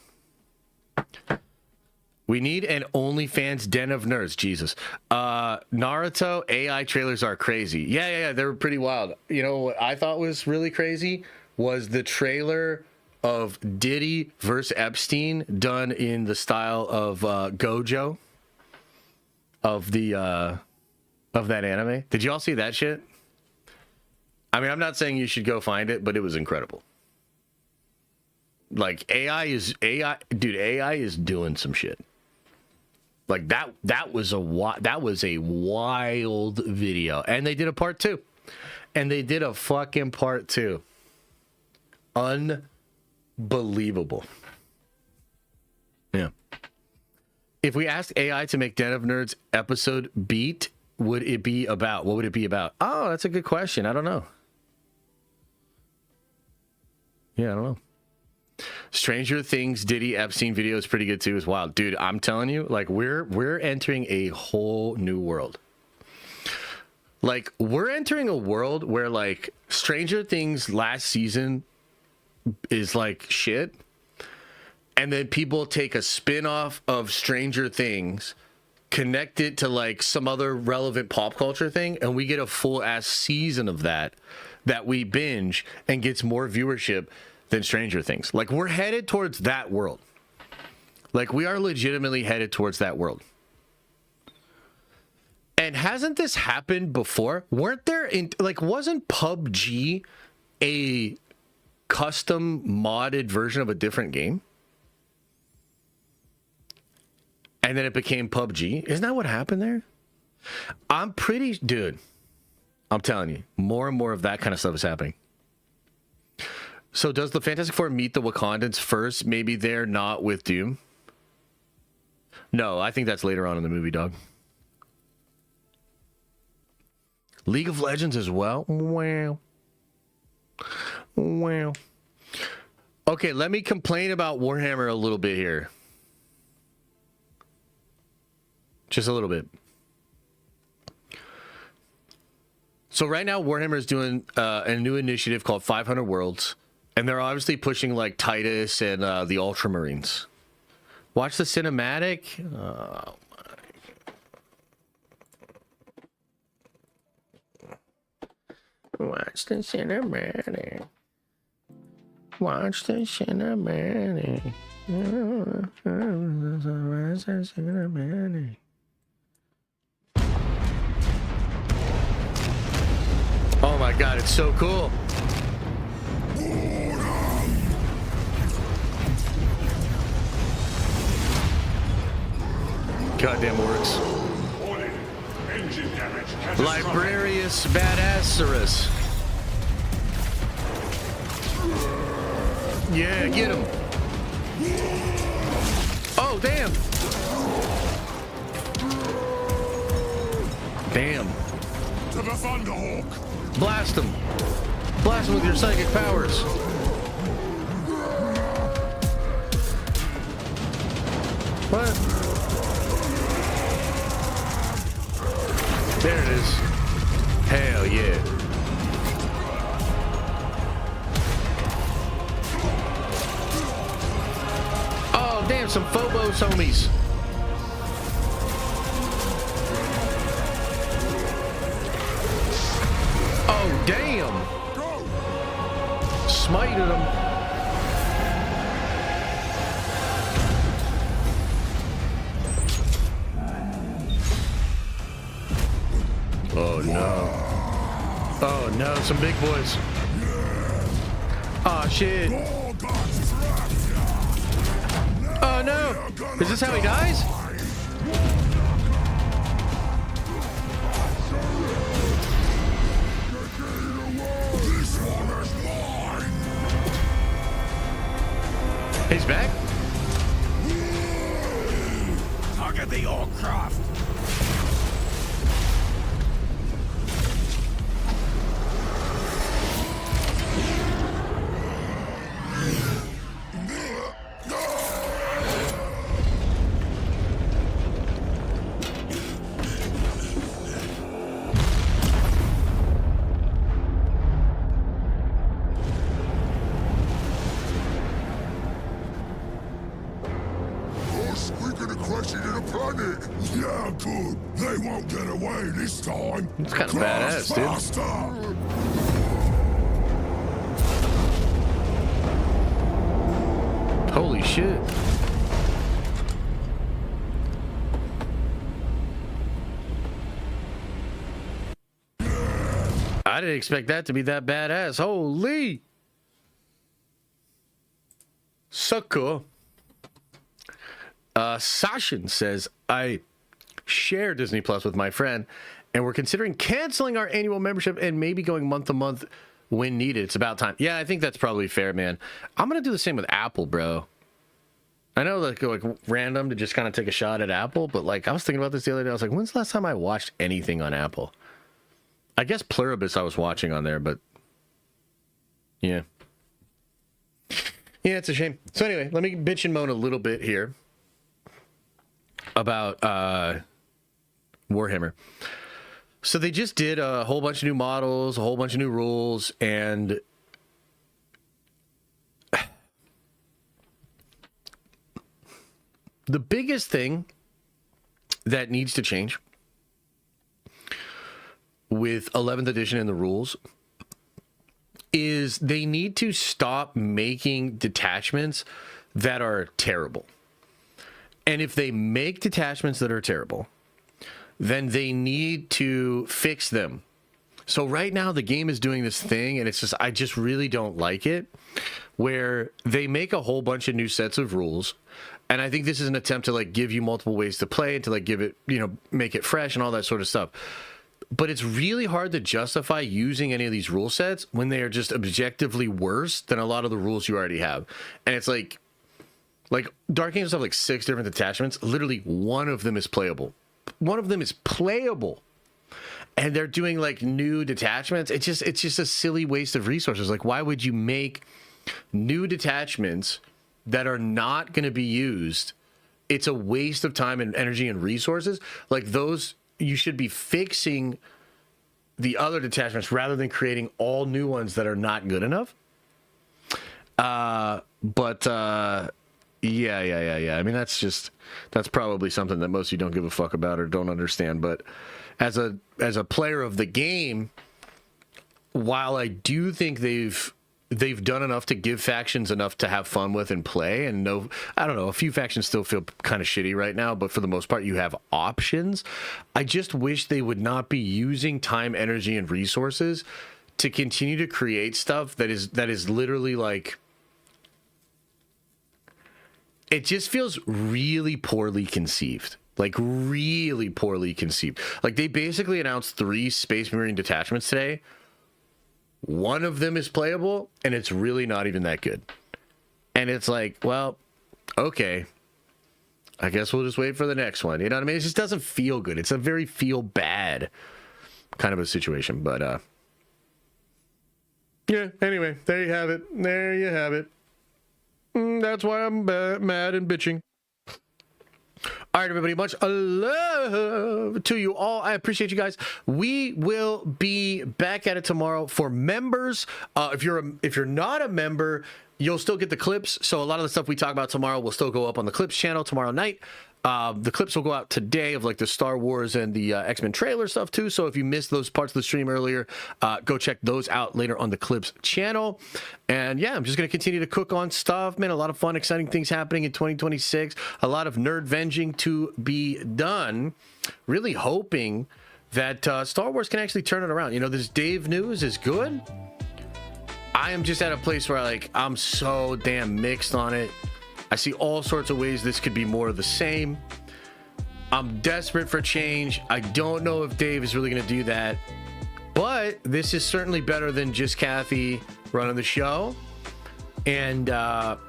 We need an OnlyFans Den of Nerds. Jesus. Naruto AI trailers are crazy. Yeah. They were pretty wild. You know what I thought was really crazy was the trailer of Diddy versus Epstein done in the style of Gojo of that anime. Did you all see that shit? I mean, I'm not saying you should go find it, but it was incredible. Like AI is doing some shit. Like that was a wild video, and they did a part 2, and they did a fucking part 2. Unbelievable. Yeah. If we asked AI to make Den of Nerds episode beat, what would it be about? Oh, that's a good question. I don't know. Yeah, I don't know. Stranger Things Diddy Epstein video is pretty good too. It's wild. Dude, I'm telling you, like we're entering a whole new world. Like we're entering a world where like Stranger Things last season is like shit. And then people take a spin-off of Stranger Things, connect it to like some other relevant pop culture thing, and we get a full ass season of that we binge and gets more viewership than Stranger Things. Like we're headed towards that world. Like we are legitimately headed towards that world. And hasn't this happened before? Wasn't PUBG a custom modded version of a different game? And then it became PUBG. Isn't that what happened there? Dude, I'm telling you, more and more of that kind of stuff is happening. So does the Fantastic Four meet the Wakandans first? Maybe they're not with Doom. No, I think that's later on in the movie, dog. League of Legends as well? Wow. Okay, let me complain about Warhammer a little bit here. Just a little bit. So right now, Warhammer is doing a new initiative called 500 Worlds, and they're obviously pushing like Titus and the Ultramarines. Watch the cinematic. Watch the cinematic. Watch the cinematic. Watch the cinematic. Oh my god, it's so cool. Goddamn works. Librarius Badasserus. Yeah, get him. Oh, damn. Damn. To the Thunderhawk. Blast him. Blast him with your psychic powers. What? There it is. Hell yeah. Oh, damn, some Phobos homies. Oh, damn. Smited him. Oh, no. Oh, no, some big boys. Oh, shit. Oh, no. Is this how he dies? He's back? Target the Orcraft. Yeah, good. They won't get away this time. It's kind of badass, dude. Holy shit. I didn't expect that to be that badass. Holy. So cool. Sashin says, I share Disney Plus with my friend, and we're considering canceling our annual membership and maybe going month to month when needed. It's about time. Yeah, I think that's probably fair, man. I'm going to do the same with Apple, bro. I know like random to just kind of take a shot at Apple, but like I was thinking about this the other day. I was like, when's the last time I watched anything on Apple? I guess Pluribus I was watching on there, but yeah. Yeah, it's a shame. So anyway, let me bitch and moan a little bit here about Warhammer. So they just did a whole bunch of new models, a whole bunch of new rules, and the biggest thing that needs to change with 11th edition and the rules is they need to stop making detachments that are terrible. And if they make detachments that are terrible, then they need to fix them. So right now the game is doing this thing, and it's just, I just really don't like it, where they make a whole bunch of new sets of rules. And I think this is an attempt to like give you multiple ways to play and to like give it, you know, make it fresh and all that sort of stuff. But it's really hard to justify using any of these rule sets when they are just objectively worse than a lot of the rules you already have. And it's like Dark Angels have like 6 different detachments. Literally one of them is playable. One of them is playable. And they're doing like new detachments. It's just a silly waste of resources. Like, why would you make new detachments that are not going to be used, it's a waste of time and energy and resources. Like those, you should be fixing the other detachments rather than creating all new ones that are not good enough. Yeah. I mean, that's probably something that most of you don't give a fuck about or don't understand. But as a player of the game, while I do think they've done enough to give factions enough to have fun with and play, and I don't know, a few factions still feel kind of shitty right now, but for the most part, you have options. I just wish they would not be using time, energy, and resources to continue to create stuff that is literally like, it just feels really poorly conceived. Like really poorly conceived. Like they basically announced 3 Space Marine detachments today. One of them is playable, and it's really not even that good. And it's like, well, okay, I guess we'll just wait for the next one. You know what I mean? It just doesn't feel good. It's a very feel bad kind of a situation. But yeah, anyway, there you have it. There you have it. That's why I'm mad and bitching. All right, everybody, much love to you all. I appreciate you guys. We will be back at it tomorrow for members. If you're not a member, you'll still get the clips. So a lot of the stuff we talk about tomorrow will still go up on the clips channel tomorrow night. The clips will go out today of like the Star Wars and the X-Men trailer stuff too. So if you missed those parts of the stream earlier, go check those out later on the clips channel. And yeah, I'm just going to continue to cook on stuff, man. A lot of fun, exciting things happening in 2026. A lot of nerd venging to be done. Really hoping that Star Wars can actually turn it around. You know, this Dave news is good. I am just at a place where I'm so damn mixed on it. I see all sorts of ways this could be more of the same. I'm desperate for change. I don't know if Dave is really going to do that. But this is certainly better than just Kathy running the show. And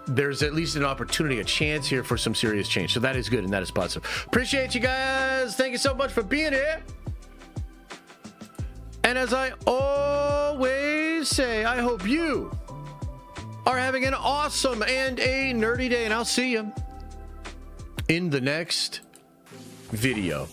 there's at least an opportunity, a chance here for some serious change. So that is good and that is positive. Appreciate you guys. Thank you so much for being here. And as I always say, I hope you are having an awesome and a nerdy day, and I'll see you in the next video.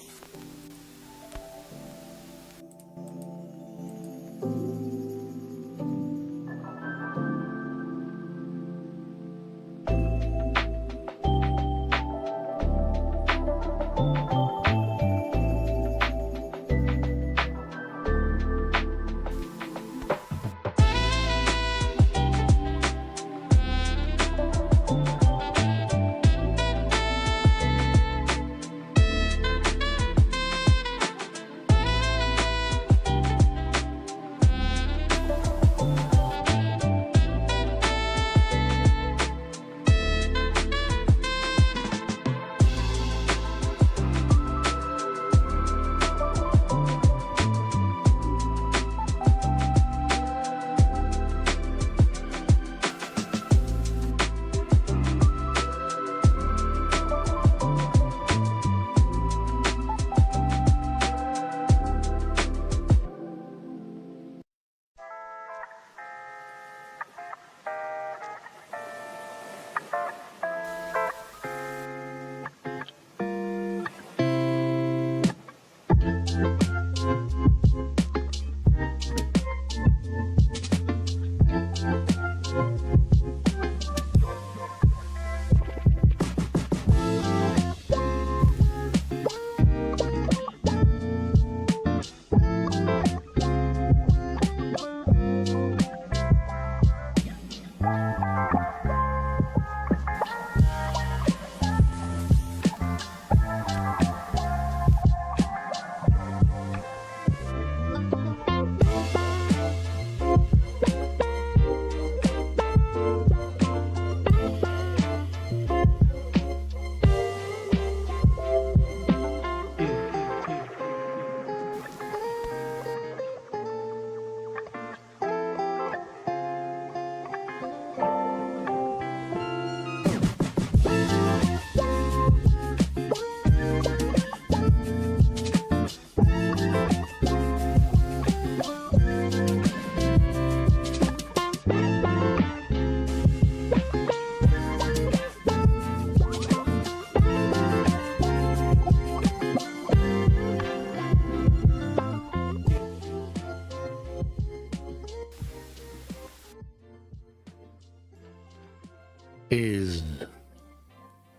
Is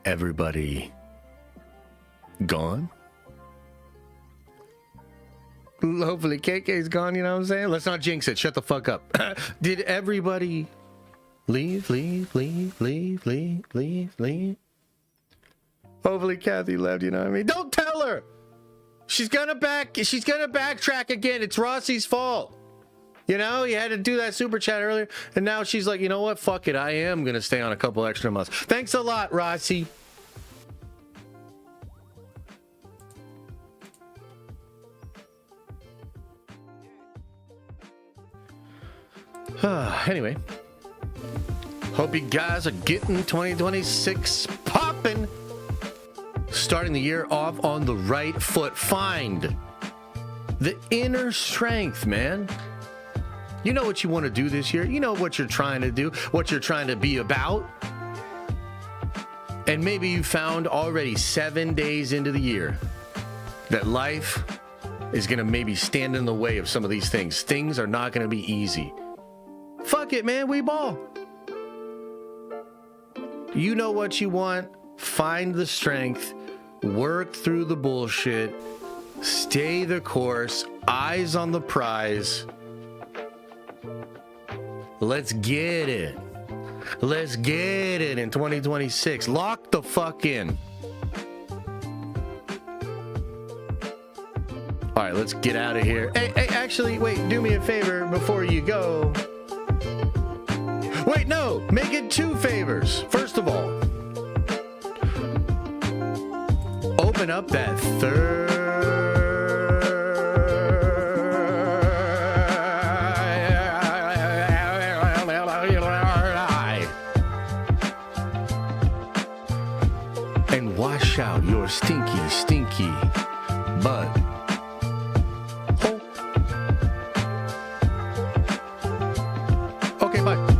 everybody gone? Hopefully KK's gone, you know what I'm saying? Let's not jinx it. Shut the fuck up. Did everybody leave? Hopefully Kathy left, you know what I mean? Don't tell her! She's gonna backtrack again. It's Rossi's fault. You know, he had to do that super chat earlier, and now she's like, you know what? Fuck it. I am gonna stay on a couple extra months. Thanks a lot, Rossi. Anyway, hope you guys are getting 2026 popping. Starting the year off on the right foot. Find the inner strength, man. You know what you want to do this year. You know what you're trying to do, what you're trying to be about. And maybe you found already 7 days into the year that life is going to maybe stand in the way of some of these things. Things are not going to be easy. Fuck it, man. We ball. You know what you want. Find the strength. Work through the bullshit. Stay the course. Eyes on the prize. Let's get it. Let's get it in 2026. Lock the fuck in. All right, let's get out of here. Hey, actually, wait, do me a favor before you go. Wait, no, make it 2 favors. First of all, open up that third eye and wash out your stinky butt. Okay, bye.